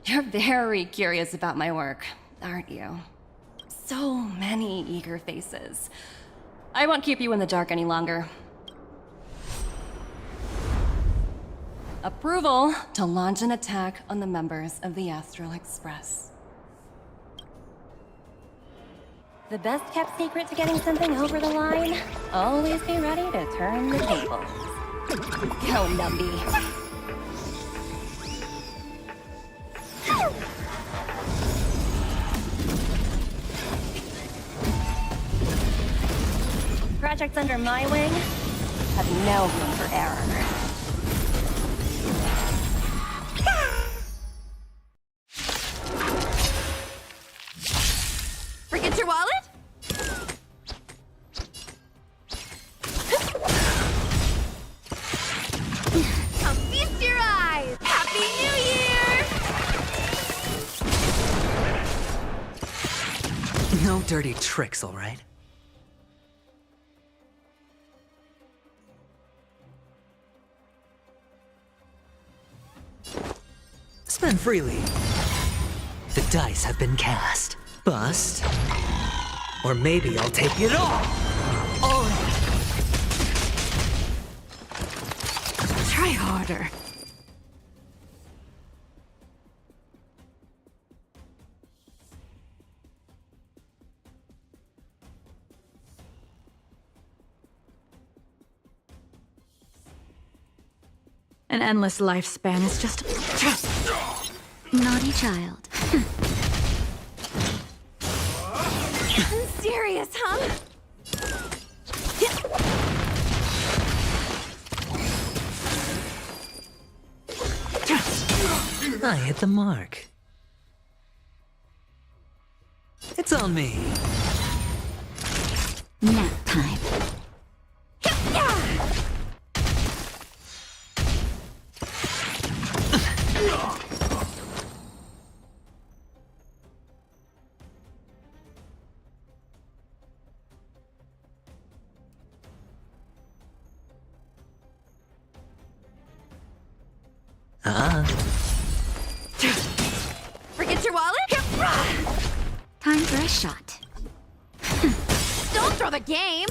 You're very curious about my work, aren't you? So many eager faces. I won't keep you in the dark any longer. Approval to launch an attack on the members of the Astral Express. The best kept secret to getting something over the line? Always be ready to turn the tables. Go, Numby. Projects under my wing have no room for error. dirty tricks, all right? Spend freely. The dice have been cast. Bust. Or maybe I'll take it all. All in. Try harder. An endless lifespan is just... Naughty child. Serious, huh? I hit the mark. It's on me. Nap time. Forget your wallet? Time for a shot. Don't throw the game!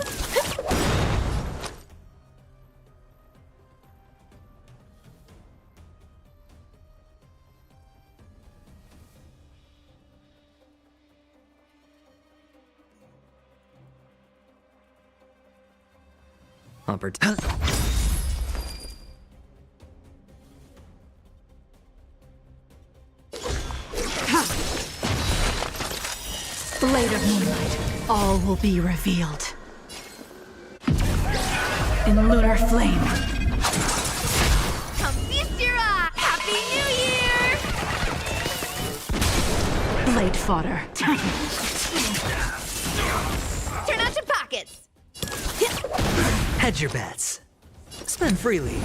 Blade of moonlight, all will be revealed. In lunar flame. Come feast your eye! Happy New Year! Blade fodder. Turn out your pockets! Hedge your bets. Spend freely.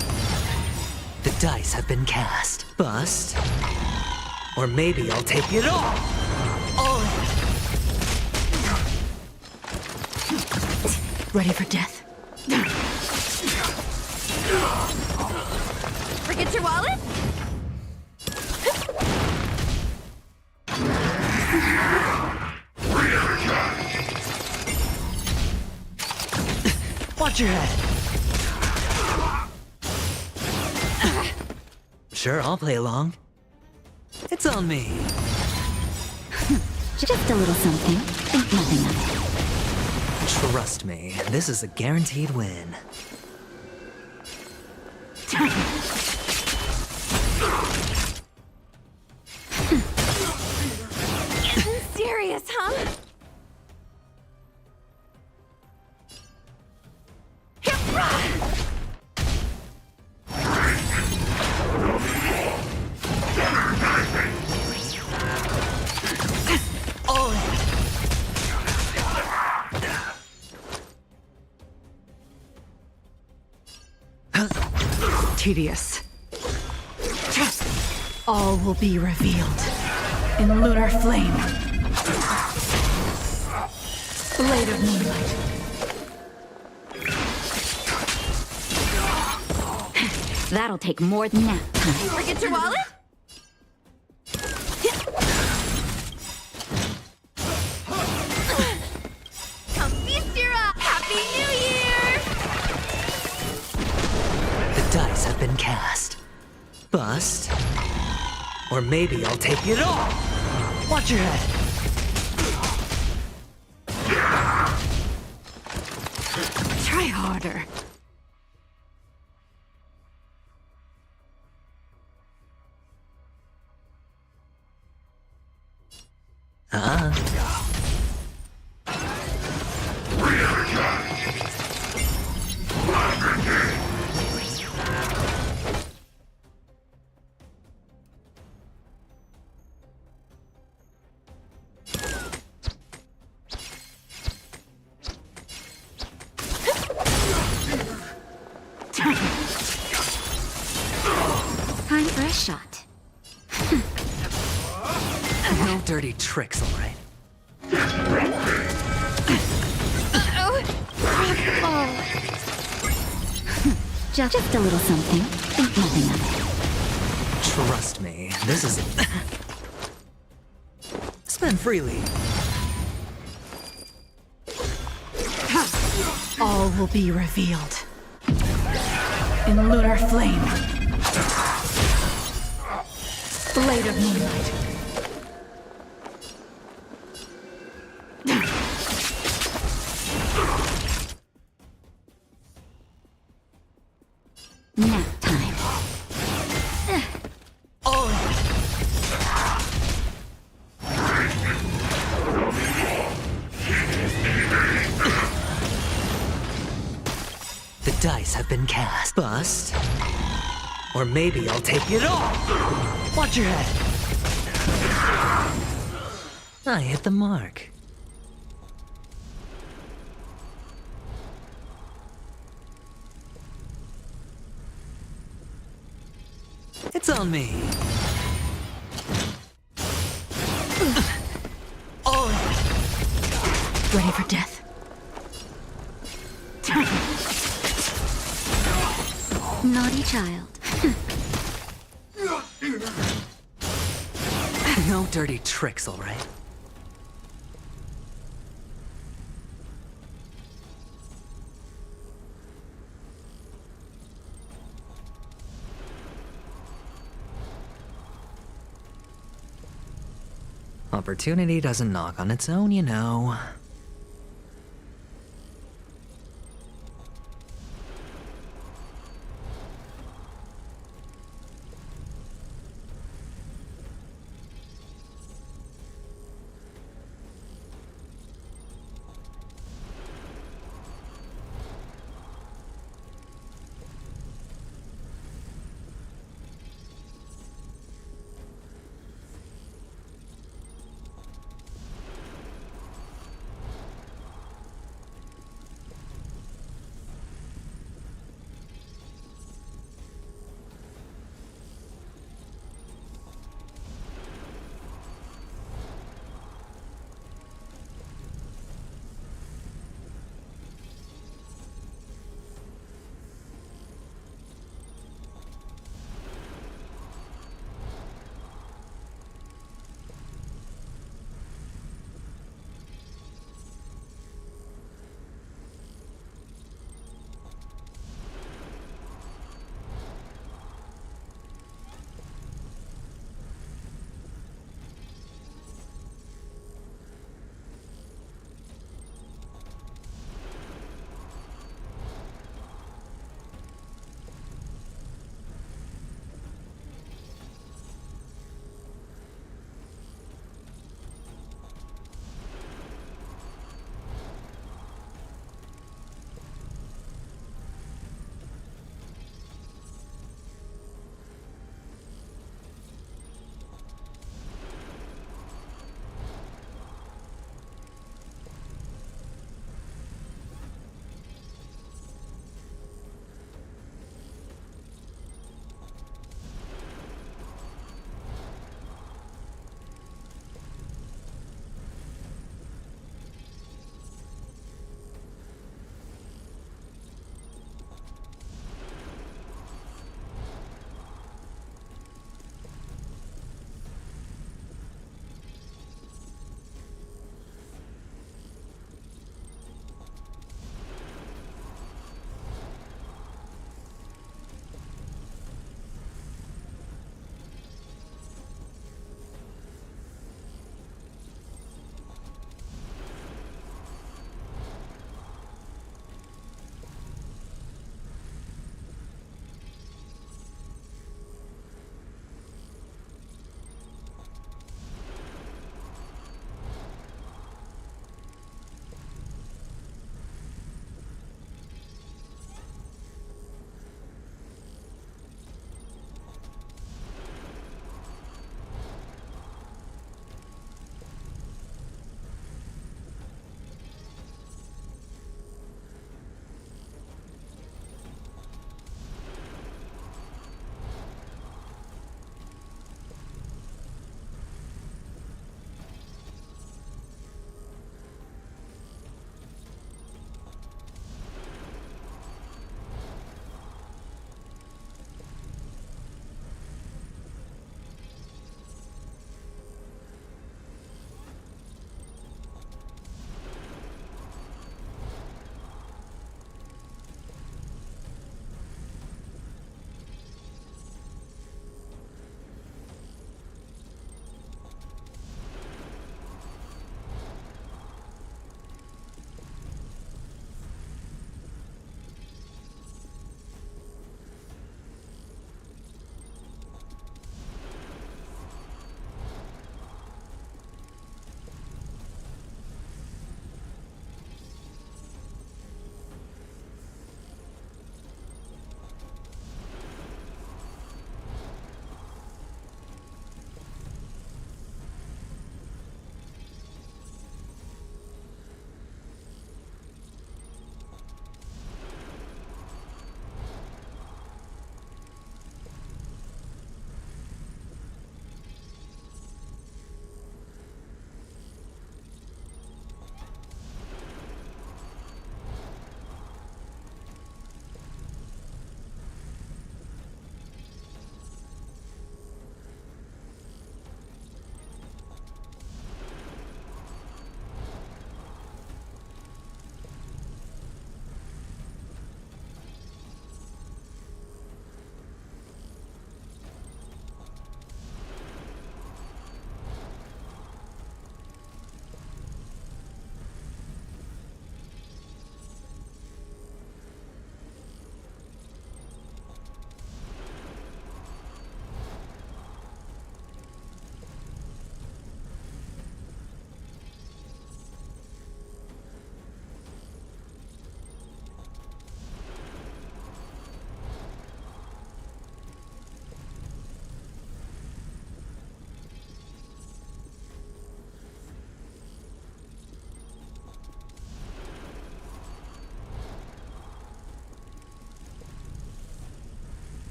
The dice have been cast. Bust. Or maybe I'll take it all. All in. Ready for death? Forget your wallet? Watch your head. Sure, I'll play along. It's on me. Just a little something. Think nothing of it. Trust me, this is a guaranteed win. Serious, huh? All in. Tedious. All will be revealed. In lunar flame. Blade of moonlight. That'll take more than nap time. Forget your wallet? Come feast your eye! Happy New Year! The dice have been cast. Bust. Or maybe I'll take it all. Watch your head. Try harder. Time for a shot. No dirty tricks, all right? Just a little something. Think nothing of it. Trust me, this is... Spend freely. All will be revealed. In lunar flame. Blade of moonlight. Nap time. The dice have been cast. Bust. Or maybe I'll take it all. Watch your head. I hit the mark. It's on me. Ready for death? Naughty child. No dirty tricks, all right? Opportunity doesn't knock on its own, you know.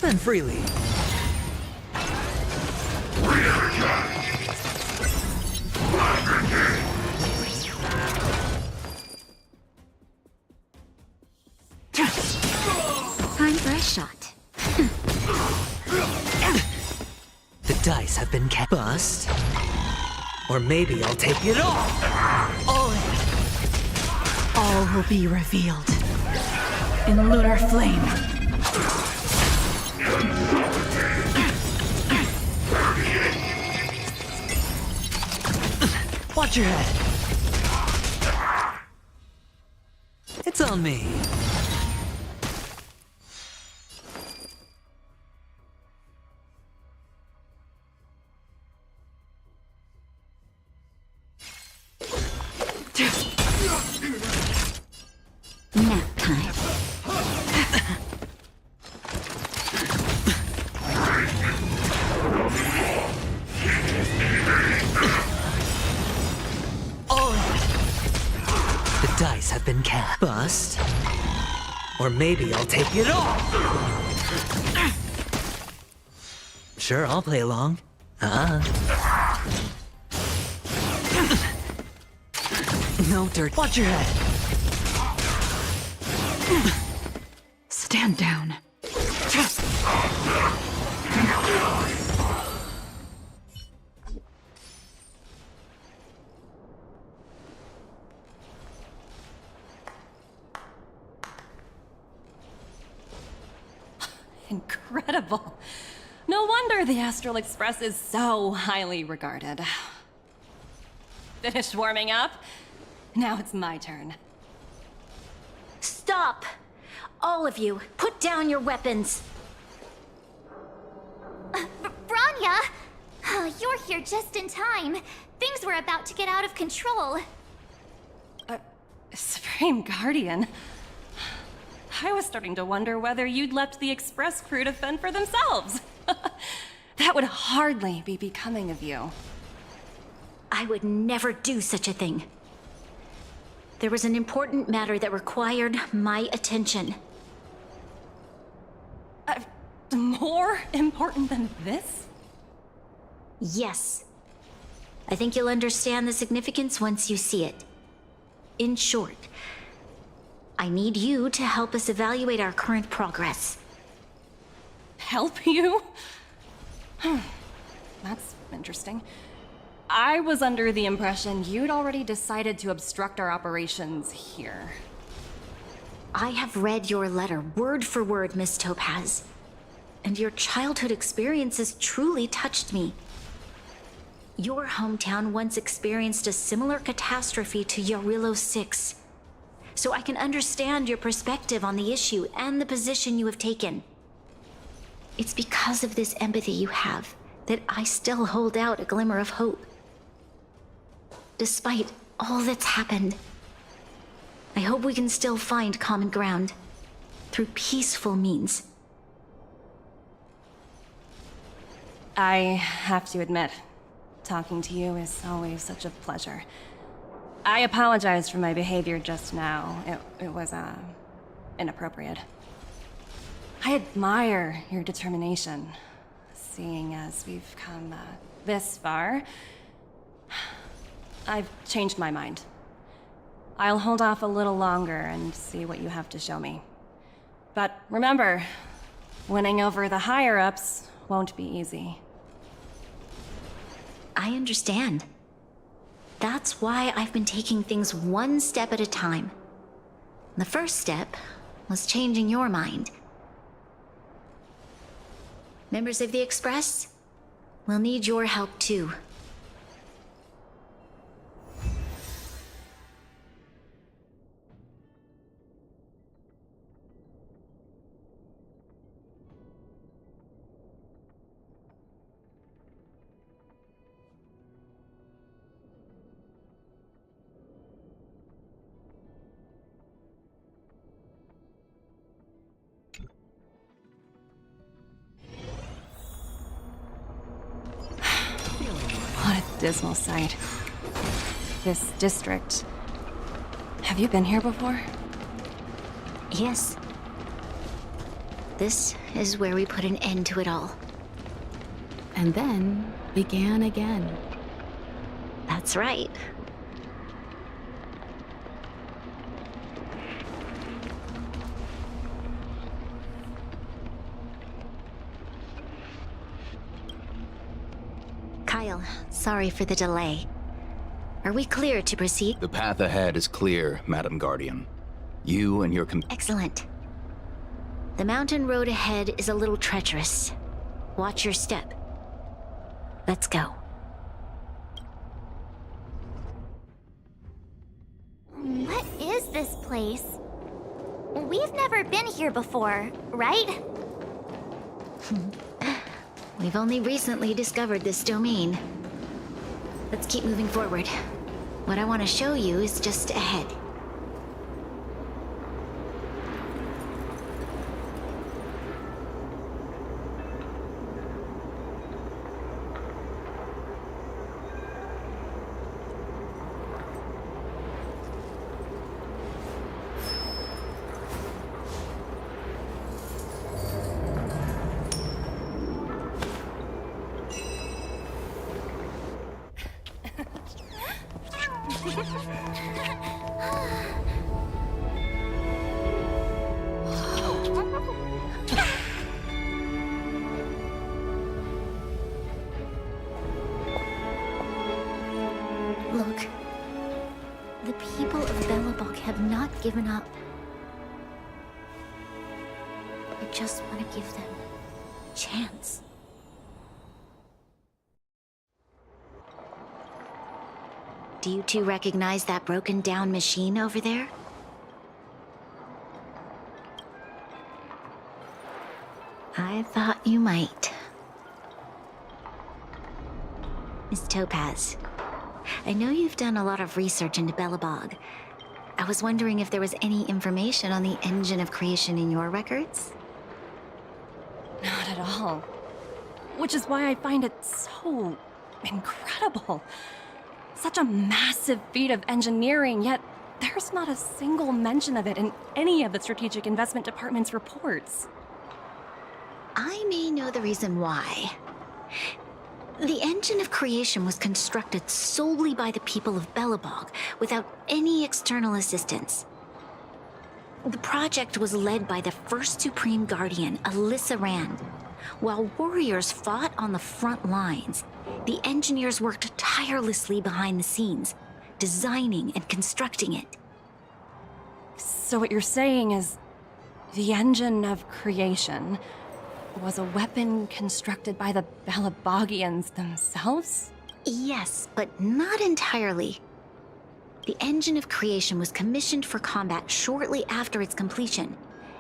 Spend freely. Time for a shot. The dice have been bust. Or maybe I'll take it all. All will be revealed in lunar flame. Watch your head. It's on me. Nap time. The dice have been cast. Bust. Or maybe I'll take it all. Sure, I'll play along. No dirt. Watch your head. Stand down. Incredible. No wonder the Astral Express is so highly regarded. Finished warming up? Now it's my turn. Stop! All of you, put down your weapons. Bronya! You're here just in time. Things were about to get out of control. Supreme Guardian. I was starting to wonder whether you'd left the Express crew to fend for themselves. That would hardly be becoming of you. I would never do such a thing. There was an important matter that required my attention. More important than this? Yes. I think you'll understand the significance once you see it. In short, I need you to help us evaluate our current progress. Help you? That's interesting. I was under the impression you'd already decided to obstruct our operations here. I have read your letter word for word, Miss Topaz. And your childhood experiences truly touched me. Your hometown once experienced a similar catastrophe to Yarilo 6. So I can understand your perspective on the issue and the position you have taken. It's because of this empathy you have that I still hold out a glimmer of hope. Despite all that's happened, I hope we can still find common ground through peaceful means. I have to admit, talking to you is always such a pleasure. I apologize for my behavior just now. It was, inappropriate. I admire your determination, seeing as we've come, this far. I've changed my mind. I'll hold off a little longer and see what you have to show me. But remember, winning over the higher-ups won't be easy. I understand. That's why I've been taking things one step at a time. The first step was changing your mind. Members of the Express, we'll need your help too. What a dismal sight. This district. Have you been here before? Yes. This is where we put an end to it all. And then began again. That's right. Kyle, sorry for the delay. Are we clear to proceed? The path ahead is clear, Madam Guardian. You and your Excellent. The mountain road ahead is a little treacherous. Watch your step. Let's go. What is this place? We've never been here before, right? We've only recently discovered this domain. Let's keep moving forward. What I want to show you is just ahead. Look, the people of Belobog have not given up. I just want to give them a chance. Do you two recognize that broken down machine over there? I thought you might. Miss Topaz, I know you've done a lot of research into Belobog. I was wondering if there was any information on the engine of creation in your records? Not at all. Which is why I find it so incredible. Such a massive feat of engineering, yet there's not a single mention of it in any of the Strategic Investment Department's reports. I may know the reason why. The engine of creation was constructed solely by the people of Belobog, without any external assistance. The project was led by the first Supreme Guardian, Alyssa Rand. While warriors fought on the front lines, the engineers worked tirelessly behind the scenes, designing and constructing it. So what you're saying is, the engine of creation was a weapon constructed by the Belabogians themselves? Yes, but not entirely. The engine of creation was commissioned for combat shortly after its completion,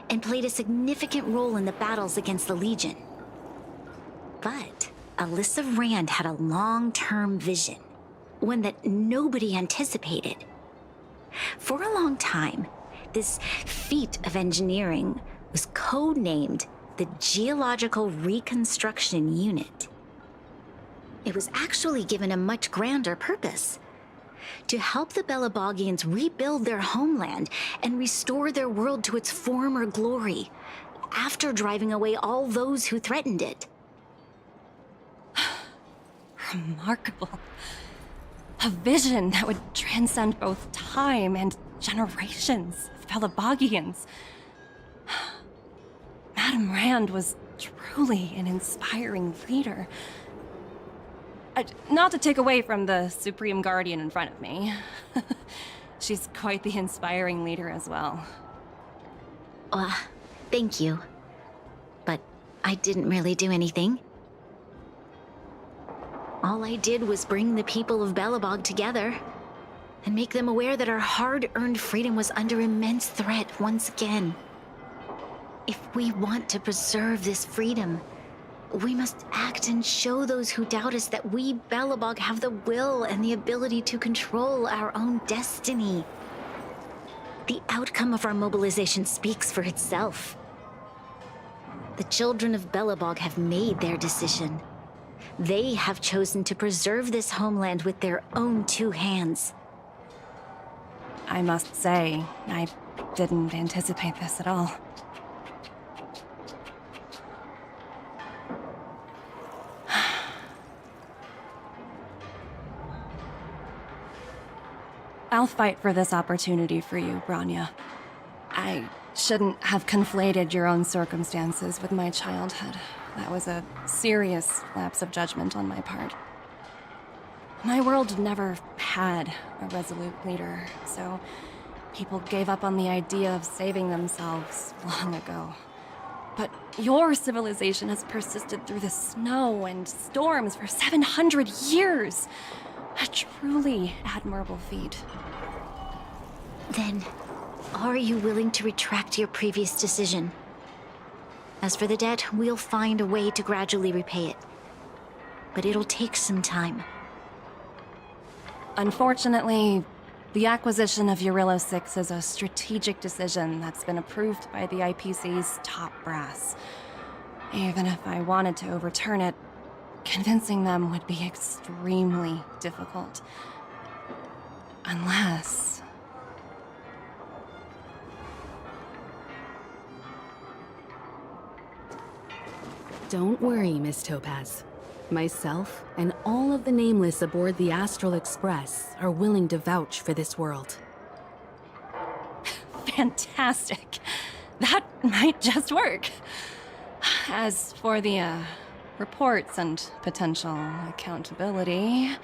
and played a significant role in the battles against the Legion. But Alyssa Rand had a long-term vision, one that nobody anticipated. For a long time, this feat of engineering was codenamed the Geological Reconstruction Unit. It was actually given a much grander purpose: to help the Belabogians rebuild their homeland and restore their world to its former glory, after driving away all those who threatened it. Remarkable. A vision that would transcend both time and generations of Belabogians. Madame Rand was truly an inspiring leader. Not to take away from the Supreme Guardian in front of me. She's quite the inspiring leader as well. Thank you. But I didn't really do anything. All I did was bring the people of Belobog together and make them aware that our hard-earned freedom was under immense threat once again. If we want to preserve this freedom, we must act and show those who doubt us that we, Belobog, have the will and the ability to control our own destiny. The outcome of our mobilization speaks for itself. The children of Belobog have made their decision. They have chosen to preserve this homeland with their own two hands. I must say, I didn't anticipate this at all. I'll fight for this opportunity for you, Branya. I shouldn't have conflated your own circumstances with my childhood. That was a serious lapse of judgment on my part. My world never had a resolute leader, so people gave up on the idea of saving themselves long ago. But your civilization has persisted through the snow and storms for 700 years. A truly admirable feat. Then, are you willing to retract your previous decision? As for the debt, we'll find a way to gradually repay it. But it'll take some time. Unfortunately, the acquisition of Eurillo 6 is a strategic decision that's been approved by the IPC's top brass. Even if I wanted to overturn it, convincing them would be extremely difficult. Unless... Don't worry, Miss Topaz. Myself and all of the Nameless aboard the Astral Express are willing to vouch for this world. Fantastic. That might just work. As for the, reports and potential accountability...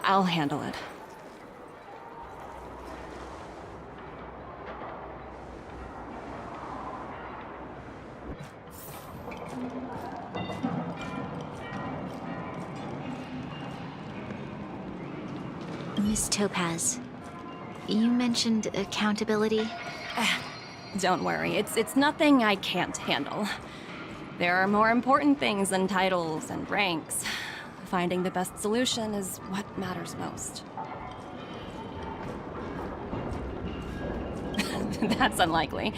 I'll handle it. Miss Topaz, you mentioned accountability? Don't worry, it's nothing I can't handle. There are more important things than titles and ranks. Finding the best solution is what matters most. That's unlikely.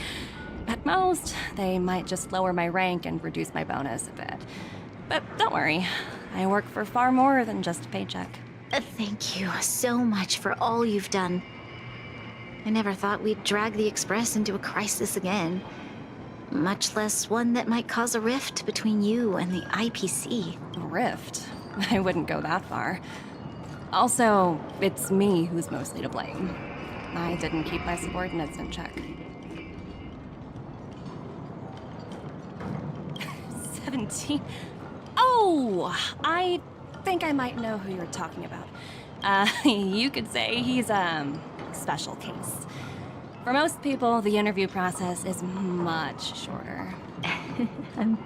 At most, they might just lower my rank and reduce my bonus a bit. But don't worry, I work for far more than just a paycheck. Thank you so much for all you've done. I never thought we'd drag the Express into a crisis again. Much less one that might cause a rift between you and the IPC. A rift? I wouldn't go that far. Also, it's me who's mostly to blame. I didn't keep my subordinates in check. 17? Oh! I think I might know who you're talking about. You could say he's a special case. For most people, the interview process is much shorter. I'm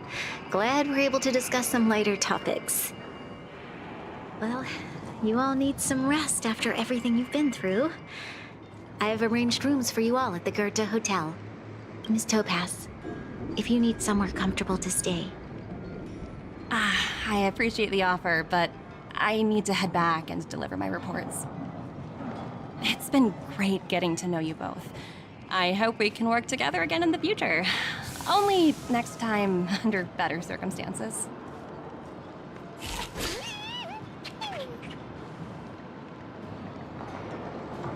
glad we're able to discuss some lighter topics. Well, you all need some rest after everything you've been through. I have arranged rooms for you all at the Goethe Hotel. Miss Topaz, if you need somewhere comfortable to stay. I appreciate the offer, but I need to head back and deliver my reports. It's been great getting to know you both. I hope we can work together again in the future. Only next time under better circumstances.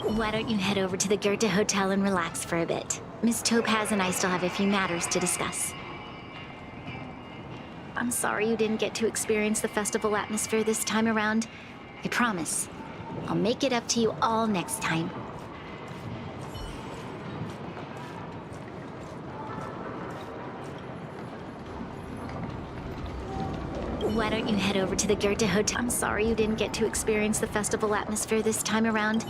Why don't you head over to the Goethe Hotel and relax for a bit? Miss Topaz and I still have a few matters to discuss. I'm sorry you didn't get to experience the festival atmosphere this time around. I promise. I'll make it up to you all next time. Why don't you head over to the Goethe Hotel? I'm sorry you didn't get to experience the festival atmosphere this time around.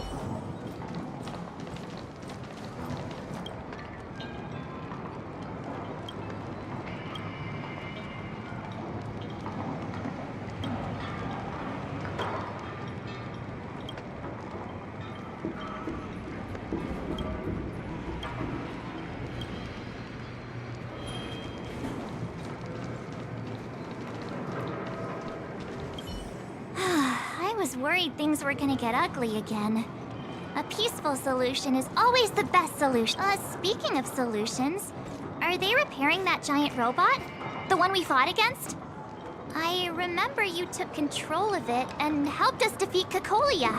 I was worried things were gonna get ugly again. A peaceful solution is always the best solution. Speaking of solutions, are they repairing that giant robot? The one we fought against? I remember you took control of it and helped us defeat Cocolia.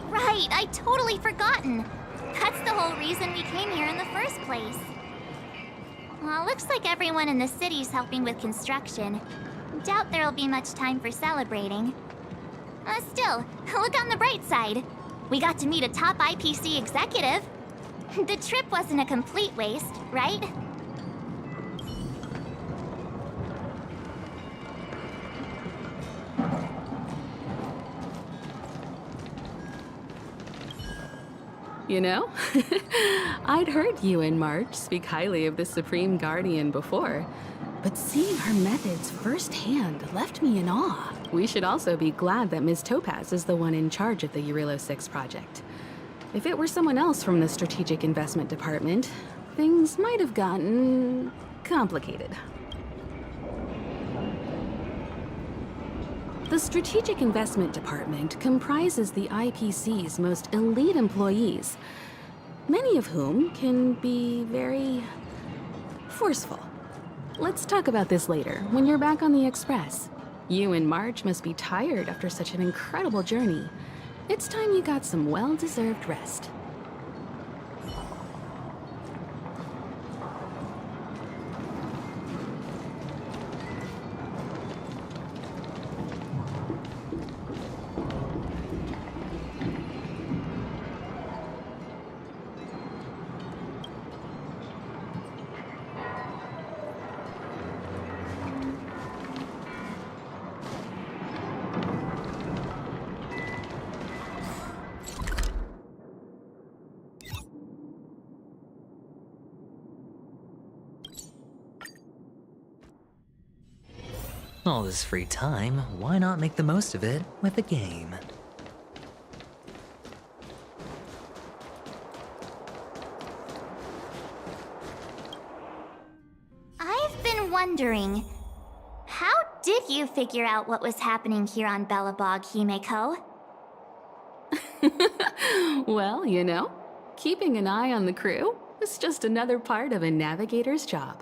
Right, I'd totally forgotten. That's the whole reason we came here in the first place. Well, looks like everyone in the city's helping with construction. doubt there'll be much time for celebrating. Still, look on the bright side. We got to meet a top IPC executive. The trip wasn't a complete waste, right? You know, I'd heard you and March speak highly of the Supreme Guardian before, but seeing her methods firsthand left me in awe. We should also be glad that Ms. Topaz is the one in charge of the Eurilo 6 project. If it were someone else from the Strategic Investment Department, things might have gotten complicated. The Strategic Investment Department comprises the IPC's most elite employees, many of whom can be very forceful. Let's talk about this later, when you're back on the Express. You and March must be tired after such an incredible journey. It's time you got some well-deserved rest. All this free time, why not make the most of it with a game? I've been wondering, how did you figure out what was happening here on Belobog, Himeko? Well, you know, keeping an eye on the crew is just another part of a navigator's job.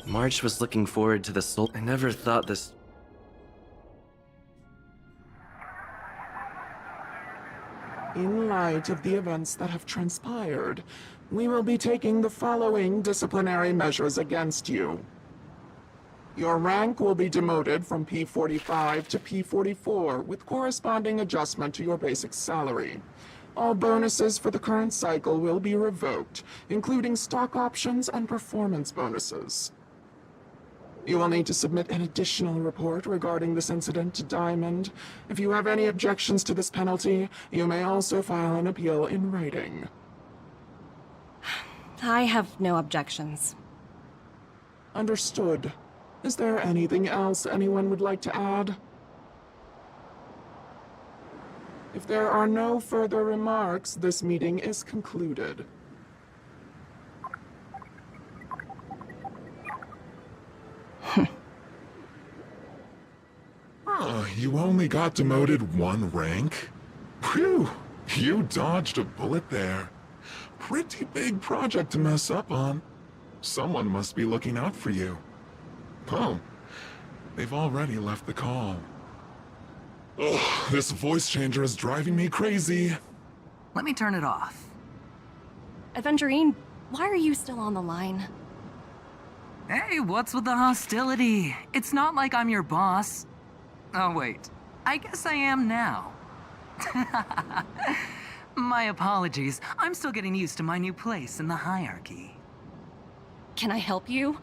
March was looking forward to the soul. I never thought this. In light of the events that have transpired, we will be taking the following disciplinary measures against you. Your rank will be demoted from P45 to P44 with corresponding adjustment to your basic salary. All bonuses for the current cycle will be revoked, including stock options and performance bonuses. You will need to submit an additional report regarding this incident to Diamond. If you have any objections to this penalty, you may also file an appeal in writing. I have no objections. Understood. Is there anything else anyone would like to add? If there are no further remarks, this meeting is concluded. You only got demoted 1 rank? Phew, you dodged a bullet there. Pretty big project to mess up on. Someone must be looking out for you. Oh, they've already left the call. Ugh, this voice changer is driving me crazy. Let me turn it off. Aventurine, why are you still on the line? Hey, what's with the hostility? It's not like I'm your boss. Oh, wait. I guess I am now. My apologies. I'm still getting used to my new place in the hierarchy. Can I help you?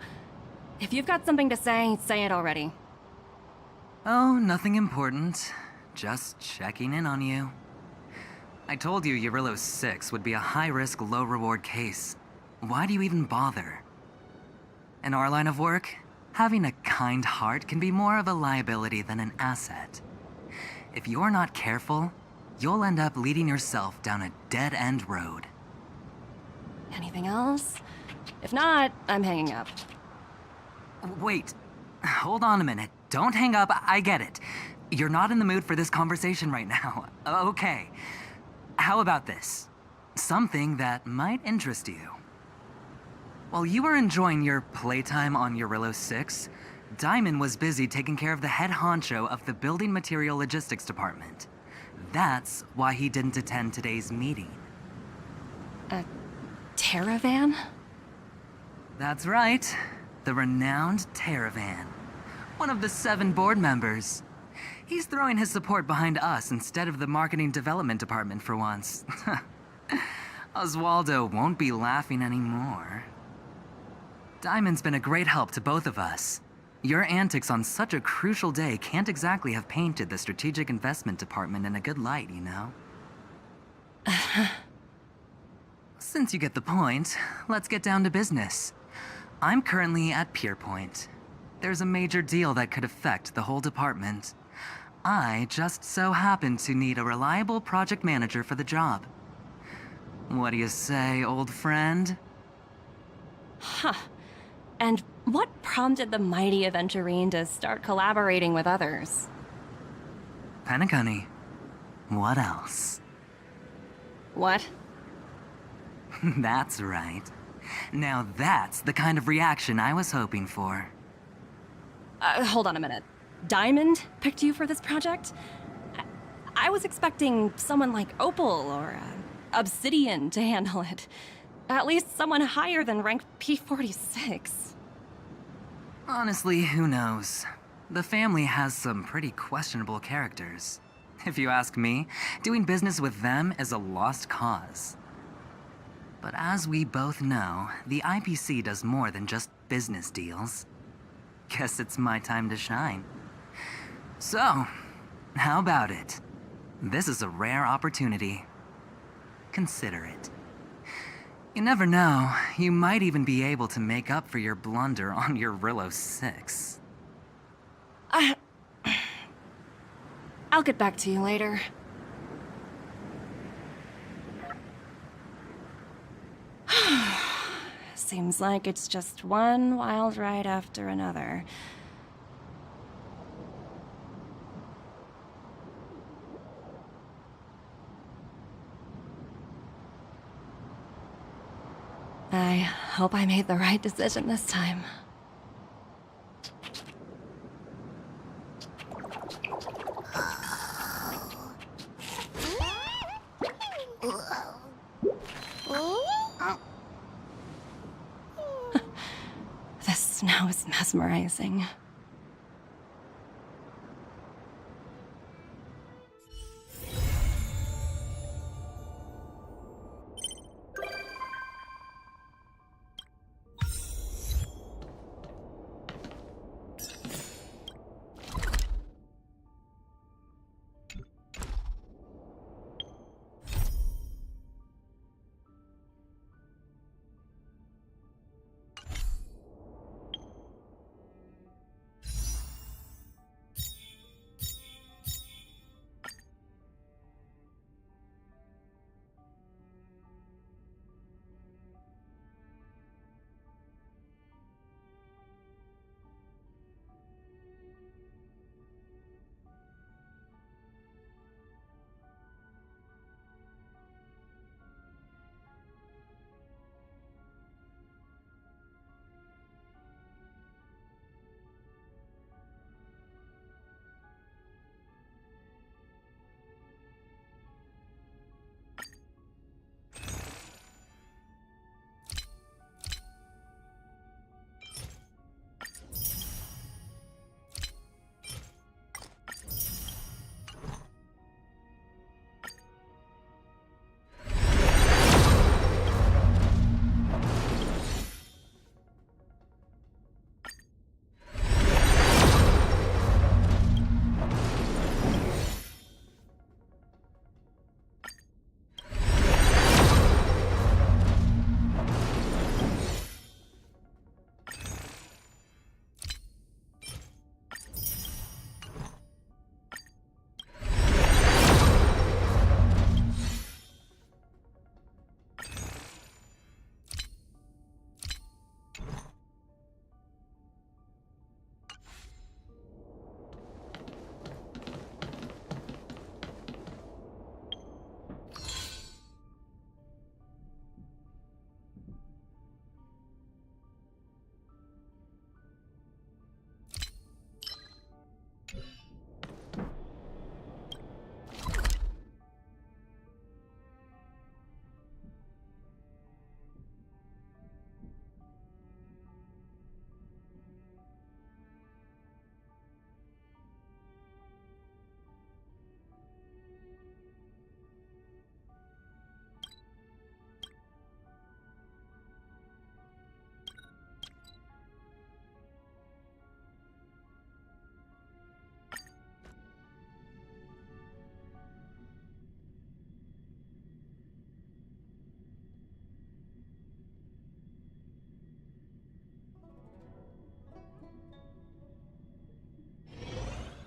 If you've got something to say it already. Oh, nothing important. Just checking in on you. I told you Eurylos 6 would be a high-risk, low-reward case. Why do you even bother? In our line of work, having a kind heart can be more of a liability than an asset. If you're not careful, you'll end up leading yourself down a dead-end road. Anything else? If not, I'm hanging up. Wait, hold on a minute. Don't hang up, I get it. You're not in the mood for this conversation right now. Okay. How about this? Something that might interest you. While you were enjoying your playtime on Eurylos 6, Diamond was busy taking care of the head honcho of the Building Material Logistics Department. That's why he didn't attend today's meeting. A Terravan? That's right. The renowned Terravan. One of the 7 board members. He's throwing his support behind us instead of the Marketing Development Department for once. Oswaldo won't be laughing anymore. Diamond's been a great help to both of us. Your antics on such a crucial day can't exactly have painted the Strategic Investment Department in a good light, you know? Since you get the point, let's get down to business. I'm currently at Pierpoint. There's a major deal that could affect the whole department. I just so happen to need a reliable project manager for the job. What do you say, old friend? Huh. And what prompted the mighty Aventurine to start collaborating with others? Penacony. What else? What? That's right. Now that's the kind of reaction I was hoping for. Hold on a minute. Diamond picked you for this project? I was expecting someone like Opal or Obsidian to handle it. At least someone higher than rank P46. Honestly, who knows? The family has some pretty questionable characters. If you ask me, doing business with them is a lost cause. But as we both know, the IPC does more than just business deals. Guess it's my time to shine. So, how about it? This is a rare opportunity. Consider it. You never know, you might even be able to make up for your blunder on Eurillo 6. I'll get back to you later. Seems like it's just one wild ride after another. I hope I made the right decision this time. The snow is mesmerizing.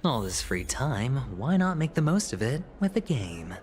All this free time, why not make the most of it with a game?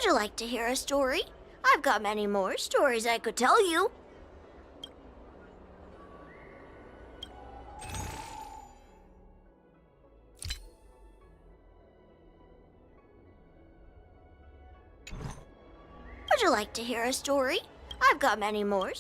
Would you like to hear a story? I've got many more stories I could tell you. Would you like to hear a story? I've got many more.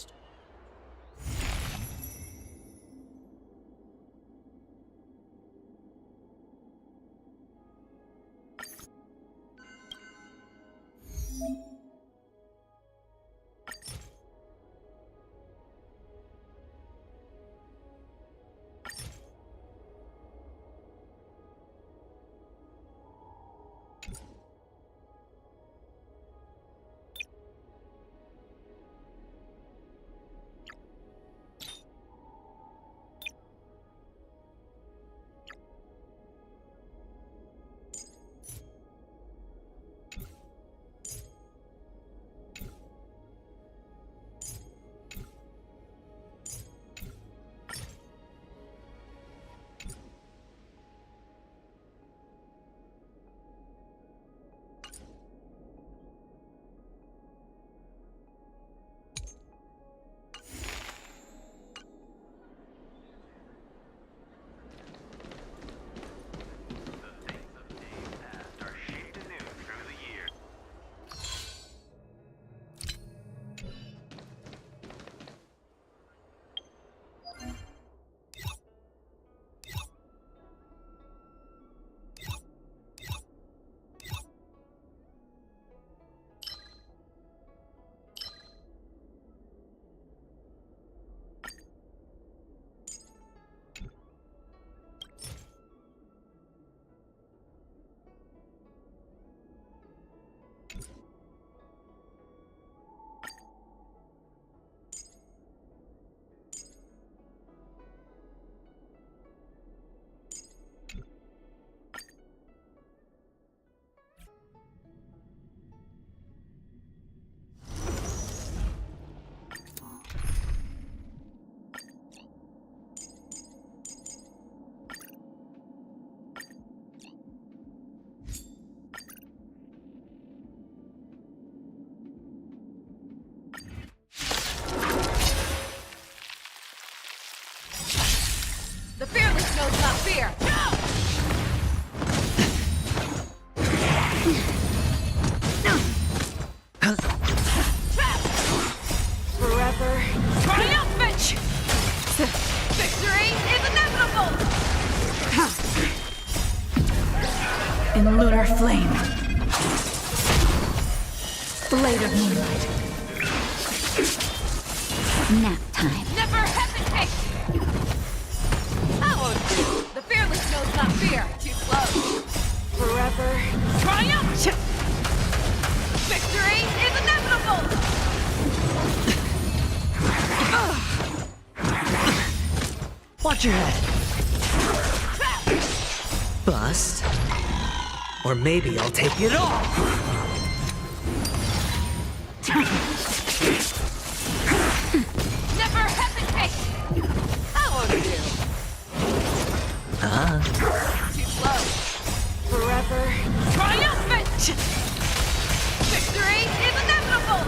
The fearless knows not fear. Forever triumphant! Victory is inevitable! In lunar flame. Blade of moonlight. Nap time. Never hesitate! That won't do. The fearless knows not fear. Too close. Forever triumph! Victory is inevitable! Watch your head. Bust. Or maybe I'll take it all. Never hesitate! That won't do. Too close. Forever triumphant! Victory is inevitable!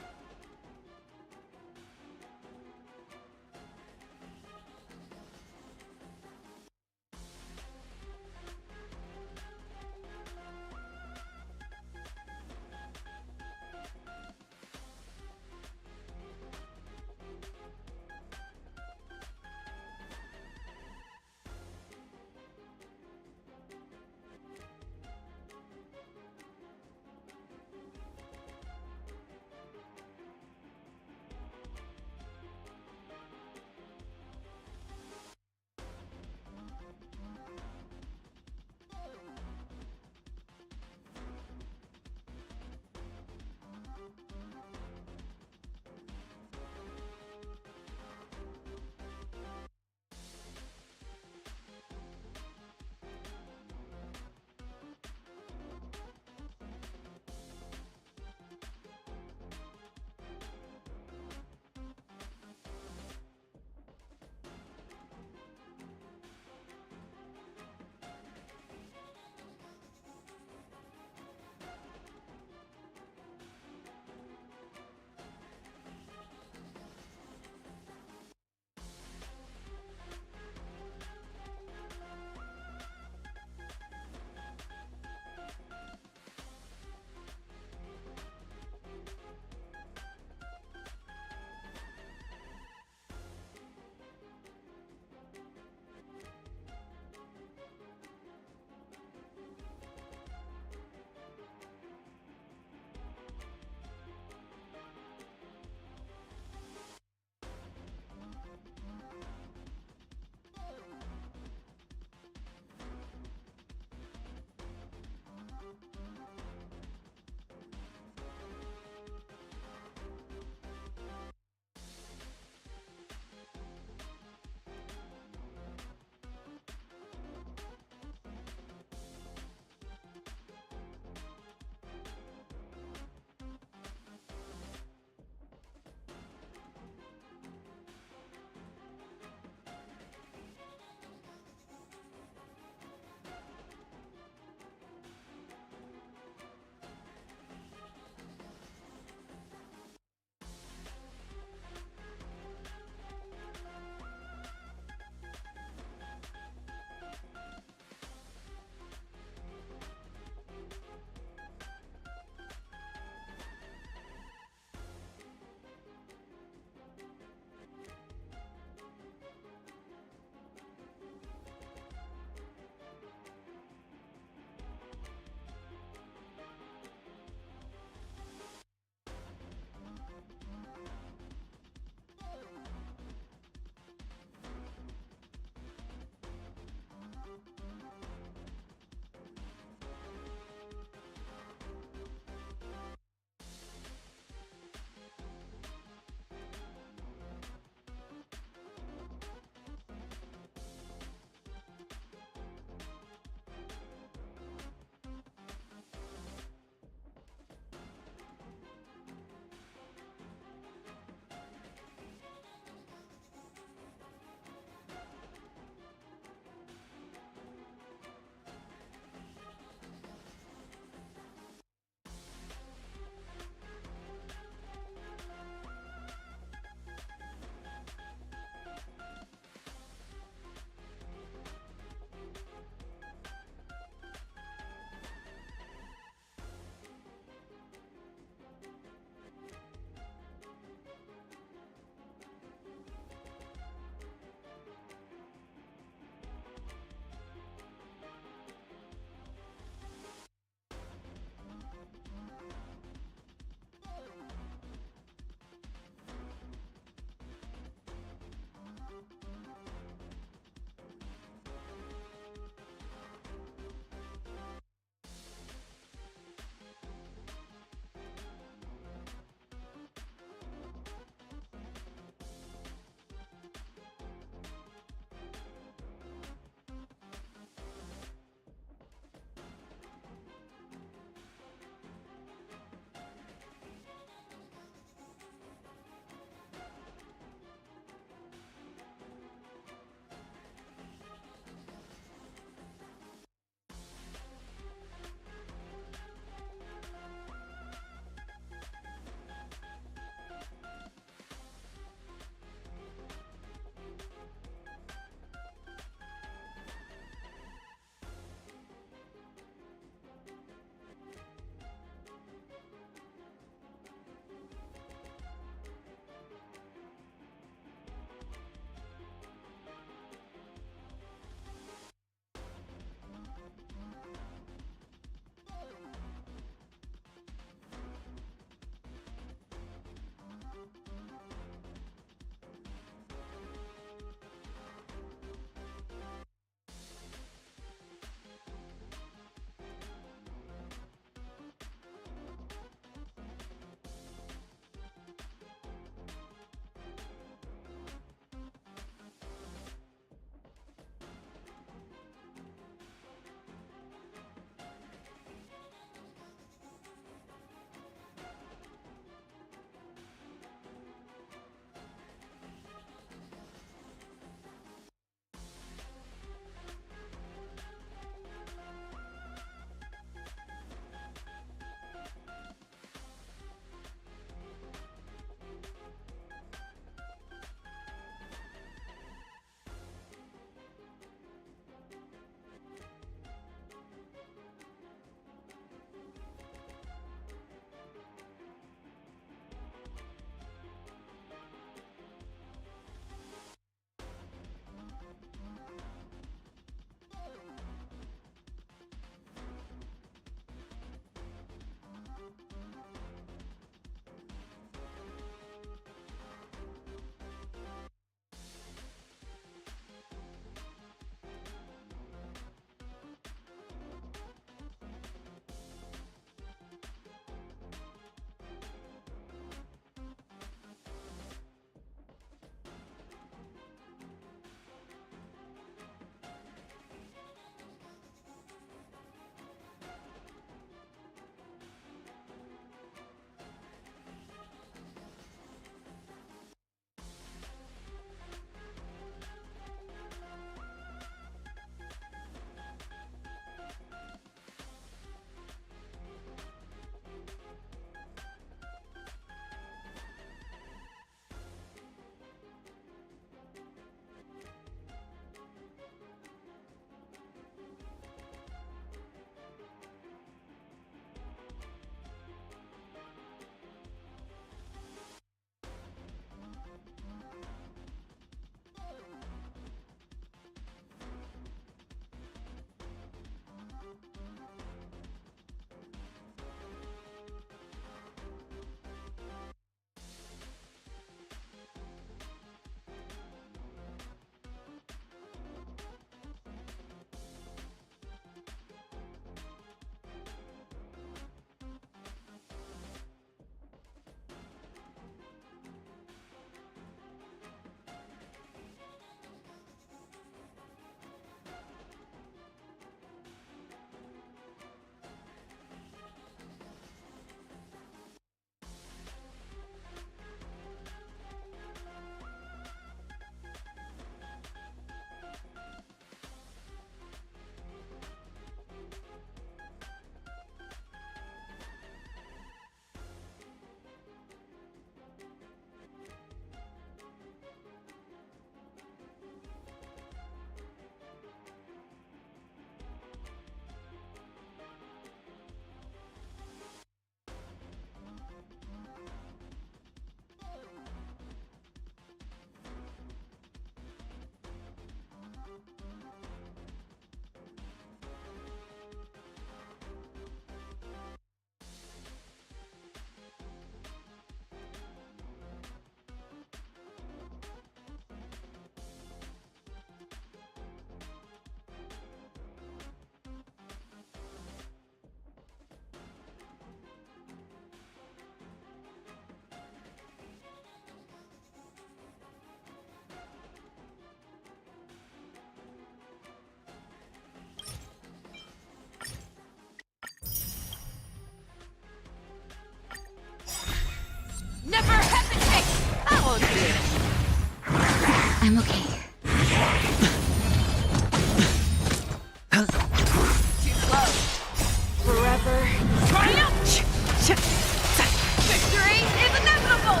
Victory is inevitable!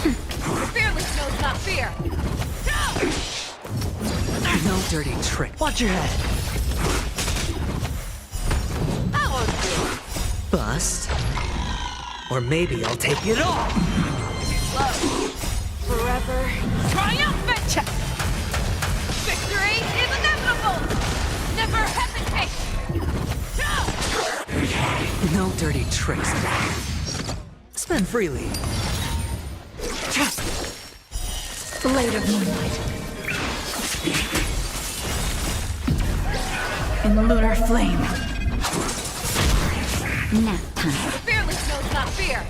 The fearless knows not fear. No dirty trick. Watch your head. That won't do. Bust. Or maybe I'll take it all. Forever triumphant! Victory is inevitable! Never hesitate! No dirty tricks. Spend freely. Blade of moonlight. In the lunar flame. Nap time. The fearless knows not fear.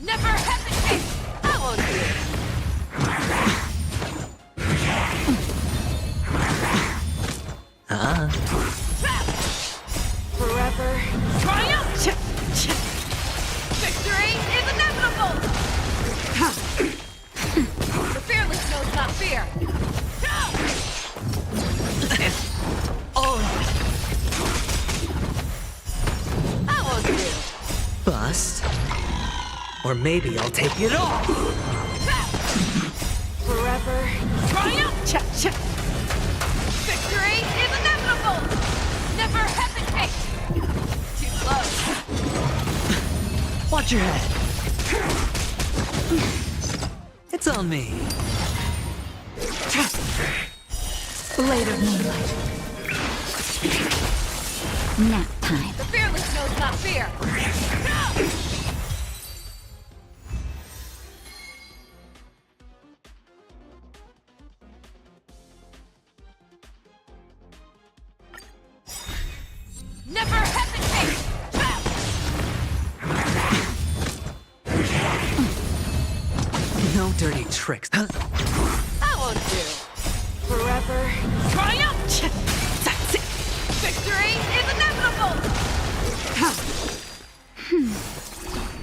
Never hesitate! That won't do. Forever triumph! Victory is inevitable! The fearless knows not fear. All right. That won't do. Bust. Or maybe I'll take it all. Forever triumph! Victory is inevitable! Never hesitate! Too close. Watch your head. It's on me. Blade of moonlight. Nap time. The fearless knows not fear. Never hesitate! No dirty tricks. That won't do. Forever triumph! Victory is inevitable!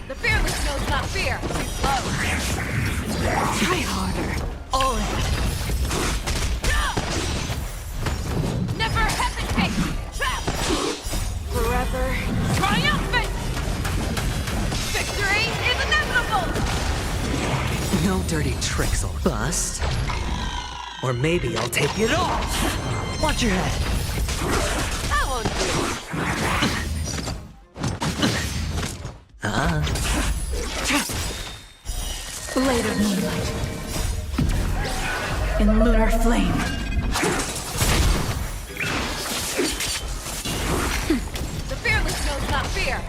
The fearless knows not fear. Too slow. Try harder. All right. Never hesitate! Forever triumphant! Victory is inevitable! No dirty tricks will bust. Or maybe I'll take it all. Watch your head. That won't do. Blade of moonlight. In lunar flame. The fearless knows not fear.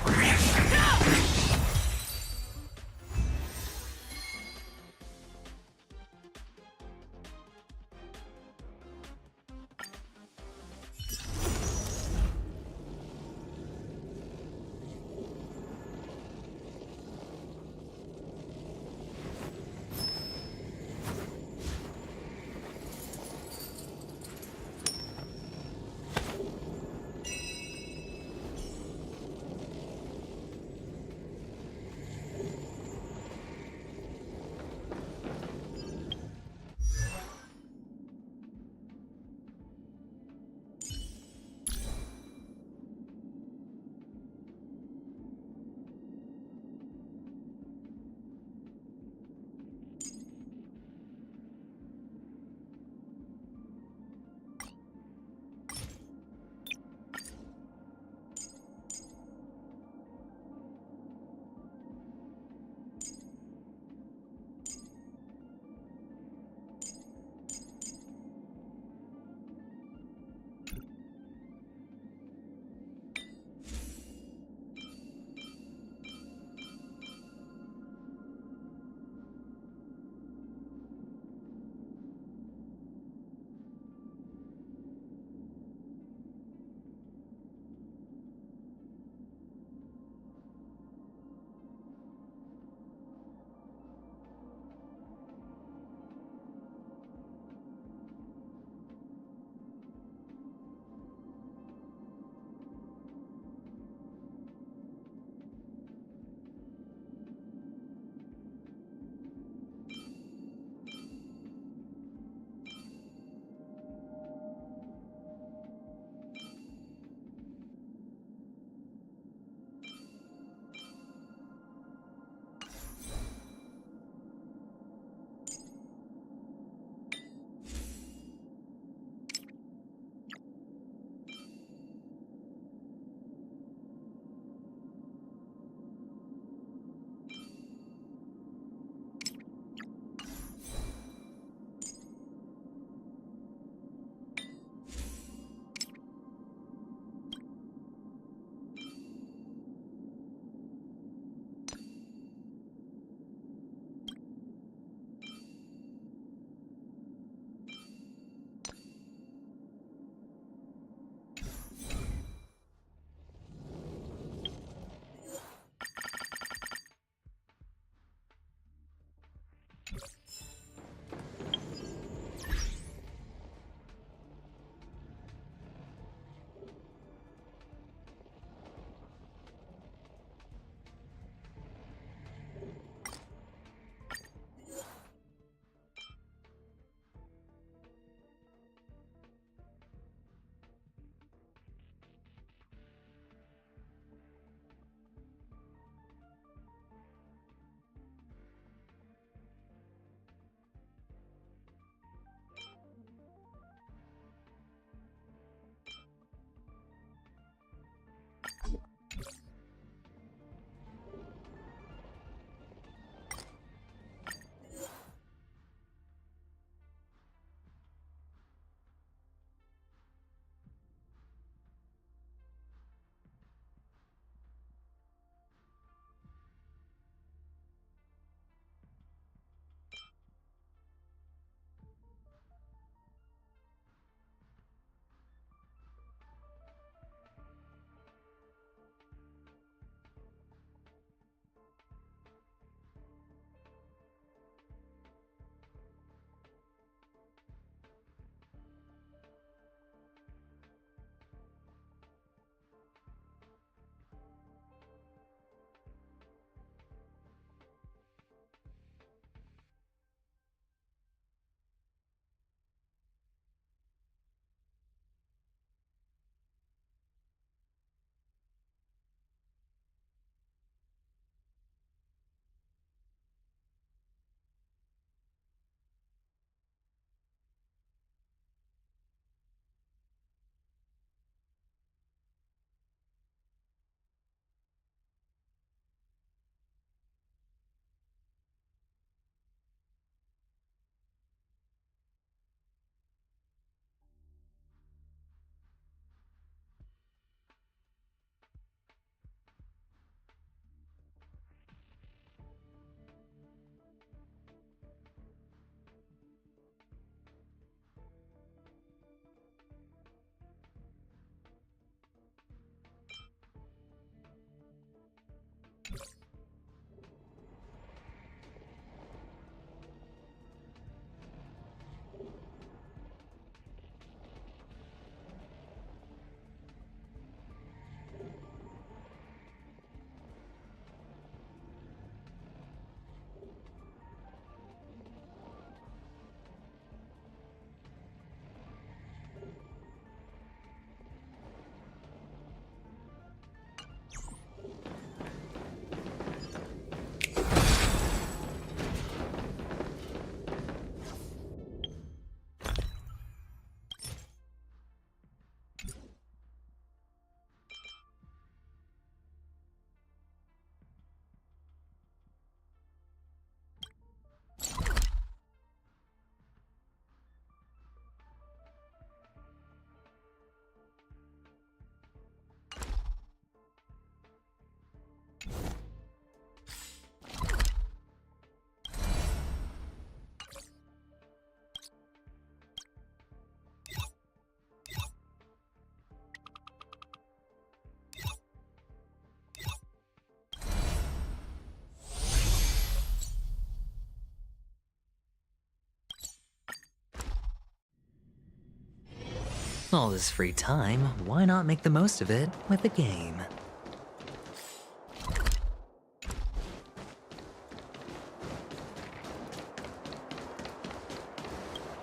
All this free time, why not make the most of it with a game?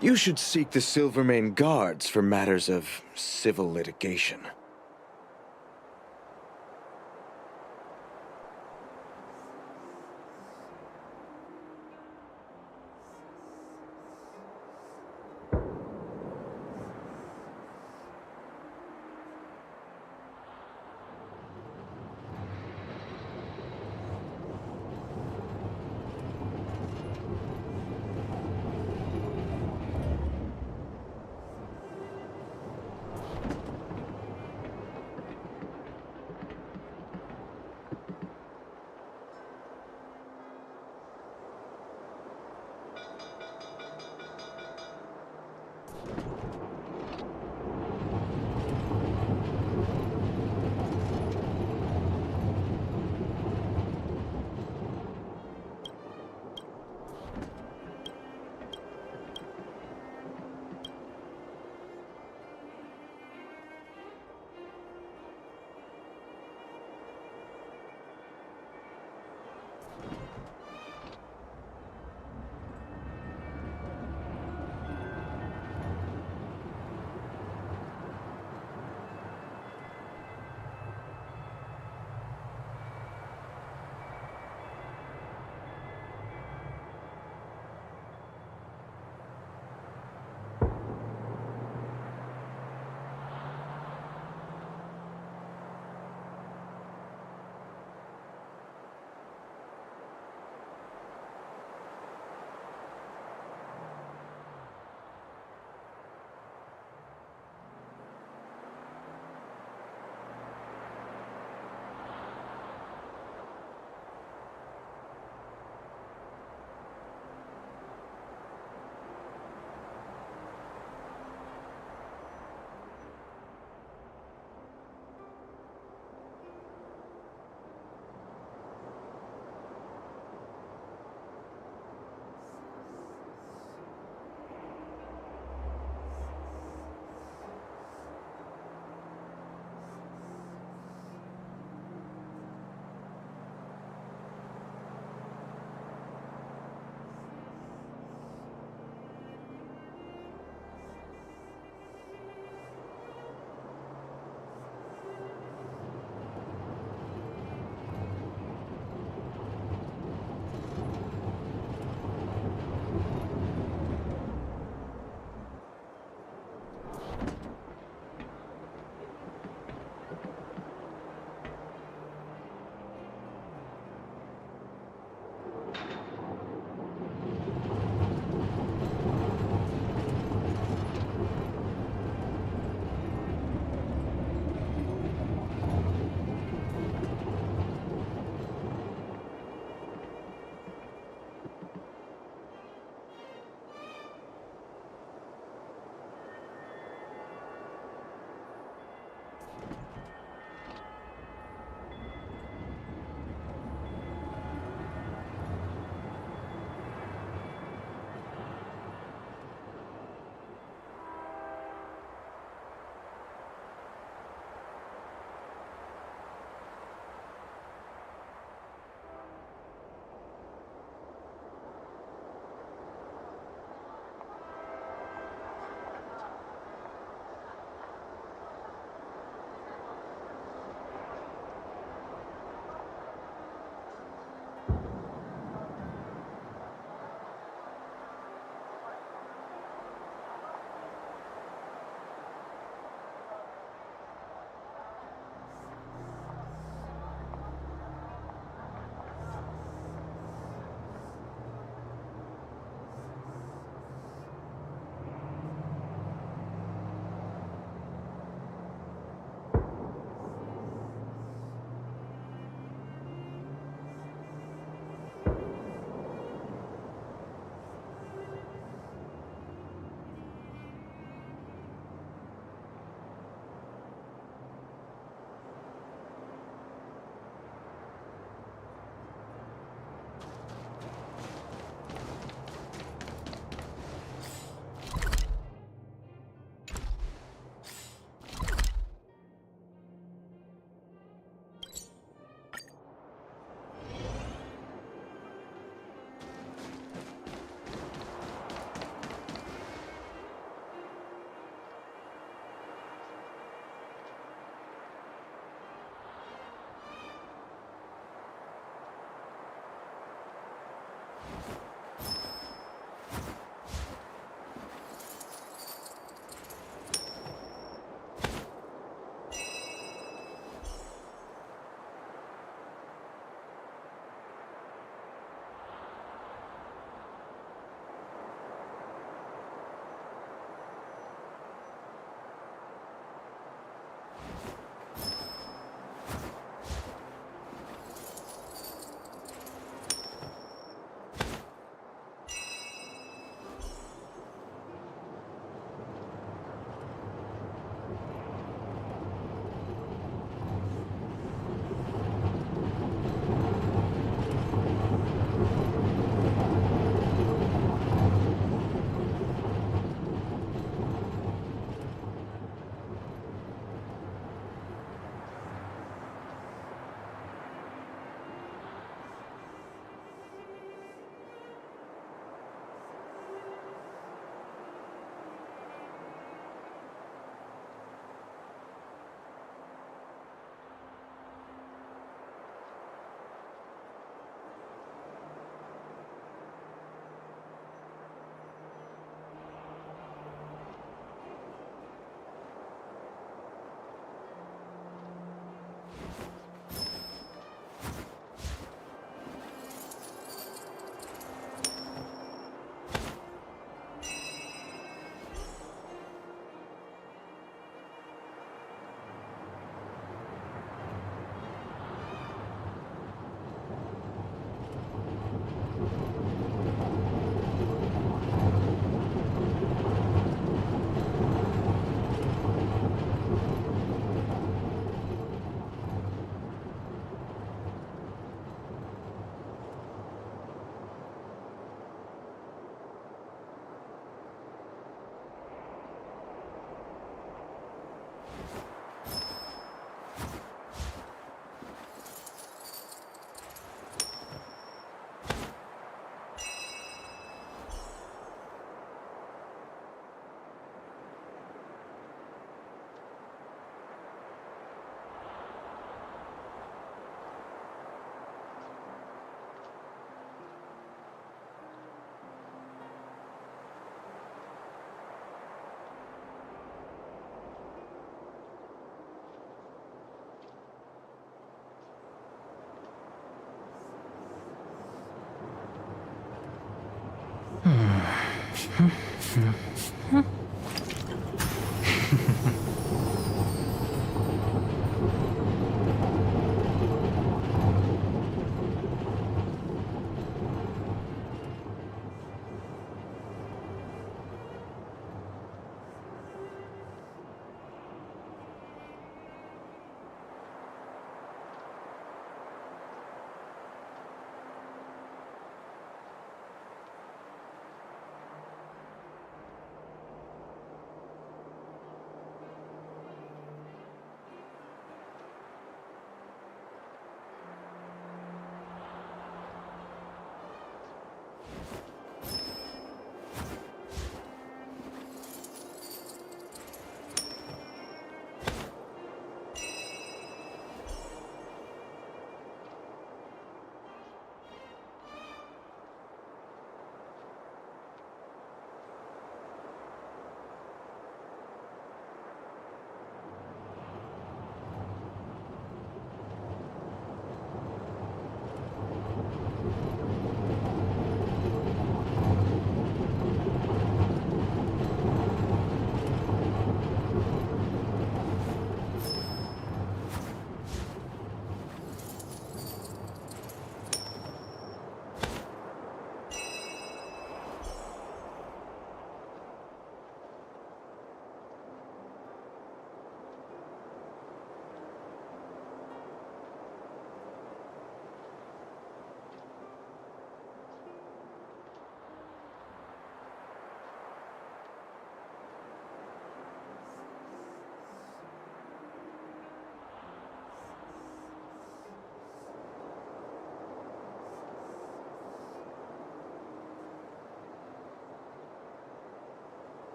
You should seek the Silvermane Guards for matters of civil litigation.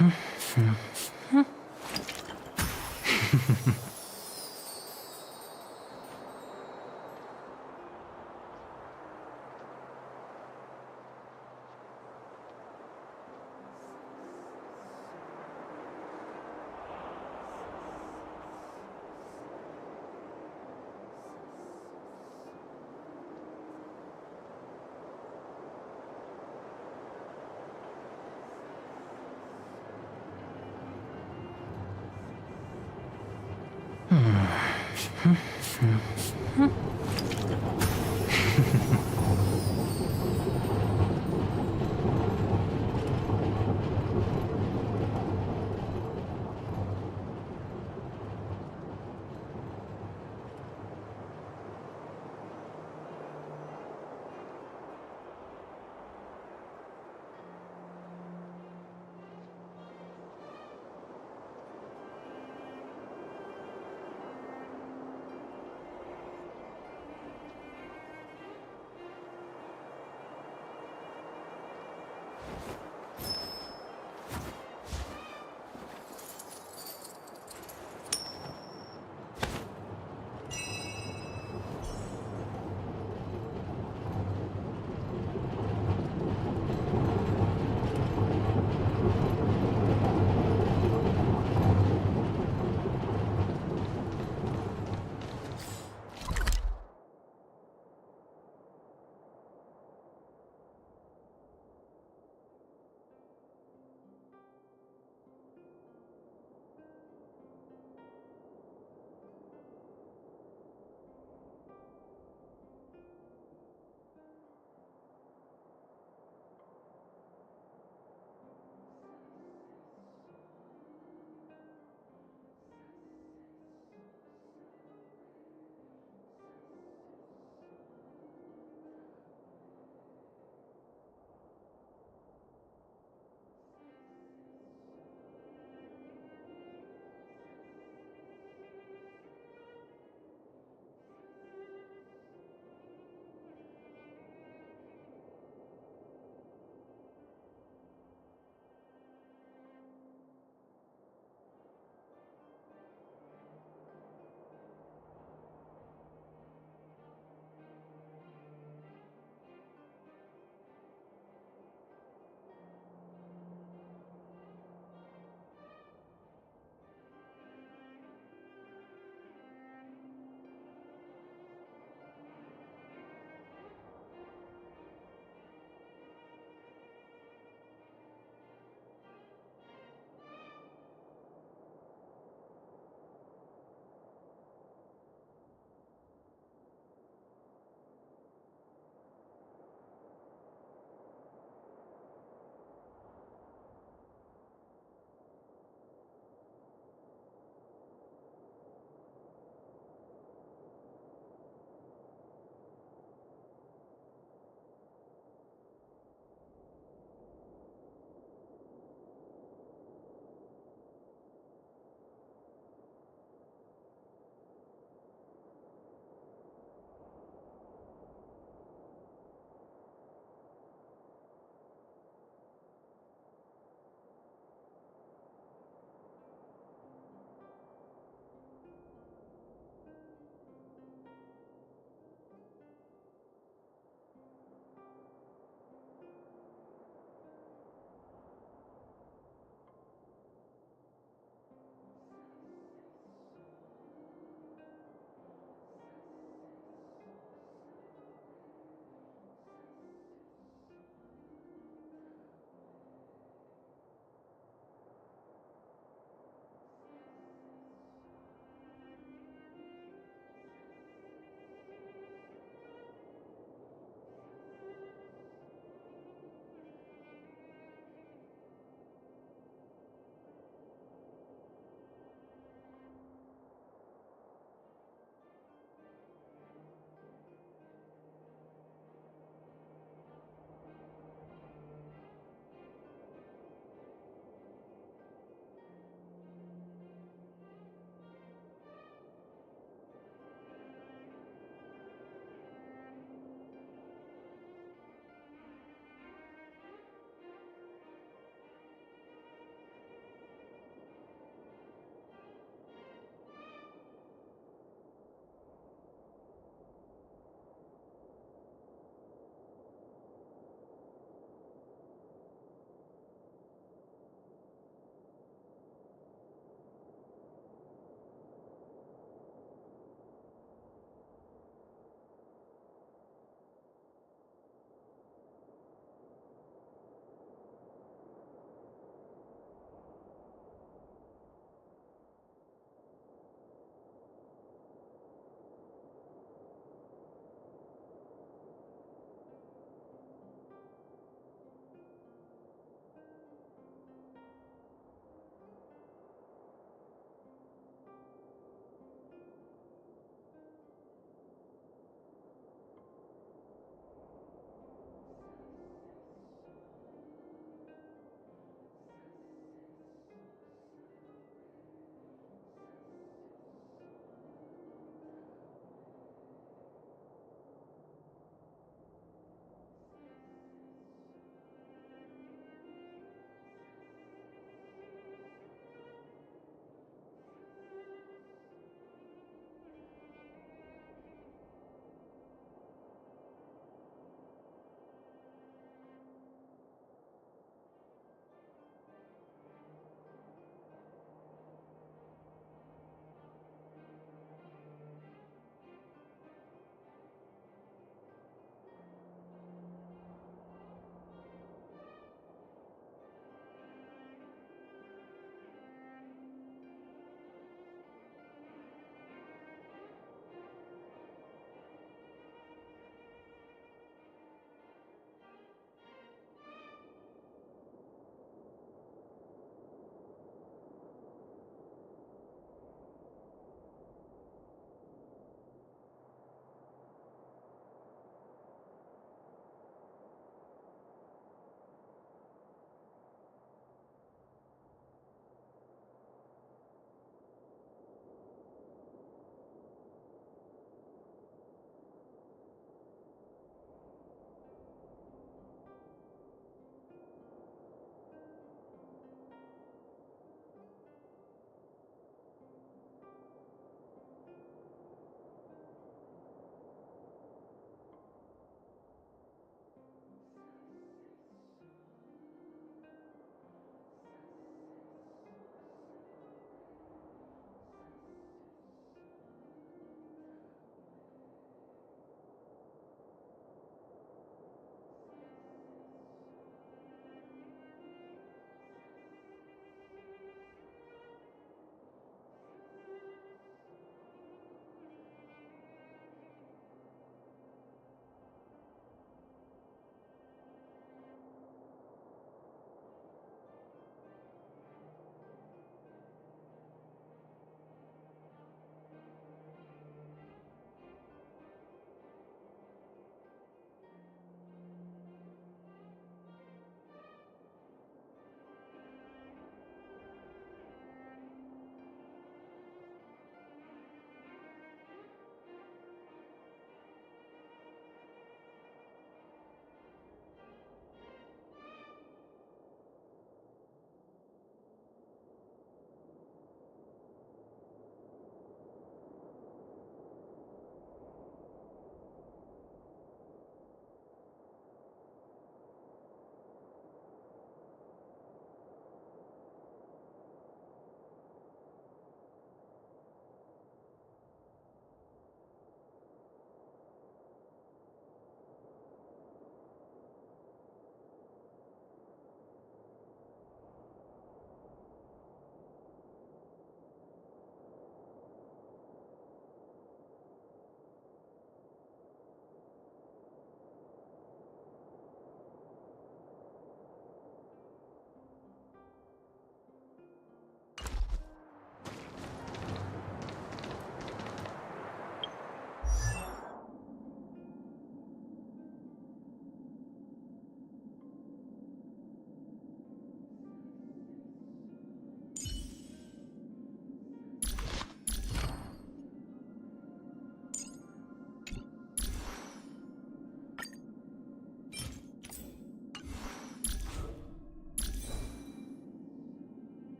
Hmm.